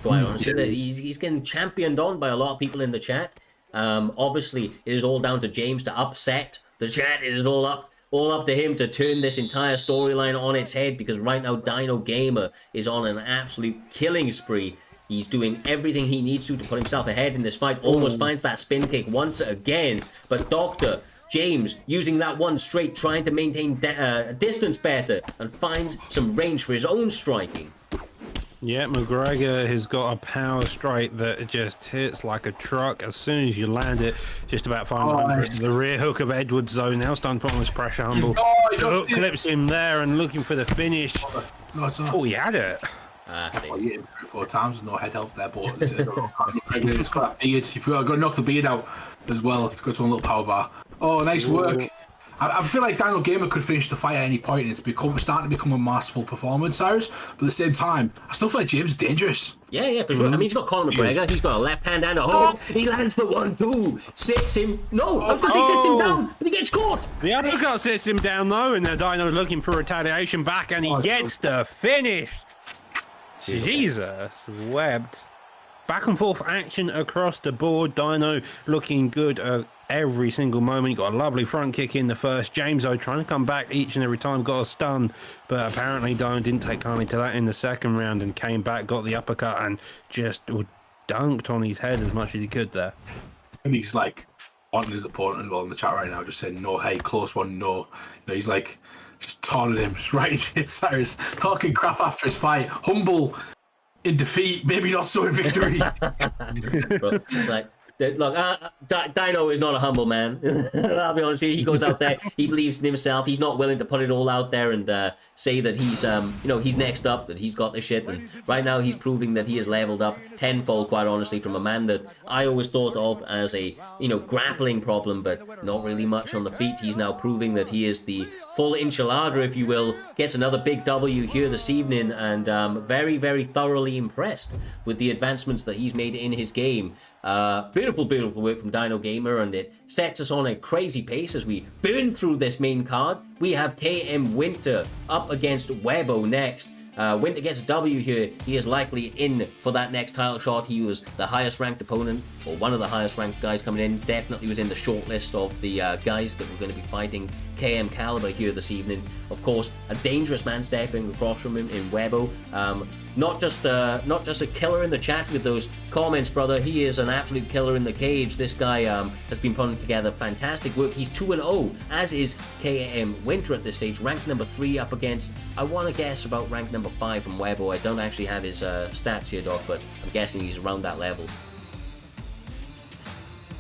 A: Quite honestly, he's getting championed on by a lot of people in the chat. Obviously, it is all down to James to upset the chat. It is all up to him to turn this entire storyline on its head, because right now Dino Gamer is on an absolute killing spree. He's doing everything he needs to put himself ahead in this fight. Almost finds that spin kick once again, but Dr. James using that one straight, trying to maintain distance better, and finds some range for his own striking.
C: Yeah, McGregor has got a power strike that just hits like a truck. As soon as you land it, just about 500.
B: Nice.
C: The rear hook of Edwards, though, now starting to put on this pressure. Humble. Hook clips him there and looking for the finish.
B: No, it's not.
C: Oh, he had it.
B: I thought he hit him 3-4 times with no head health there, but it's got that beard. You've got to knock the beard out as well. It's got one little power bar. Oh, nice work. I feel like Dino Gamer could finish the fight at any point, and it's starting to become a masterful performance, Cyrus. But at the same time, I still feel like James is dangerous.
A: Yeah, for sure. I mean, he's got Conor McGregor. He's got a left hand and a hook. He lands the 1-2. Sits him. No, I was going to say sits him down, but he gets caught.
C: The uppercut sits him down, though, and the Dino looking for retaliation back, and he gets the finish. Jesus webbed. Back and forth action across the board. Dino looking good every single moment. He got a lovely front kick in the first. James, though, trying to come back each and every time, got a stun, but apparently Dino didn't take kindly to that in the second round and came back, got the uppercut, and just dunked on his head as much as he could there.
B: And he's like on his opponent as well in the chat right now, just saying, no, hey, close one, no. He's like just taunted him right in shit, Cyrus, talking crap after his fight. Humble in defeat, maybe not so in victory.
A: Dino is not a humble man. I'll be honest with you. He goes out there, he believes in himself. He's not willing to put it all out there and say that he's, he's next up, that he's got the shit. And right now, he's proving that he has leveled up tenfold, quite honestly, from a man that I always thought of as a, grappling problem, but not really much on the feet. He's now proving that he is the full enchilada, if you will. Gets another big W here this evening, and very, very thoroughly impressed with the advancements that he's made in his game. Beautiful work from Dino Gamer, and it sets us on a crazy pace as we burn through this main card. We have KM Winter up against Webo next. Winter gets a W here. He is likely in for that next title shot. He was the highest ranked opponent, or one of the highest ranked guys coming in. Definitely was in the short list of the guys that were going to be fighting KM Caliber here this evening. Of course, a dangerous man stepping across from him in Webo. Not just a killer in the chat with those comments, brother. He is an absolute killer in the cage. This guy has been putting together fantastic work. He's 2-0, as is KM Winter at this stage, ranked number 3 up against, I want to guess, about ranked number 5 from Webo. I don't actually have his stats here, Doc, but I'm guessing he's around that level.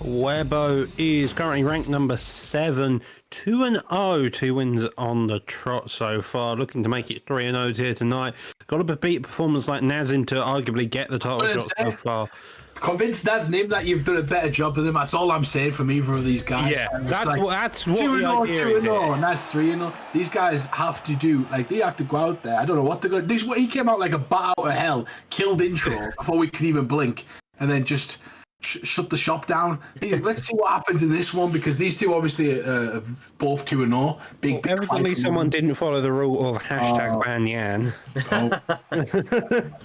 C: Webo is currently ranked number 7, 2-0, 2 wins on the trot so far. Looking to make it 3-0 here tonight. Got to beat a performance like Naz Nim to arguably get the title shot so far.
B: Convince Naz Nim that you've done a better job than him. That's all I'm saying from either of these guys.
C: Yeah, that's what
B: 2-0,
C: the idea is.
B: 2-0, and that's 3-0. These guys have to do, like, they have to go out there. I don't know what they're going to do. He came out like a bat out of hell, killed intro before we could even blink, and then just shut the shop down. Let's see what happens in this one, because these two obviously are both 2-0. Big
C: evidently someone didn't follow the rule of #ban Yan.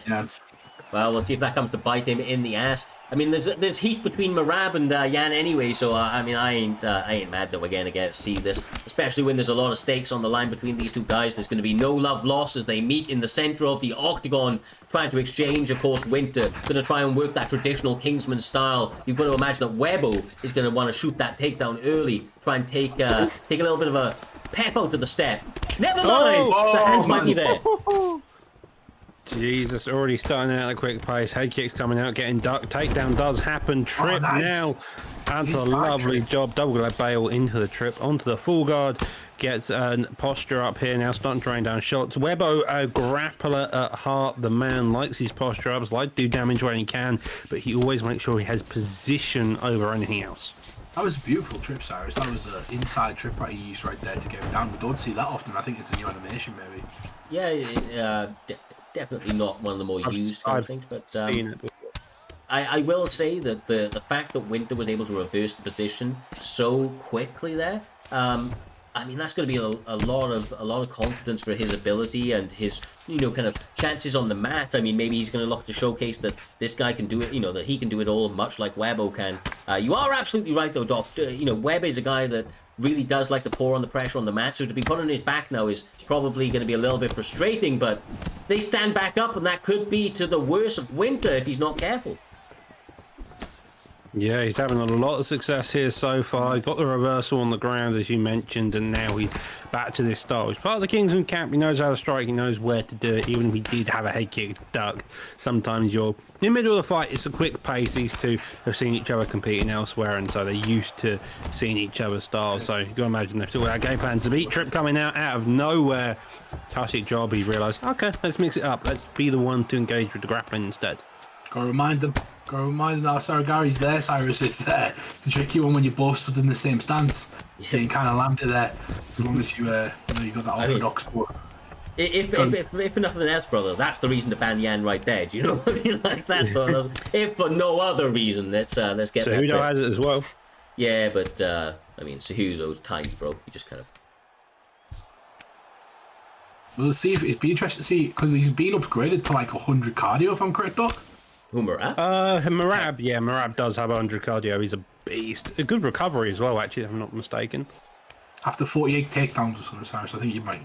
B: Yeah.
A: Well, we'll see if that comes to bite him in the ass. I mean, there's heat between Marab and Yan anyway, so I mean, I ain't mad that we're gonna get to see this, especially when there's a lot of stakes on the line between these two guys. There's going to be no love lost as they meet in the center of the octagon, trying to exchange. Of course, Winter going to try and work that traditional Kingsman style. You've got to imagine that Webbo is going to want to shoot that takedown early, try and take a little bit of a pep out of the step. Never mind, the hands might be there.
C: Jesus, already starting out at a quick pace. Head kicks coming out, getting ducked. Takedown does happen. Trip now. That's a lovely job. Double leg bail into the trip, onto the full guard. Gets a posture up here now, starting to rain down shots. Webbo, a grappler at heart. The man likes his posture ups, like to do damage when he can, but he always makes sure he has position over anything else.
B: That was a beautiful trip, Cyrus. That was an inside trip that he used right there to get him down. We don't see that often. I think it's a new animation, maybe.
A: Yeah, definitely not one of the more used kind of things, but I will say that the fact that Winter was able to reverse the position so quickly there, I mean, that's going to be a lot of confidence for his ability and his, kind of chances on the mat. I mean, maybe he's going to look to showcase that this guy can do it, that he can do it all, much like Webbo can. You are absolutely right, though, Doc. Webbo is a guy that really does like to pour on the pressure on the mat, so to be put on his back now is probably going to be a little bit frustrating, but they stand back up, and that could be to the worst of Winter if he's not careful.
C: Yeah, he's having a lot of success here so far. He got the reversal on the ground, as you mentioned, and now he's back to this style. He's part of the Kingsman camp. He knows how to strike. He knows where to do it. Even if he did have a head kick ducked, sometimes you're in the middle of the fight. It's a quick pace. These two have seen each other competing elsewhere, and so they're used to seeing each other's styles. So you can imagine they've still got a game plan to beat. Trip coming out of nowhere. Fantastic job. He realised, okay, let's mix it up. Let's be the one to engage with the grappling instead.
B: Gotta remind them that Gary's there, Cyrus. It's a tricky one when you both stood in the same stance. Yeah. You kind of landed there, as long as you got that orthodox sport.
A: If nothing else, brother, that's the reason to ban Yan right there. Do you know what I mean? Like, that's if for no other reason, let's get that.
C: Cejudo has it as well.
A: Yeah, but I mean, Cejudo's tiny, bro. He just kind of.
B: We'll see if it'd be interesting to see, because he's been upgraded to like 100 cardio, if I'm correct, Doc.
A: Who, Marab?
C: Marab, yeah, Marab does have 100 cardio. He's a beast. A good recovery as well, actually, if I'm not mistaken.
B: After 48 takedowns or something, Cyrus, I think you might,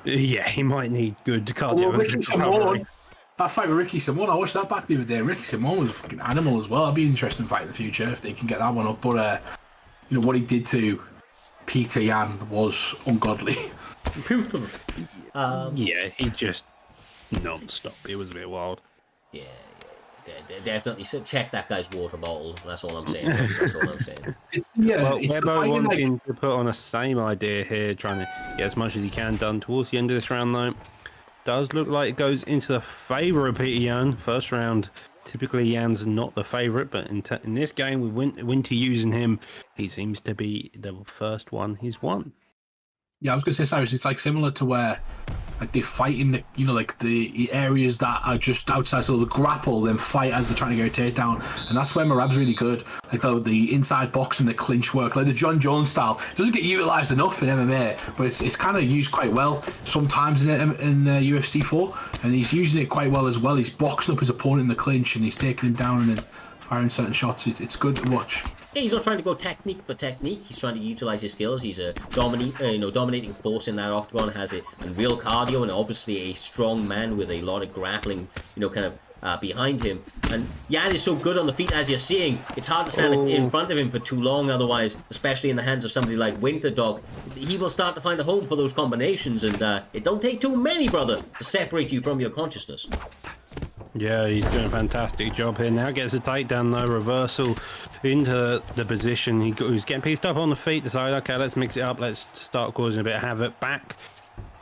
C: Yeah, he might need good cardio.
B: Ricky Simone. That fight with Ricky Simone, I watched that back the other day. Ricky Simone was a fucking animal as well. It'd be an interesting fight in the future if they can get that one up. But, what he did to Peter Yan was ungodly.
C: Yeah, he just non-stop. It was a bit wild.
A: Yeah. Definitely check that guy's water bottle. That's all I'm saying. That's all I'm saying.
C: Webbo wanting to put on a same idea here, trying to get as much as he can done towards the end of this round, though. Does look like it goes into the favour of Peter Yan. First round, typically Yan's not the favourite, but in this game with Winter using him, he seems to be the first one he's won.
B: Yeah, I was going to say, Cyrus, it's like similar to where they fight in the, the areas that are just outside, so the grapple, then fight as they're trying to get a takedown. And that's where Marab's really good. Like the inside boxing, the clinch work, like the John Jones style. It doesn't get utilised enough in MMA, but it's kind of used quite well sometimes in UFC 4. And he's using it quite well as well. He's boxing up his opponent in the clinch and he's taking him down and then firing certain shots. It's good to watch.
A: Yeah, he's not trying to go technique for technique. He's trying to utilize his skills. He's a dominating force in that octagon. Has a real cardio and obviously a strong man with a lot of grappling, behind him. And Yan is so good on the feet, as you're seeing. It's hard to stand in front of him for too long. Otherwise, especially in the hands of somebody like Winter Dog, he will start to find a home for those combinations. And it don't take too many, brother, to separate you from your consciousness.
C: Yeah, he's doing a fantastic job here. Now gets a takedown, though. Reversal into the position. He's getting pieced up on the feet. Decided, okay, let's mix it up. Let's start causing a bit of havoc. Back.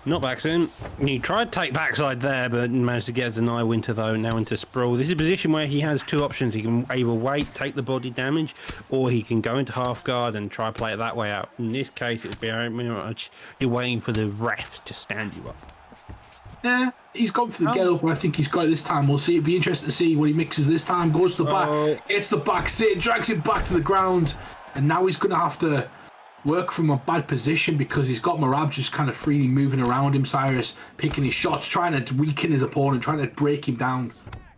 C: Not backs in. He tried to take backside there, but managed to get a deny. Winter, though, now into sprawl. This is a position where he has two options. He can either wait, take the body damage, or he can go into half guard and try to play it that way out. In this case, it would be very much you're waiting for the ref to stand you up.
B: Yeah, he's gone for the get up, and I think he's got it this time. We'll see. It'd be interesting to see what he mixes this time. Goes to the back, gets the back sit, drags it back to the ground, and now he's going to have to work from a bad position because he's got Merab just kind of freely moving around him. Cyrus picking his shots, trying to weaken his opponent, trying to break him down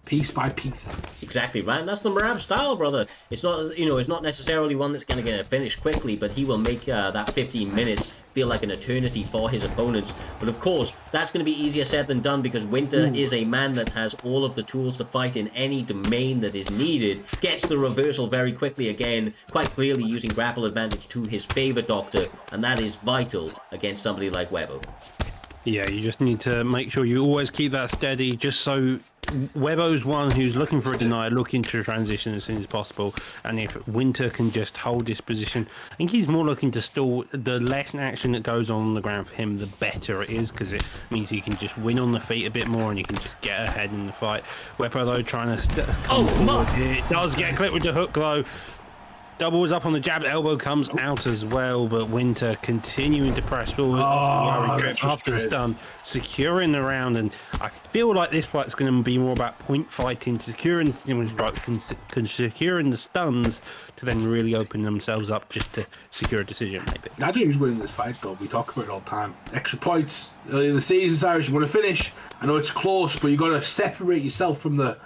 B: piece by piece.
A: Exactly right, and that's the Merab style, brother. It's not, it's not necessarily one that's going to get finished quickly, but he will make that 15 minutes feel like an eternity for his opponents. But of course, that's going to be easier said than done because Winter is a man that has all of the tools to fight in any domain that is needed. Gets the reversal very quickly again, quite clearly using grapple advantage to his favor, Doctor, and that is vital against somebody like Webbo.
C: Yeah, you just need to make sure you always keep that steady, just so Webbo's one who's looking for a deny, looking to transition as soon as possible. And if Winter can just hold this position, I think he's more looking to stall. The less action that goes on the ground for him, the better it is, because it means he can just win on the feet a bit more and he can just get ahead in the fight. Webbo, though, trying to come forward here. Does get clipped with the hook, though. Doubles up on the jab, elbow comes out as well, but Winter continuing to press forward after the stun, securing the round, and I feel like this fight's going to be more about point fighting, securing the strikes, securing the stuns to then really open themselves up just to secure a decision, maybe.
B: I don't think he's winning this fight, though. We talk about it all the time. Extra points early in the season, Cyrus. You want to finish. I know it's close, but you got to separate yourself from the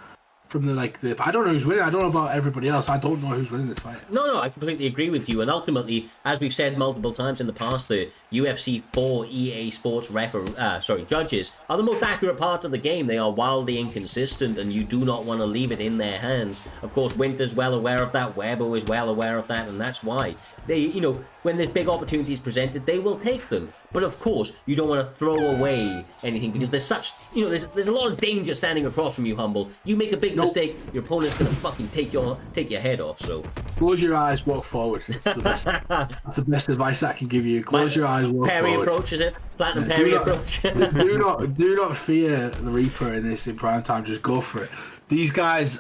B: I don't know who's winning. I don't know about everybody else. I don't know who's winning this fight.
A: No, I completely agree with you. And ultimately, as we've said multiple times in the past, the UFC 4 EA Sports judges are the most accurate part of the game. They are wildly inconsistent, and you do not want to leave it in their hands. Of course, Winter's well aware of that. Webbo is well aware of that, and that's why they, when there's big opportunities presented, they will take them. But of course, you don't want to throw away anything because there's such, there's a lot of danger standing across from you, Humble. You make a big mistake, your opponent's gonna fucking take your head off. So
B: close your eyes, walk forward. It's the best. That's the best advice I can give you. Close your eyes, walk
A: Perry
B: forward.
A: approach, is it? Platinum Perry approach.
B: do not fear the Reaper in this in prime time. Just go for it. These guys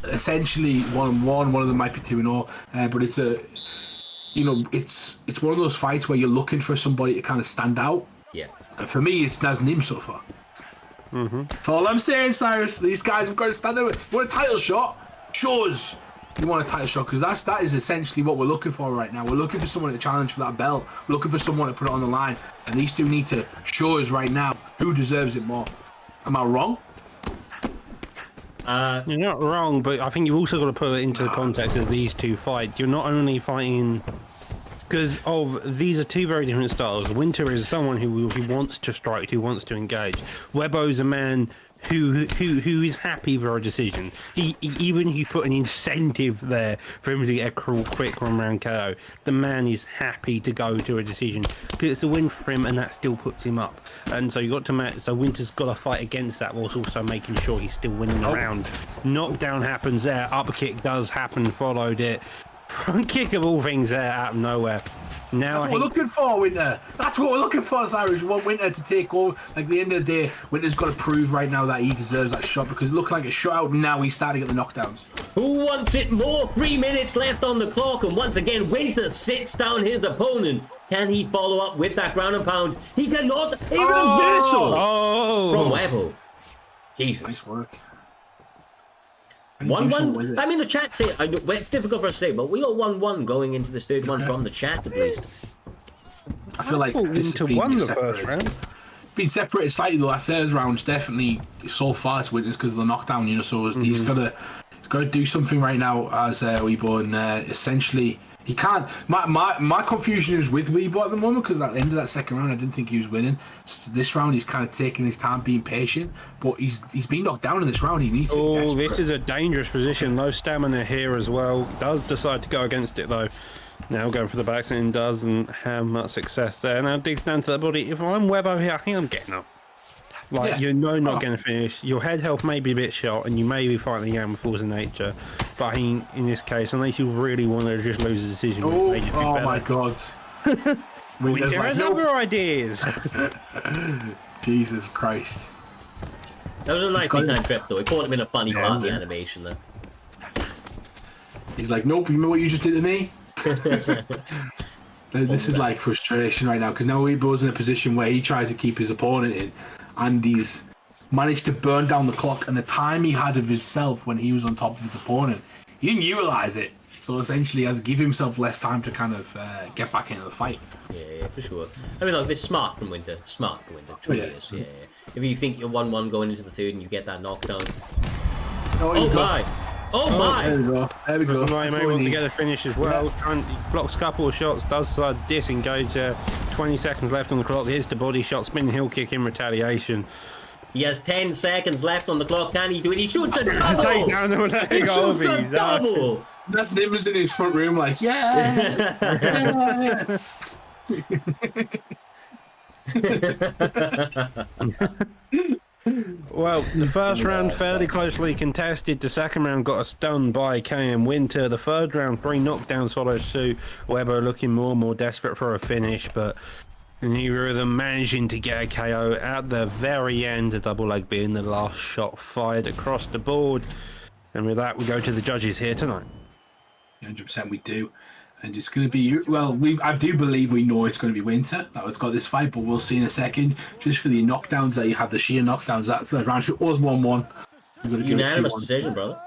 B: essentially 1-1. One of them might be 2-0, but it's a. It's one of those fights where you're looking for somebody to kind of stand out.
A: Yeah. And
B: for me, it's Naz Nim so far. That's all I'm saying, Cyrus. These guys have got to stand out. You want a title shot? Show us you want a title shot, because that is essentially what we're looking for right now. We're looking for someone to challenge for that belt. We're looking for someone to put it on the line. And these two need to show us right now who deserves it more. Am I wrong?
C: You're not wrong, but I think you've also got to put it into the context of these two fights. You're not only fighting because these are two very different styles. Winter is someone who wants to strike, who wants to engage. Webbo's a man who is happy for a decision. Even if you put an incentive there for him to get a quick one-round KO, the man is happy to go to a decision because it's a win for him, and that still puts him up. And so you got to match. So Winter's got to fight against that, whilst also making sure he's still winning the round. Knockdown happens there. Up kick does happen. Followed it. Front kick of all things there out of nowhere. Now
B: that's what we're looking for, Winter. That's what we're looking for, Cyrus. We want Winter to take over. Like, at the end of the day, Winter's got to prove right now that he deserves that shot, because it looked like a shot out. Now he's starting to get the knockdowns.
A: Who wants it more? 3 minutes left on the clock, and once again, Winter sits down his opponent. Can he follow up with that ground and pound? He cannot. A reversal from Webbo. Jesus.
B: Nice work.
A: 1-1. I mean, the chat say it's difficult for us to say, but we got 1-1 going into this third one from the chat at least.
B: I feel like this has been
C: the first round.
B: Been separated slightly though. Our third round's definitely so far it's Winter's because of the knockdown. So he's got to do something right now as Weibo, and essentially he can't. My confusion is with Weibo at the moment, because at the end of that second round I didn't think he was winning. This round he's kind of taking his time, being patient, but he's been knocked down in this round. He needs to be desperate.
C: This is a dangerous position. Low stamina here as well. Does decide to go against it though. Now going for the back and doesn't have much success there. Now digs down to the body. If I'm Webbo here, I think I'm getting up. Like,
B: Yeah.
C: you're not going to finish. Your head health may be a bit shot, and you may be fighting again with force of nature. But I think in this case, unless you really want to just lose a decision,
B: Oh my God.
C: Winter has other ideas.
B: Jesus Christ.
A: That was a nice big time trip, though. We caught him in a funny party animation, though.
B: He's like, nope, you know what you just did to me? This is like frustration right now, because now Weibo's in a position where he tries to keep his opponent in, and he's managed to burn down the clock, and the time he had of himself when he was on top of his opponent, he didn't utilize it. So essentially, he has to give himself less time to kind of get back into the fight.
A: Yeah, for sure. I mean, look, it's smart from Winter. Smart from Winter. Truly is. Yeah. If you think you're 1-1 going into the third and you get that knockdown. Oh my! Oh my!
B: There we go. There we go.
C: Ryan able to get a finish as well. Blocks a couple of shots, does disengage. 20 seconds left on the clock. Here's the body shot, spinning heel kick in retaliation.
A: He has 10 seconds left on the clock. Can he do it? He shoots a double!
C: Take down the leg.
A: He shoots a double!
B: Naz Nim was in his front room like, yeah!
C: Well, the first round fairly closely contested. The second round got a stun by KM Winter. The third round, 3 knockdowns followed suit. Weber looking more and more desperate for a finish, but neither of them managing to get a KO at the very end. A double leg being the last shot fired across the board. And with that, we go to the judges here tonight.
B: 100% we do. And it's going to be, well, I do believe we know it's going to be Winter that has got this fight, but we'll see in a second. Just for the knockdowns that you had, the sheer knockdowns, that's the round. It was 1-1.
A: Unanimous decision, brother.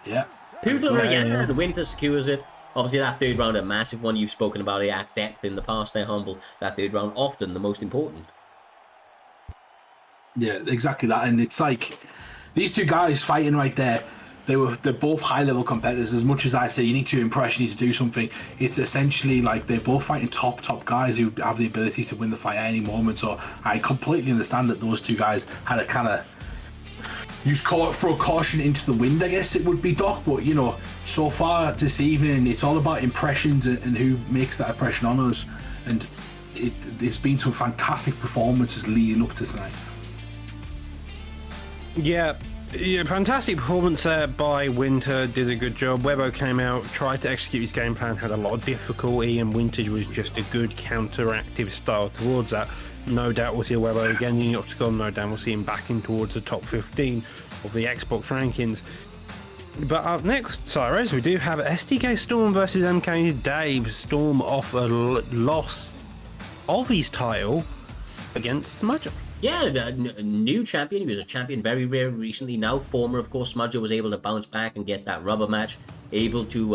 B: Yeah.
A: People are yeah. Winter secures it. Obviously, that third round, a massive one. You've spoken about it at depth in the past there, Humble. That third round, often the most important.
B: Yeah, exactly that. And it's like, these two guys fighting right there, they're both high-level competitors. As much as I say you need to impress, you need to do something, it's essentially like they're both fighting top guys who have the ability to win the fight at any moment. So I completely understand that those two guys had a kind of throw caution into the wind, I guess it would be, Doc. But, you know, so far this evening, it's all about impressions and who makes that impression on us. And it's been some fantastic performances leading up to tonight.
C: Yeah, fantastic performance there by Winter. Did a good job. Webo came out, tried to execute his game plan, had a lot of difficulty, and Winter was just a good counteractive style towards that. No doubt we'll see Webo again in the Octagon. No doubt we'll see him back in towards the top 15 of the Xbox rankings. But up next, Cyrus, we do have SDK Storm versus MK Dave. Storm off a loss of his title against Smudger.
A: Yeah, a new champion. He was a champion very recently. Now former, of course. Smudger was able to bounce back and get that rubber match. Able to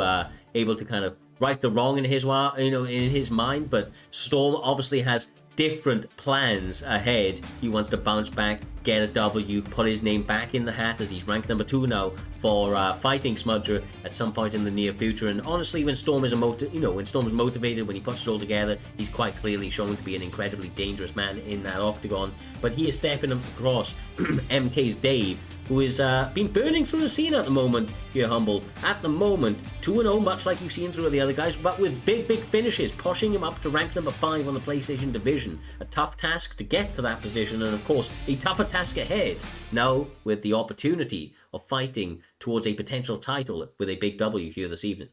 A: kind of right the wrong in his in his mind. But Storm obviously has different plans ahead. He wants to bounce back, get a W, put his name back in the hat as he's ranked number 2 now for fighting Smudger at some point in the near future. And honestly, when Storm is motivated, when he puts it all together, he's quite clearly shown to be an incredibly dangerous man in that octagon. But he is stepping across MK's Dave, who is been burning through the scene at the moment here, Humble. At the moment, 2-0, much like you've seen through the other guys, but with big finishes, pushing him up to rank number 5 on the PlayStation division. A tough task to get to that position, and of course, a tougher task ahead, now with the opportunity of fighting towards a potential title with a big W here this evening.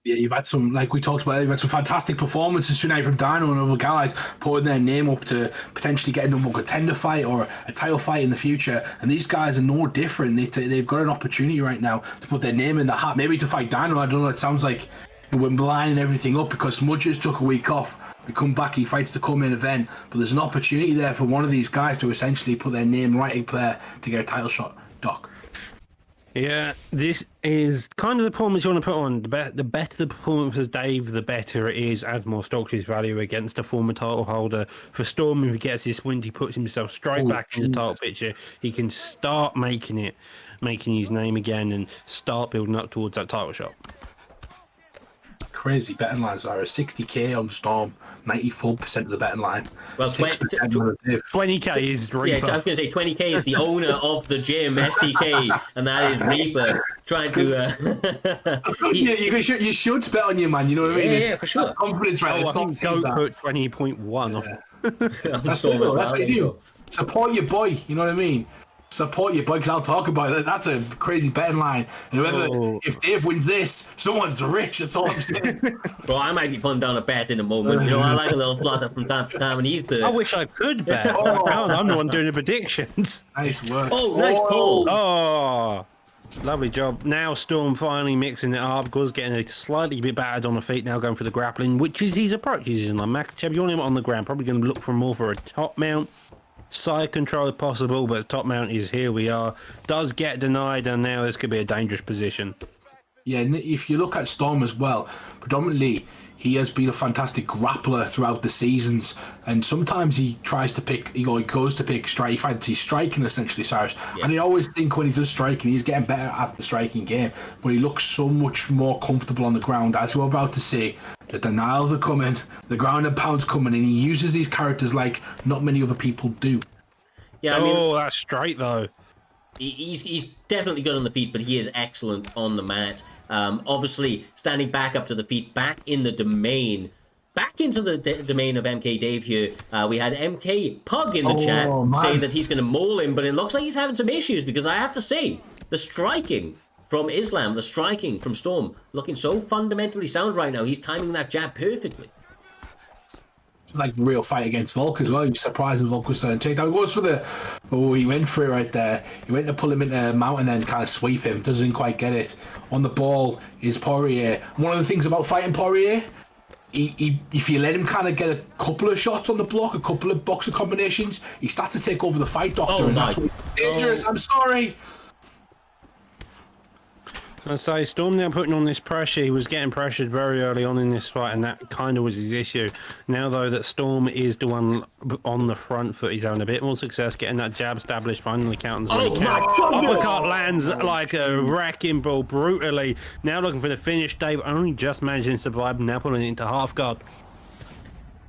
B: Yeah, you've had some, like we talked about, you've had some fantastic performances tonight from Dino and other guys putting their name up to potentially get a number 1 contender fight or a title fight in the future. And these guys are no different. They've got an opportunity right now to put their name in the hat, maybe to fight Dino. I don't know, it sounds like we're lining everything up because Smudger's took a week off. We come back, he fights the come-in event, but there's an opportunity there for one of these guys to essentially put their name right there to get a title shot. Doc.
C: Yeah, this is kind of the performance you want to put on. The better the performance as Dave, the better it is, adds more stock to his value against a former title holder. For Storm, if he gets this win, he puts himself straight back in the title picture. He can start making his name again and start building up towards that title shot.
B: Crazy betting lines are 60k on Storm, 94% of the betting line.
A: Well,
C: 20k is Reaper.
A: Yeah, I was going to say 20k is the owner of the gym, SDK, and that is Reaper trying to.
B: You should bet on your man. You know what I mean?
A: Yeah, for sure.
B: Confidence, right?
C: I think Goat put 20.1 off.
B: That's what you do. Support your boy. You know what I mean? Support your boy, because I'll talk about it. That's a crazy betting line. And if Dave wins this, someone's rich. That's all I'm saying.
D: Bro, I might be putting down a bet in a moment. You know, I like a little flutter from time to time, and he's the.
C: I wish I could bet. I'm the one doing the predictions.
B: Nice work.
D: Oh, nice pull.
C: Oh, lovely job. Now Storm finally mixing it up. Guz getting a slightly bit battered on the feet now, going for the grappling, which is his approach. He's using like Makachev. You want him on the ground. Probably going to look for more for a top mount. Side control if possible, but top mount is here we are. Does get denied, and now this could be a dangerous position. Yeah,
B: and if you look at Storm as well, predominantly he has been a fantastic grappler throughout the seasons, and sometimes he tries to pick, he goes to pick strike. He fancies striking essentially, Cyrus. Yeah. And I always think when he does striking, he's getting better at the striking game, but he looks so much more comfortable on the ground. As we're about to see, the denials are coming, the ground and pound's coming, and he uses these characters like not many other people do.
D: Yeah, I mean,
C: that's straight though.
D: He's definitely good on the feet, but he is excellent on the mat. Obviously, standing back up to the feet, back in the domain, back into the domain of MK Dave here. We had MK Pug in the chat saying that he's going to maul him, but it looks like he's having some issues, because I have to say, the striking from Islam, the striking from Storm, looking so fundamentally sound right now. He's timing that jab perfectly.
B: It's like a real fight against Volk as well. You're surprised if Volk was starting to take down. He goes for he went for it right there. He went to pull him into a mount and then kind of sweep him. Doesn't quite get it. On the ball is Poirier. One of the things about fighting Poirier, if you let him kind of get a couple of shots on the block, a couple of boxer combinations, he starts to take over the fight, Doctor, and that's dangerous. I'm sorry.
C: I say Storm now putting on this pressure. He was getting pressured very early on in this fight, and that kind of was his issue. Now, though, that Storm is the one on the front foot, he's having a bit more success getting that jab established, finally counting when he can. Uppercut lands like a wrecking ball brutally. Now looking for the finish. Dave only just managing to survive, now pulling it into half guard.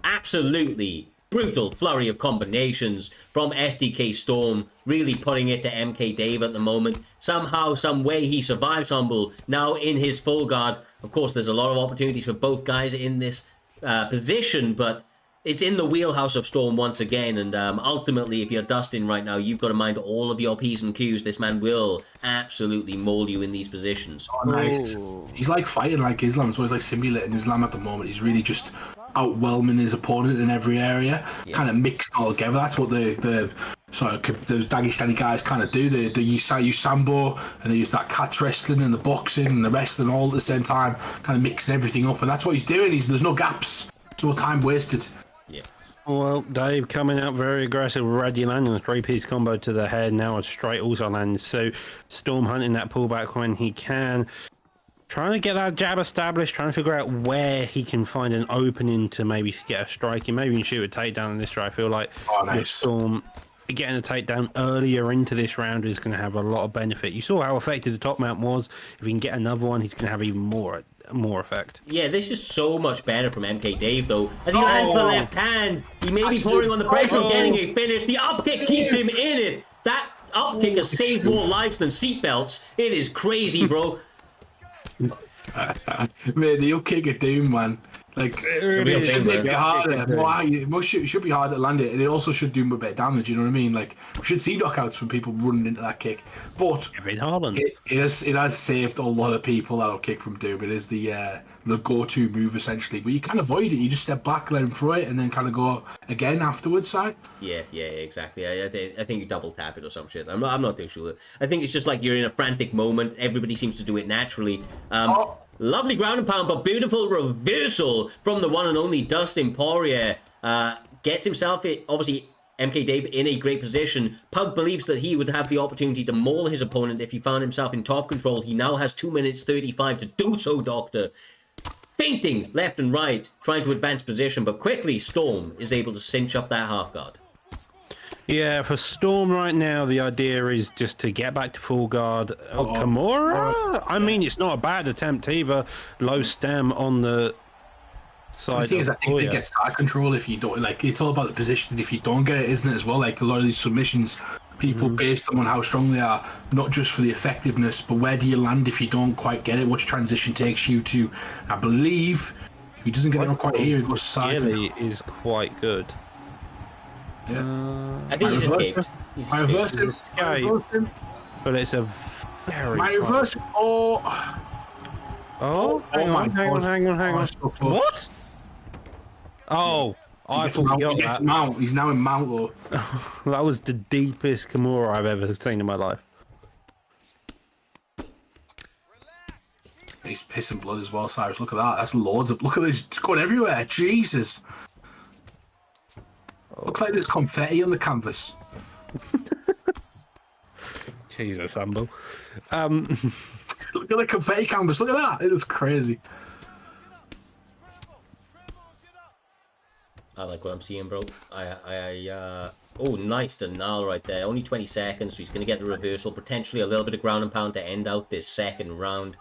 D: Absolutely brutal flurry of combinations from SDK Storm, really putting it to MK Dave at the moment. Somehow, some way, he survives Humble, now in his full guard. Of course, there's a lot of opportunities for both guys in this position, but it's in the wheelhouse of Storm once again, and ultimately, if you're Dustin right now, you've got to mind all of your P's and Q's. This man will absolutely maul you in these positions.
B: Oh, nice. He's like fighting like Islam, so he's like simulating Islam at the moment. He's really just outwhelming his opponent in every area, kind of mixed all together. That's what the Dagestani guys kind of do. They use sambo, and they use that catch wrestling and the boxing and the wrestling all at the same time, kind of mixing everything up, and that's what he's doing. There's no gaps, there's no time wasted.
D: Yeah.
C: Well, Dave coming out very aggressive, already landing a three-piece combo to the head, now a straight also lands. So Storm hunting that pullback when he can. Trying to get that jab established, trying to figure out where he can find an opening to maybe get a strike. Maybe he can shoot a takedown in this round. I feel like Storm getting a takedown earlier into this round is going to have a lot of benefit. You saw how effective the top mount was. If he can get another one, he's going to have even more effect.
D: Yeah, this is so much better from MK Dave, though. As he lands the left hand, he may be pouring on the pressure and getting a finish. The up kick keeps him in it. That up kick has saved more lives than seatbelts. It is crazy, bro.
B: Man, the up kick of doom, man. Like, it should make it harder. It should be hard to land it, and it also should do a bit of damage. You know what I mean? Like, we should see knockouts from people running into that kick. But it has saved a lot of people, that up kick from doom. It is the go-to move essentially. But you can't avoid it. You just step back, let him throw it, and then kind of go again afterwards. Side.
D: Yeah, exactly. I think you double tap it or some shit. I'm not too sure. I think it's just like you're in a frantic moment. Everybody seems to do it naturally. Lovely ground and pound, but beautiful reversal from the one and only Dustin Poirier. Gets himself, obviously, MK Dave in a great position. Pug believes that he would have the opportunity to maul his opponent if he found himself in top control. He now has 2 minutes 35 to do so, Doctor. Feinting left and right, trying to advance position, but quickly Storm is able to cinch up that half guard.
C: Yeah, for Storm right now, the idea is just to get back to full guard. Kimura? I mean, it's not a bad attempt either. Low stem on the side.
B: The thing is, I think they get start control if you don't. Like, it's all about the position. If you don't get it, isn't it, as well? Like, a lot of these submissions, people base them on how strong they are, not just for the effectiveness, but where do you land if you don't quite get it? Which transition takes you to, I believe, if he doesn't get it quite here, he goes to side control.
C: Is quite good.
B: Yeah.
D: I think he's escaped. He's
B: I reverse him.
C: Escape.
B: I reverse him.
C: But it's a very...
B: I reverse him. Oh,
C: hang on.
B: Oh, so close.
C: What? Oh, I thought
B: He gets mount. He's now in mount though.
C: that was the deepest Kimura I've ever seen in my life.
B: He's pissing blood as well, Cyrus. Look at that. That's loads of... Look at this. It's going everywhere. Jesus. Looks like there's confetti on the canvas.
C: Jesus, Humble.
B: Look at the confetti canvas. Look at that. It is crazy.
D: I like what I'm seeing, bro. Oh, nice denial right there. Only 20 seconds, so he's going to get the reversal. Potentially a little bit of ground and pound to end out this second round.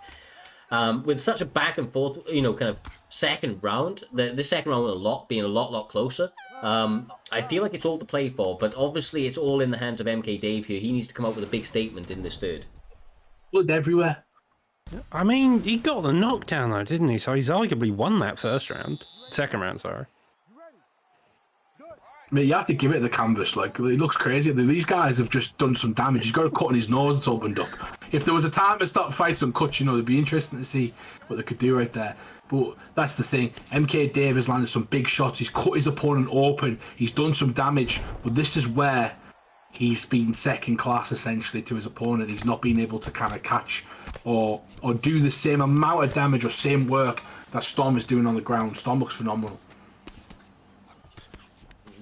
D: With such a back and forth, kind of second round, the second round being a lot closer. I feel like it's all to play for, but obviously it's all in the hands of MK Dave here. He needs to come up with a big statement in this third.
B: Blood everywhere.
C: I mean, he got the knockdown though, didn't he? So he's arguably won that second round, sorry.
B: I mean, you have to give it the canvas. Like, it looks crazy. These guys have just done some damage. He's got a cut on his nose that's opened up. If there was a time to start fights on cuts, it'd be interesting to see what they could do right there. But that's the thing. MK Dave has landed some big shots. He's cut his opponent open. He's done some damage. But this is where he's been second class, essentially, to his opponent. He's not been able to kind of catch or do the same amount of damage or same work that Storm is doing on the ground. Storm looks phenomenal.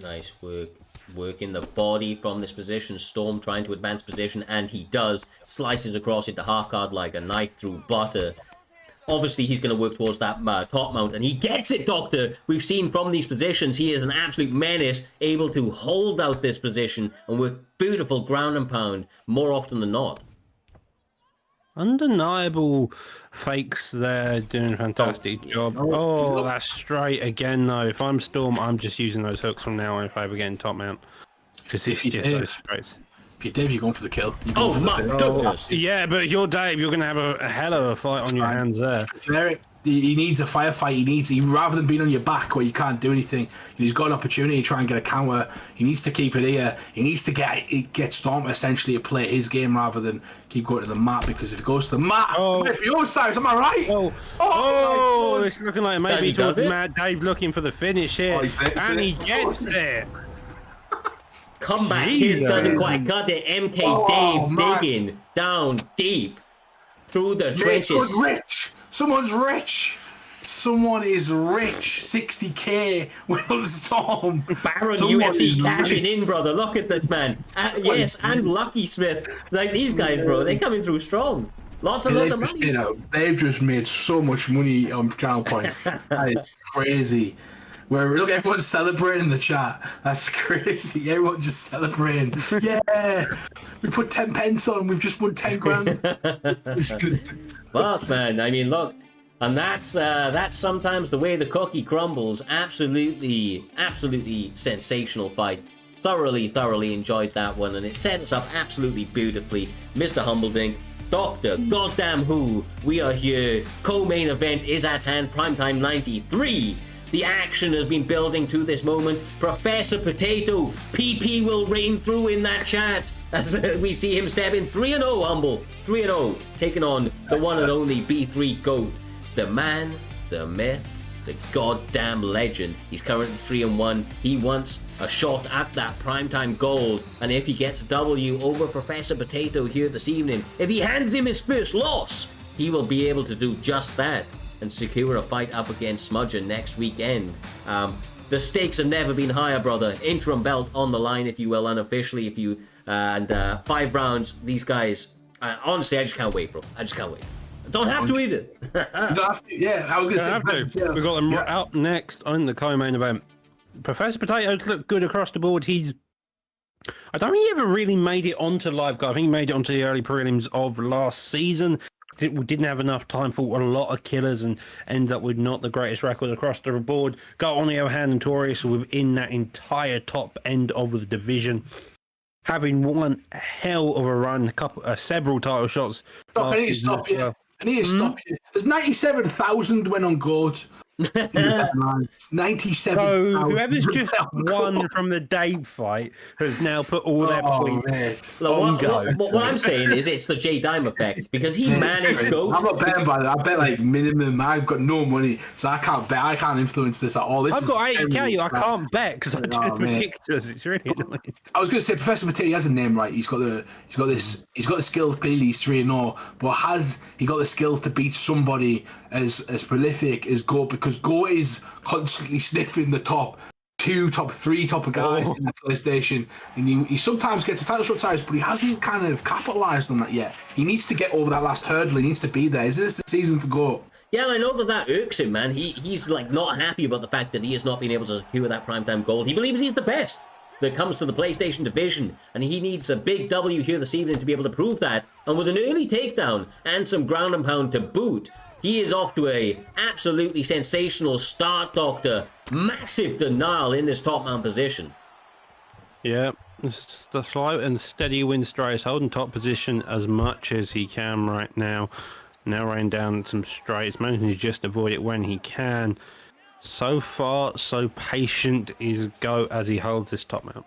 D: Nice work in the body from this position. Storm trying to advance position, and he does. Slices across into half guard like a knife through butter. Obviously, he's going to work towards that top mount, and he gets it, Doctor. We've seen from these positions, he is an absolute menace, able to hold out this position and work beautiful ground and pound more often than not.
C: Undeniable fakes there, doing a fantastic job. Oh, that's straight again, though. If I'm Storm, I'm just using those hooks from now on if I ever get in top mount. Because it's just those straights.
B: If you're Dave, you're going for the kill.
D: Oh, my goodness.
C: Yeah, but if you're Dave, you're going to have a hell of a fight on your hands there.
B: Eric, he needs a firefight. Rather than being on your back where you can't do anything, he's got an opportunity to try and get a counter. He needs to keep it here. He needs to get Storm essentially to play his game rather than keep going to the mat, because if he goes to the mat, it might be offside. Am I right?
C: Oh, it's looking like maybe towards Matt Dave looking for the finish here. And he gets it.
D: Comeback hit doesn't quite cut it. MK Dave digging down deep through the trenches.
B: Someone's rich. Someone is rich. 60k Will Storm.
D: Baron UFC cashing in, brother. Look at this man. Yes, and Lucky Smith. Like these guys, bro. They're coming through strong. Lots of money.
B: They've just made so much money on channel points. That is crazy. Look, everyone's celebrating in the chat. That's crazy. Everyone's just celebrating. Yeah, we put 10 pence on. We've just won 10 grand.
D: Fuck, man. I mean, look, and that's sometimes the way the cookie crumbles. Absolutely sensational fight. Thoroughly enjoyed that one, and it set us up absolutely beautifully. Mr. Humbledink, Doctor Goddamn Who, we are here. Co-main event is at hand. Primetime 93. The action has been building to this moment. Professor Potato, PP will reign through in that chat as we see him step in 3-0, Humble. 3-0, taking on the one and only B3 GOAT. The man, the myth, the goddamn legend. He's currently 3-1. He wants a shot at that primetime gold. And if he gets a W over Professor Potato here this evening, if he hands him his first loss, he will be able to do just that and secure a fight up against Smudger next weekend. The stakes have never been higher, brother. Interim belt on the line, if you will, unofficially. 5 rounds. These guys, honestly, I just can't wait, bro. I just can't wait. Don't have to either.
B: You don't have to. Yeah, I was going to say.
C: We've got them out next on the co-main event. Professor Potatoes looked good across the board. I don't think he ever really made it onto live guard. I think he made it onto the early prelims of last season. We didn't have enough time for a lot of killers and ended up with not the greatest record across the board. Got on the other hand, Notorious within that entire top end of the division, having won a hell of a run, several title shots.
B: I need to stop you. There's 97,000 went on gold. Yeah, man. 97.
C: So whoever's just won from the Dave fight has now put all their points on Goat.
D: What I'm saying is it's the J Dime effect because he managed Goat.
B: I'm not betting by that. I bet like minimum. I've got no money, so I can't bet. I can't influence this at all. This
C: I've got 80k. I can't bet because I do ridiculous. It's really annoying.
B: I was going to say Professor Potato has a name, right? He's got the skills. Clearly, he's 3-0, but has he got the skills to beat somebody as prolific as Goat? Because Goat is constantly sniffing the top 2, top 3 top of guys in the PlayStation, and he sometimes gets a title shot size, but he hasn't kind of capitalized on that yet. He needs to get over that last hurdle. He needs to be there. Is this the season for Goat?
D: Yeah, I know that irks him, man. He's like not happy about the fact that he has not been able to secure that primetime gold. He believes he's the best that comes to the PlayStation division, and he needs a big W here this evening to be able to prove that. And with an early takedown and some ground and pound to boot, he is off to a absolutely sensational start, Doctor. Massive denial in this top man position.
C: Yeah, the slow and steady win straight, holding top position as much as he can right now. Narrowing down some straights, managing to just avoid it when he can. So far, so patient is Goat as he holds this top mount.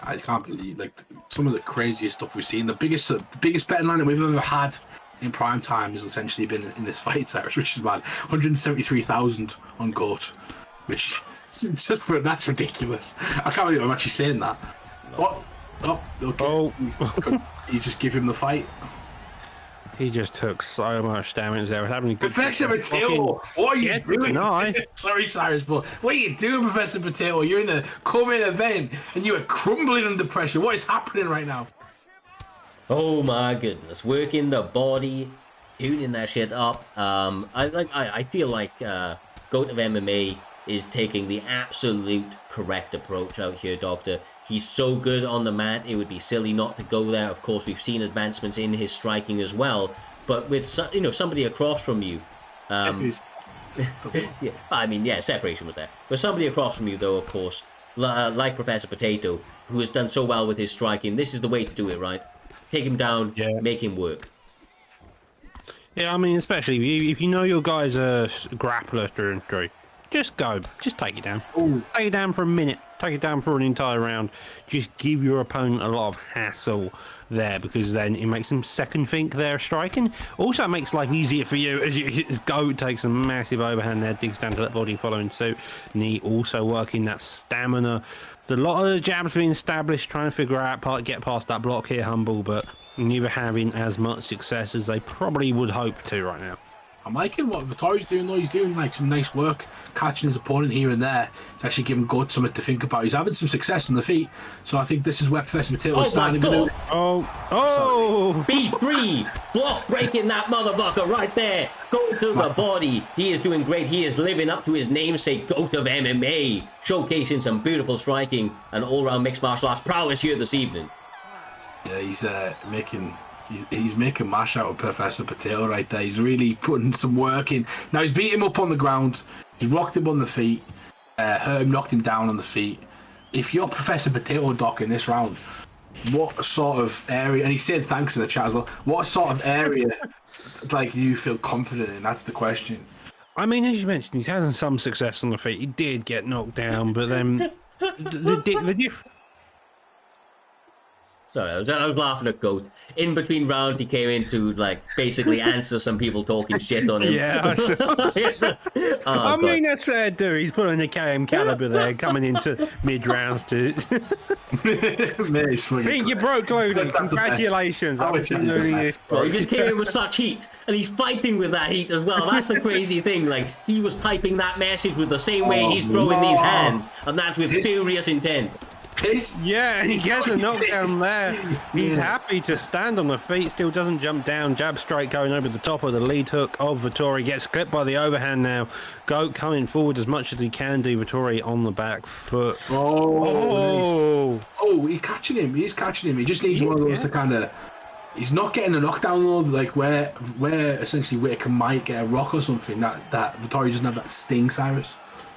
B: I can't believe like some of the craziest stuff we've seen. The biggest betting line that we've ever had in prime time has essentially been in this fight, Cyrus, which is mad. 173,000 on Goat, which that's ridiculous. I can't believe I'm actually saying that. What? Oh, okay.
C: Oh.
B: You just give him the fight.
C: He just took so much damage there. Having a good
B: Professor Potato, what are you doing? Sorry, Cyrus, but what are you doing, Professor Potato? You're in a co-main event and you are crumbling under pressure. What is happening right now?
D: Oh my goodness, working the body, tuning that shit up. I feel like Goat of MMA is taking the absolute correct approach out here, Doctor. He's so good on the mat, it would be silly not to go there. Of course, we've seen advancements in his striking as well. But with somebody across from you, yeah, I mean, yeah, separation was there. But somebody across from you, though, of course, like Professor Potato, who has done so well with his striking, this is the way to do it, right? Take him down, make him work.
C: Yeah, I mean, especially if you know your guy's a grappler through and through. Just go. Just take it down.
B: Ooh.
C: Take it down for a minute. Take it down for an entire round. Just give your opponent a lot of hassle there, because then it makes them second think they're striking. Also, it makes life easier for you as Goat takes a massive overhand there, digs down to that body following suit. Knee also working that stamina. A lot of the jabs being established, trying to figure out get past that block here, Humble, but neither having as much success as they probably would hope to right now.
B: I'm liking what Vittori's doing, though. He's doing like some nice work, catching his opponent here and there. It's actually giving Goat something to think about. He's having some success on the feet, so I think this is where Professor Potato is starting.
D: B3 block breaking that motherfucker right there. Going to the body. He is doing great. He is living up to his namesake, Goat of MMA, showcasing some beautiful striking and all-round mixed martial arts prowess here this evening.
B: Yeah, he's making mash out of Professor Potato right there. He's really putting some work in. Now, he's beat him up on the ground. He's rocked him on the feet. Hurt him, knocked him down on the feet. If you're Professor Potato, Doc, in this round, what sort of area, and he said thanks in the chat as well, what sort of area like do you feel confident in? That's the question.
C: I mean, as you mentioned, he's having some success on the feet. He did get knocked down, but then the difference.
D: Sorry, I was laughing at Goat. In between rounds, he came in to like basically answer some people talking shit on him.
C: Yeah, I mean that's fair, dude. He's putting the KM caliber there, coming into mid rounds to. Think you broke loading. Congratulations!
D: He just came in with such heat, and he's fighting with that heat as well. That's the crazy thing. Like he was typing that message with the same way he's throwing these hands, and that's with furious intent.
C: Yeah, and he gets a knockdown there. He's happy to stand on the feet, still doesn't jump down. Jab straight going over the top of the lead hook of Vittori. Gets clipped by the overhand now. Goat coming forward as much as he can do. Vittori on the back foot.
B: Oh, he's catching him. He's catching him. He just needs one of those to kind of... He's not getting a knockdown though, like where essentially Whitaker might get a rock or something. That Vittori doesn't have that sting, Cyrus.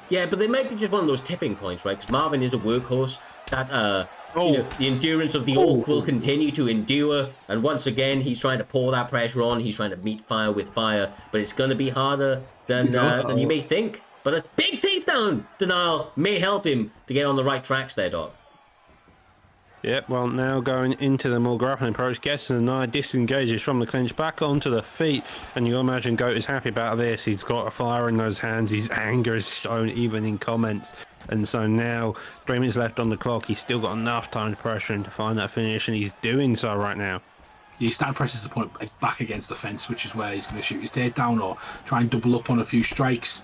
D: Yeah, but they might be just one of those tipping points, right? Because Marvin is a workhorse. That the endurance of the Orc will continue to endure, and once again he's trying to pour that pressure on. He's trying to meet fire with fire, but it's going to be harder than you may think. But a big takedown denial may help him to get on the right tracks there, Doc.
C: Yep, well, now going into the more grappling approach, gets the Nia, disengages from the clinch, back onto the feet, and you imagine Goat is happy about this. He's got a fire in those hands. His anger is shown even in comments. And so now, 3 minutes left on the clock. He's still got enough time to pressure him to find that finish, and he's doing so right now.
B: He starting presses the point back against the fence, which is where he's going to shoot his takedown or try and double up on a few strikes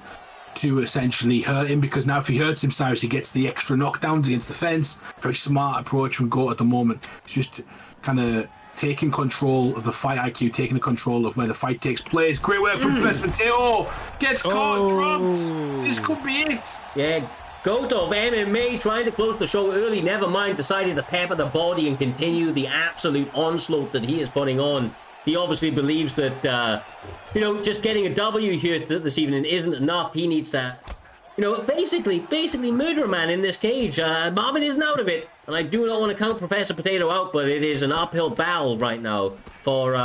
B: to essentially hurt him, because now if he hurts him, Cyrus, he gets the extra knockdowns against the fence. Very smart approach from Goat at the moment. It's just kind of taking control of the fight IQ, taking the control of where the fight takes place. Great work from Professor Mateo. Gets caught, dropped. This could be it.
D: Yeah, Goat of MMA trying to close the show early, never mind, decided to pepper the body and continue the absolute onslaught that he is putting on. He obviously believes that, just getting a W here this evening isn't enough. He needs to, basically murder a man in this cage. Marvin isn't out of it, and I do not want to count Professor Potato out, but it is an uphill battle right now for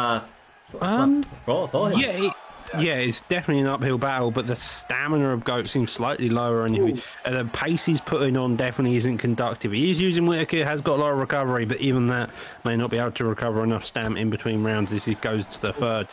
D: him.
C: Yeah, it's definitely an uphill battle, but the stamina of Goat seems slightly lower, and the pace he's putting on definitely isn't conductive. He is using Whitaker, has got a lot of recovery, but even that may not be able to recover enough stamina in between rounds if he goes to the third.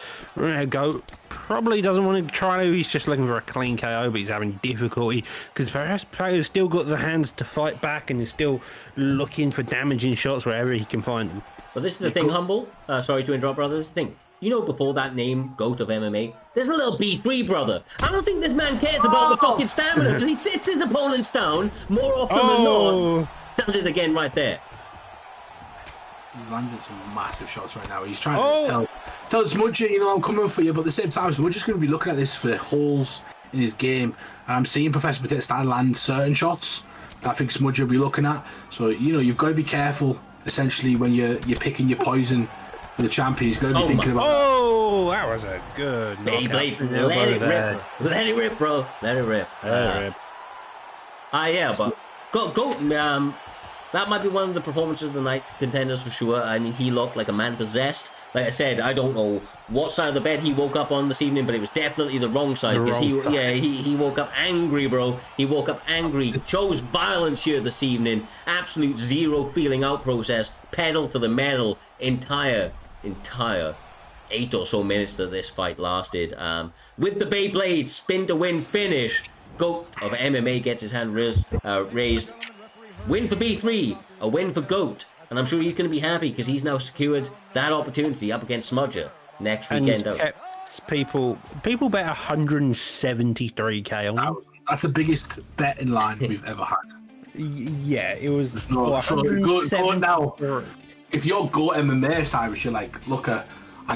C: Goat probably doesn't want to try to. He's just looking for a clean KO, but he's having difficulty because Player's still got the hands to fight back and is still looking for damaging shots wherever he can find them.
D: Well, this is the thing, Humble. Sorry to interrupt, brother. This is the thing. Before that name, Goat of MMA, there's a little B3, brother. I don't think this man cares about the fucking stamina, because he sits his opponents down more often than not. Does it again right there.
B: He's landing some massive shots right now. He's trying to tell Smudger, I'm coming for you, but at the same time, Smudger's going to be looking at this for holes in his game. And I'm seeing Professor Potato start to land certain shots that I think Smudger will be looking at. So, you've got to be careful, essentially, when you're picking your poison. The champion, he's going to be thinking about
C: that was a good
D: Beyblade. Let it rip. Let it rip, bro. Let it rip. But Goat, that might be one of the performances of the night contenders for sure. I mean, he looked like a man possessed. Like I said, I don't know what side of the bed he woke up on this evening, but it was definitely the wrong side, because he woke up angry, bro. He woke up angry, chose violence here this evening. Absolute zero feeling out process, pedal to the metal, entire 8 or so minutes that this fight lasted. With the Beyblade spin to win finish, Goat of MMA gets his hand raised. Win for B3, a win for Goat. And I'm sure he's going to be happy because he's now secured that opportunity up against Smudger next weekend out.
C: People bet 173k on him.
B: That's the biggest bet in line we've ever had.
C: Yeah, it was.
B: Go now. If you're Goat MMA, Cyrus, you're like, look, I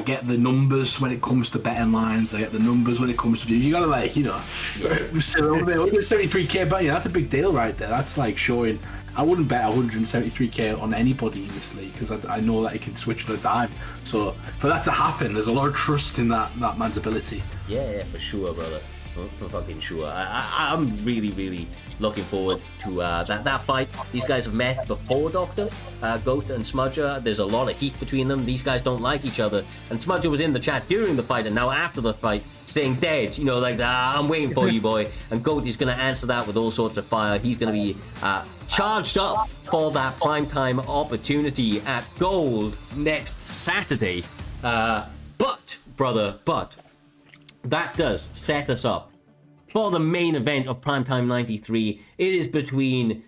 B: get the numbers when it comes to betting lines. I get the numbers when it comes to views. You gotta 173k bet. That's a big deal right there. That's like showing. I wouldn't bet 173k on anybody in this league because I know that he can switch on a dime. So for that to happen, there's a lot of trust in that man's ability.
D: Yeah, for sure, brother. For fucking sure. I'm really looking forward to that fight. These guys have met before, Doctor. Goat and Smudger. There's a lot of heat between them. These guys don't like each other. And Smudger was in the chat during the fight and now after the fight saying dead. I'm waiting for you, boy. And Goat is going to answer that with all sorts of fire. He's going to be charged up for that primetime opportunity at Gold next Saturday. But that does set us up for the main event of Primetime 93. It is between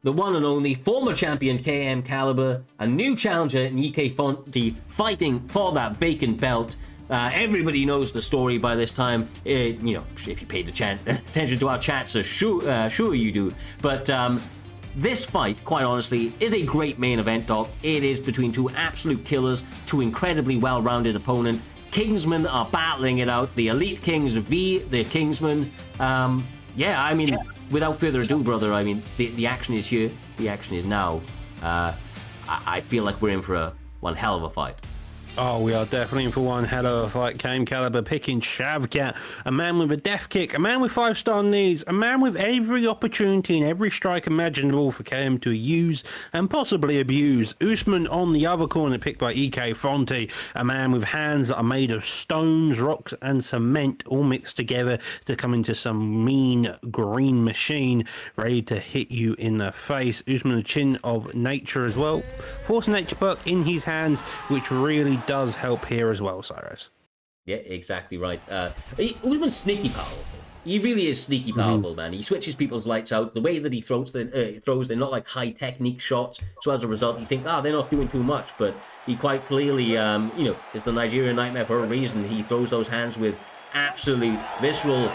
D: the one and only former champion KM Caliber, a new challenger Nikkei Fonte, fighting for that vacant belt. Everybody knows the story by this time. If you paid attention to our chats, so sure you do. But this fight, quite honestly, is a great main event, Doc. It is between two absolute killers, two incredibly well-rounded opponents. Kingsmen are battling it out. The Elite Kings v. the Kingsmen. Without further ado, brother, the action is here. The action is now. I feel like we're in for one hell of a fight.
C: Oh, we are definitely in for one hell of a fight. Came Caliber picking Shavkat, a man with a death kick, a man with 5-star knees, a man with every opportunity and every strike imaginable for KM to use and possibly abuse. Usman on the other corner, picked by EK Fonte, a man with hands that are made of stones, rocks and cement all mixed together to come into some mean green machine ready to hit you in the face. Usman, a chin of nature as well. Force nature perk in his hands, which really does help here as well, Cyrus.
D: Yeah, exactly right. Usman's sneaky powerful. He really is sneaky powerful, man. He switches people's lights out. The way that he throws, they're not like high technique shots. So as a result, you think, they're not doing too much. But he quite clearly, is the Nigerian Nightmare for a reason. He throws those hands with absolute visceral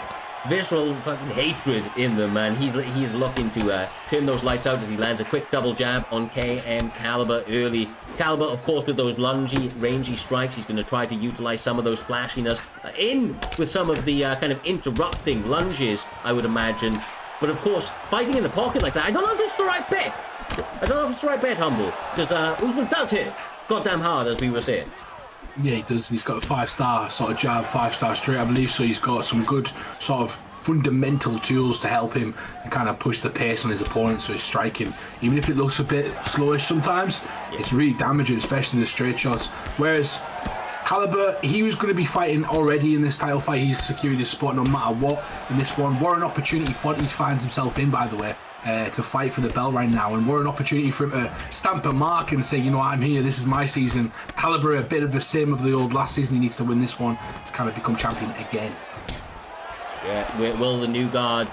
D: fucking hatred in them, man. He's looking to turn those lights out as he lands a quick double jab on KM Caliber early. Caliber, of course, with those lungy, rangy strikes, he's going to try to utilize some of those flashiness in with some of the kind of interrupting lunges, I would imagine. But of course, fighting in the pocket like that, I don't know if it's the right bet. Humble, because Usman does hit goddamn hard, as we were saying.
B: Yeah, he does. He's got a 5-star sort of jab, 5-star straight, I believe. So he's got some good sort of fundamental tools to help him and kind of push the pace on his opponent. So he's striking, even if it looks a bit slowish sometimes, it's really damaging, especially the straight shots. Whereas Caliber, he was going to be fighting already in this title fight. He's secured his spot no matter what in this one. What an opportunity Fonte finds himself in, by the way. To fight for the belt right now, and what an opportunity for him to stamp a mark and say, you know, I'm here, this is my season. Caliber, a bit of the same of the old last season. He needs to win this one to kind of become champion again.
D: Yeah, will the new guard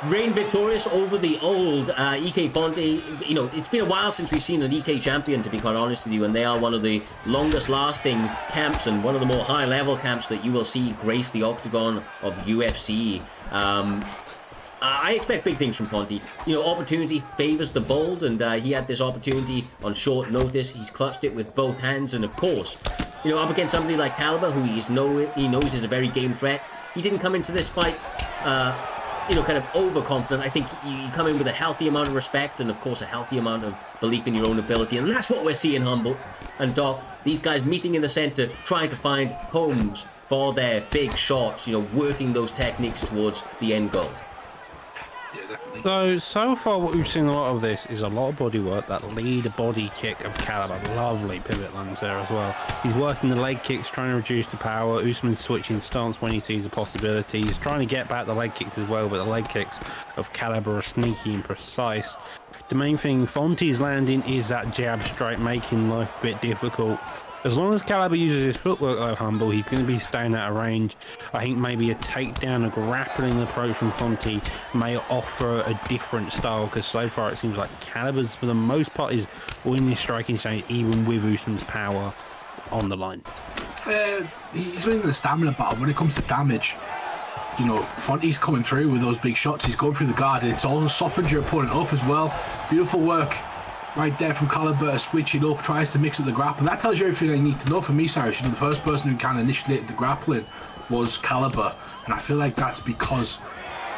D: reign victorious over the old EK Fonte? It's been a while since we've seen an EK champion, to be quite honest with you, and they are one of the longest lasting camps and one of the more high level camps that you will see grace the octagon of UFC. I expect big things from Fonte. Opportunity favors the bold, and he had this opportunity on short notice. He's clutched it with both hands, and of course, up against somebody like Caliber, who he knows is a very game threat. He didn't come into this fight, kind of overconfident. I think you come in with a healthy amount of respect, and of course, a healthy amount of belief in your own ability, and that's what we're seeing, Humble and Doc. These guys meeting in the center, trying to find homes for their big shots. Working those techniques towards the end goal.
C: So far what we've seen a lot of this is a lot of body work. That lead body kick of Caliber, lovely pivot lunge there as well. He's working the leg kicks, trying to reduce the power. Usman's switching stance when he sees a possibility. He's trying to get back the leg kicks as well, but the leg kicks of Caliber are sneaky and precise. The main thing Fonte's landing is that jab straight, making life a bit difficult. As long as Caliber uses his footwork though, Humble, he's going to be staying out of range. I think maybe a takedown, a grappling approach from Fonte may offer a different style, because so far it seems like Caliber's, for the most part, is winning this striking stage, even with Usman's power on the line.
B: He's winning the stamina battle. When it comes to damage, Fonte's coming through with those big shots. He's going through the guard, and it's all softened your opponent up as well. Beautiful work right there from Caliber, switching up, tries to mix up the grappling. That tells you everything I need to know. For me, Cyrus, the first person who kind of initiated the grappling was Caliber, and I feel like that's because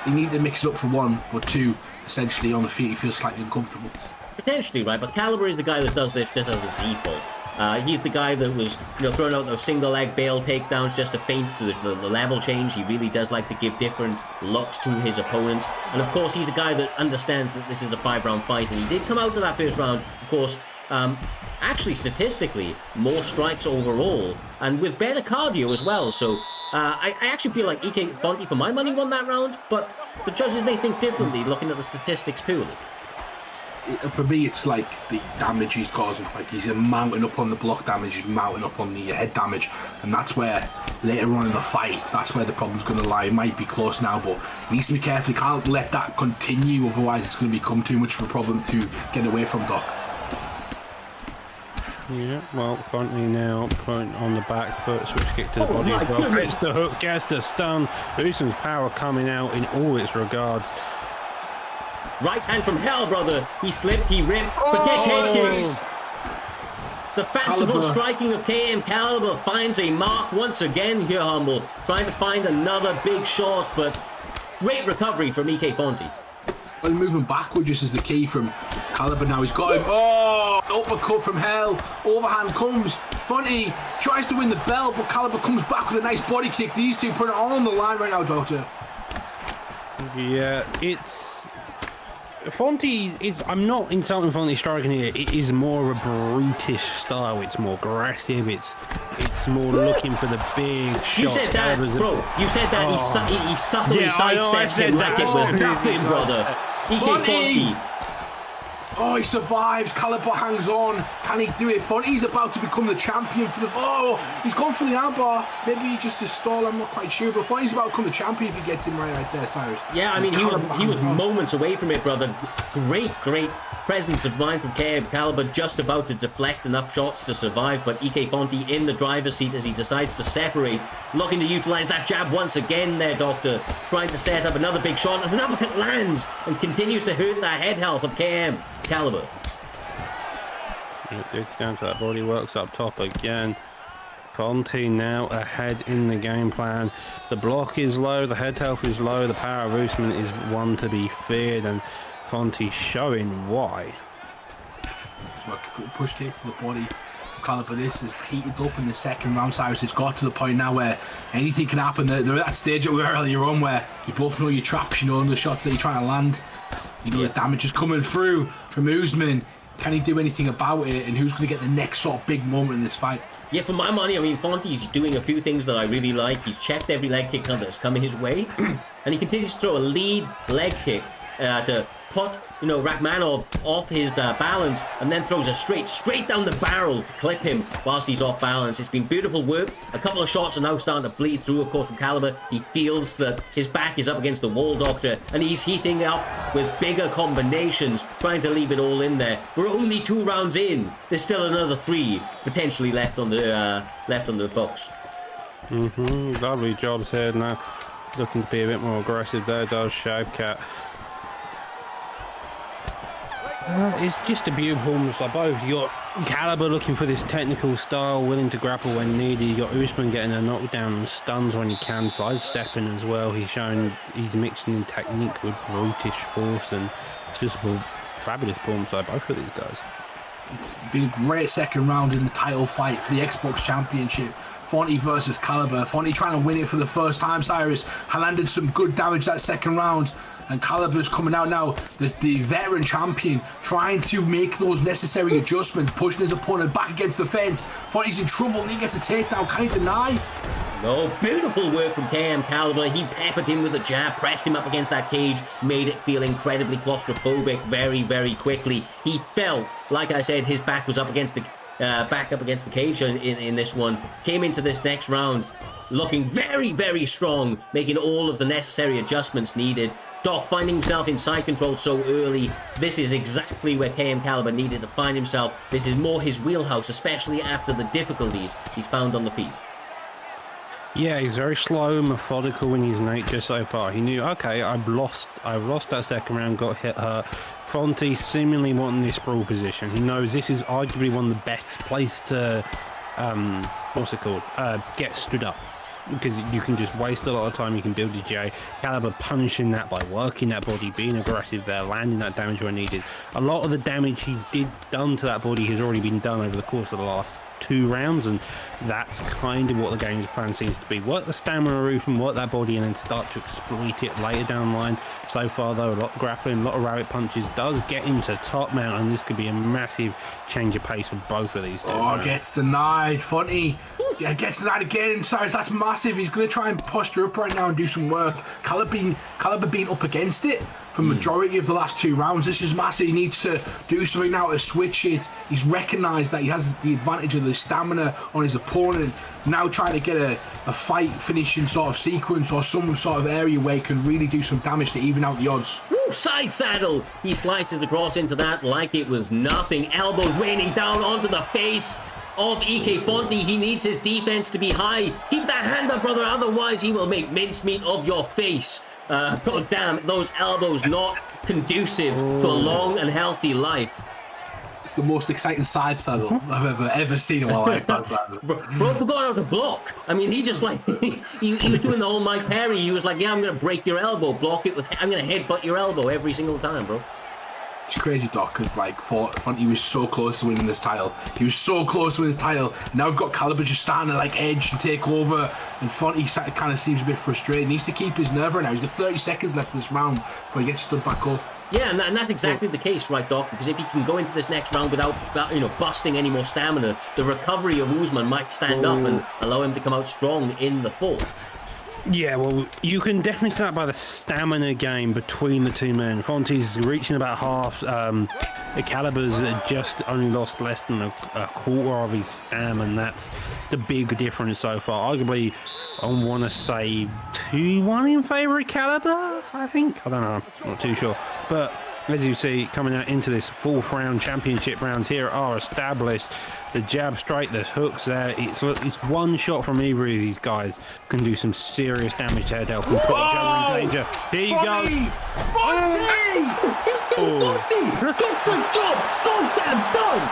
B: he needed to mix it up for one, but two, essentially on the feet, he feels slightly uncomfortable.
D: Potentially, right, but Caliber is the guy that does this just as a default. He's the guy that was, throwing out those single leg bail takedowns just to feint the level change. He really does like to give different looks to his opponents. And of course, he's the guy that understands that this is a 5-round fight. And he did come out to that first round, of course, actually statistically, more strikes overall, and with better cardio as well. So I actually feel like EK Fonte, for my money, won that round, but the judges may think differently looking at the statistics purely.
B: For me, it's like the damage he's causing. Like, he's mounting up on the block damage, he's mounting up on the head damage, and that's where later on in the fight, that's where the problem's going to lie. It might be close now, but he needs to be careful. He can't let that continue, otherwise it's going to become too much of a problem to get away from, Doc.
C: Yeah, well, Fonte now put on the back foot, switch kick to the body as well. Gets the hook, gets the stun. Usman's power coming out in all its regards.
D: Right hand from hell, brother. He slipped, he ripped, but gets head kicks. The fanciful striking of KM Caliber finds a mark once again here, Humble. Trying to find another big shot, but great recovery from EK Fonte.
B: Well, moving backward just is the key from Caliber now. He's got him. Oh! uppercut from hell. Overhand comes. Fonte tries to win the belt, but Caliber comes back with a nice body kick. These two put it all on the line right now, Doctor.
C: Yeah, it's... Fonte is... I'm not insulting Fonte's striking here. It is more of a brutish style. It's more aggressive. It's more looking for the big shots.
D: You said that, bro. You said that he subtly sidestepped him like it was nothing, brother.
B: Fonte! Oh, he survives. Caliber hangs on. Can he do it? Fonte's about to become the champion for the... Oh, he's gone for the armbar. Maybe just a stall, I'm not quite sure. But Fonte's about to become the champion if he gets him right there, Cyrus.
D: Yeah, I mean, he was moments away from it, brother. Great presence of mind from Caliber, just about to deflect enough shots to survive, but EK Fonte in the driver's seat as he decides to separate, looking to utilize that jab once again there, Doctor, trying to set up another big shot as an uppercut lands and continues to hurt the head health of Caliber.
C: It digs down to that body, works up top again. Fonte now ahead in the game plan. The block is low, the head health is low, the power of Usman is one to be feared, and Fonte showing why.
B: Push kick to the body. Caliber, this is heated up in the second round, Cyrus. It's got to the point now where anything can happen. They're at that stage that we were earlier on where you both know your traps, you know, and the shots that you're trying to land. You know, the damage is coming through from Usman. Can he do anything about it? And who's going to get the next sort of big moment in this fight?
D: Yeah, for my money, I mean, Fonte's doing a few things that I really like. He's checked every leg kick that's coming his way, and he continues to throw a lead leg kick to put, you know, Rachmanov off his balance, and then throws a straight down the barrel to clip him whilst he's off balance. It's been beautiful work. A couple of shots are now starting to bleed through, of course, from Caliber. He feels that his back is up against the wall, Doctor, and he's heating up with bigger combinations, trying to leave it all in there. We're only 2 rounds in. There's still another 3 potentially left on the books.
C: Lovely jobs here now. Looking to be a bit more aggressive there, does Shavkat. It's just a beautiful performance by both. You got Caliber looking for this technical style, willing to grapple when needed. You got Usman getting a knockdown and stuns when he can, sidestepping as well. He's showing he's mixing in technique with brutish force, and it's just a fabulous performance by both of these guys.
B: It's been a great second round in the title fight for the Xbox Championship. Fonte versus Caliber. Fonte trying to win it for the first time, Cyrus. Landed some good damage that second round. And Caliber's coming out now, the veteran champion, trying to make those necessary adjustments, pushing his opponent back against the fence. Fonte's in trouble, and he gets a takedown. Can he deny?
D: No, beautiful work from Caliber. He peppered him with a jab, pressed him up against that cage, made it feel incredibly claustrophobic very, very quickly. He felt, like I said, his back was up against the cage in this one. Came into this next round looking very, very strong, making all of the necessary adjustments needed. Doc finding himself in side control so early. This is exactly where Caliber needed to find himself. This is more his wheelhouse, especially after the difficulties he's found on the feet.
C: Yeah, he's very slow, methodical in his nature so far. He knew, okay, I've lost that second round, got hit hurt. Fonte seemingly wanting this sprawl position. He knows this is arguably one of the best places to, get stood up. Because you can just waste a lot of time, you can build your J. Caliber punishing that by working that body, being aggressive there, landing that damage where needed. A lot of the damage he's done to that body has already been done over the course of the last 2 rounds, and that's kind of what the game's plan seems to be. Work the stamina roof and work that body and then start to exploit it later down the line. So far though, a lot of grappling, a lot of rabbit punches does get into top mount, and this could be a massive change of pace for both of these two.
B: Oh, gets denied. Fonte gets denied again. Sorry, that's massive. He's going to try and posture up right now and do some work. Caliber being up against it for majority of the last 2 rounds. This is massive. He needs to do something now to switch it. He's recognised that he has the advantage of the stamina on his opponent. Now trying to get a fight finishing sort of sequence or some sort of area where he can really do some damage to even out the odds.
D: Woo, side saddle! He sliced it across into that like it was nothing. Elbows raining down onto the face of EK Fonte. He needs his defense to be high. Keep that hand up, brother, otherwise he will make mincemeat of your face. God damn, those elbows not conducive to a long and healthy life.
B: It's the most exciting side saddle I've ever seen in my life. Bro
D: forgot how to block. I mean, he just like he was doing the whole Mike Perry. He was like, yeah, I'm gonna break your elbow, block it with, I'm gonna headbutt your elbow every single time, bro.
B: It's crazy, Doc, because like Fonte was so close to winning this title. He was so close to winning this title. Now we've got Caliber just starting to like edge and take over, and Fonte kind of seems a bit frustrated. He needs to keep his nerve right now. He's got 30 seconds left in this round before he gets stood back up.
D: Yeah, and that's exactly the case, right, Doc? Because if he can go into this next round without busting any more stamina, the recovery of Usman might stand up and allow him to come out strong in the fourth.
C: Yeah, well, you can definitely start by the stamina game between the two men. Fonte's reaching about half. The Caliber's just only lost less than a quarter of his stam, and that's the big difference so far. Arguably, I want to say 2-1 in favour of Caliber, I think. I don't know. I'm not too sure. But as you see, coming out into this fourth round, championship rounds here are established. The jab straight, the hooks there. It's one shot from either of these guys can do some serious damage to head help and put each other in danger. Here you go.
B: Fonte!
D: Gets the job! Goddamn done!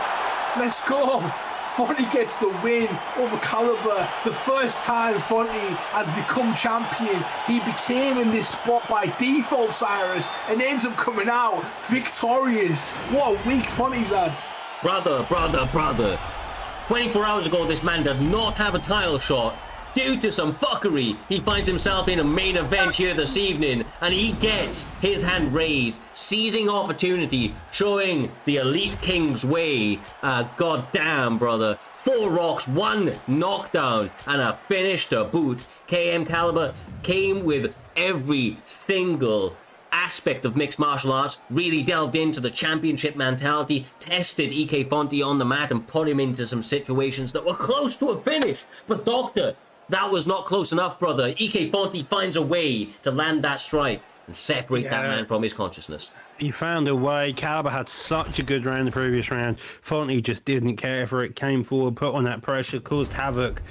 B: Let's go! Fonte gets the win over Caliber. The first time Fonte has become champion, he became in this spot by default, Cyrus, and ends up coming out victorious. What a week Fonte's had.
D: Brother. 24 hours ago, this man did not have a title shot. Due to some fuckery, he finds himself in a main event here this evening, and he gets his hand raised, seizing opportunity, showing the Elite King's way. God damn, brother. 4 rocks, 1 knockdown, and a finish to boot. KM Caliber came with every single aspect of mixed martial arts, really delved into the championship mentality, tested EK Fonte on the mat, and put him into some situations that were close to a finish. But Doctor, that was not close enough, brother. EK Fonte finds a way to land that strike and separate that man from his consciousness.
C: He found a way. Caliber had such a good round the previous round. Fonte just didn't care for it, came forward, put on that pressure, caused havoc.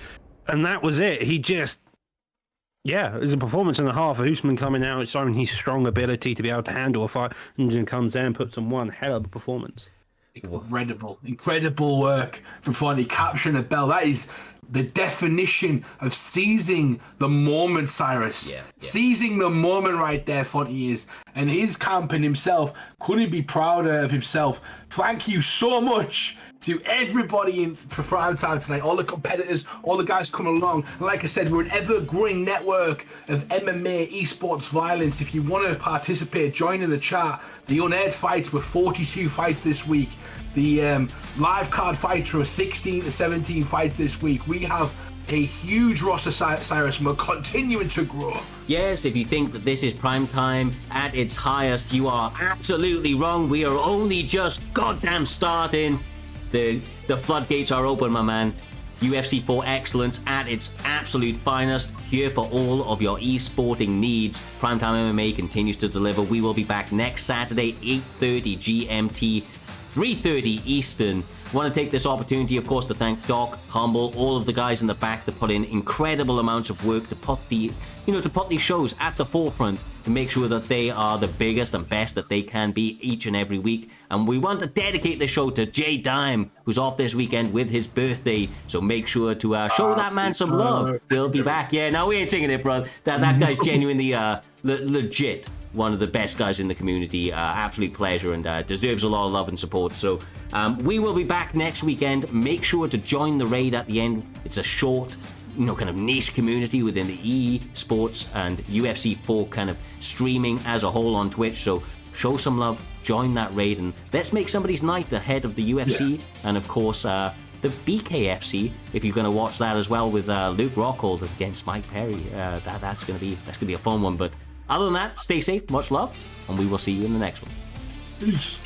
C: And that was it. He just... Yeah, it was a performance and a half. Usman coming out, showing his strong ability to be able to handle a fight, and then comes down and puts on one hell of a performance.
B: Incredible work from Fonte, capturing a belt. That is the definition of seizing the moment, Cyrus. Yeah. Seizing the moment right there, Fonte is. And his camp and himself couldn't be prouder of himself. Thank you so much to everybody in for Primetime tonight, all the competitors, all the guys coming along. And like I said, we're an ever-growing network of MMA, esports, violence. If you want to participate, join in the chat. The unaired fights were 42 fights this week. The live card fights were 16 to 17 fights this week. We have a huge roster, Cyrus, and we're continuing to grow.
D: Yes, if you think that this is Primetime at its highest, you are absolutely wrong. We are only just goddamn starting. The floodgates are open, my man. UFC 4 excellence at its absolute finest, here for all of your esporting needs. Primetime MMA continues to deliver. We will be back next Saturday, 8:30 GMT, 3:30 Eastern. Want to take this opportunity, of course, to thank Doc, Humble, all of the guys in the back that put in incredible amounts of work to put these shows at the forefront, to make sure that they are the biggest and best that they can be each and every week. And we want to dedicate the show to Jay Dime, who's off this weekend with his birthday. So make sure to show that man some love. We'll be back. Yeah, no, we ain't singing it, bro. That guy's genuinely legit one of the best guys in the community. Absolute pleasure, and deserves a lot of love and support. So we will be back next weekend. Make sure to join the raid at the end. It's a short, kind of niche community within the esports and UFC 4 kind of streaming as a whole on Twitch. So show some love, join that raid, and let's make somebody's night ahead of the UFC. And of course, the BKFC, if you're going to watch that as well, with Luke Rockhold against Mike Perry. That's going to be a fun one. But other than that, stay safe, much love, and we will see you in the next one.
B: Peace.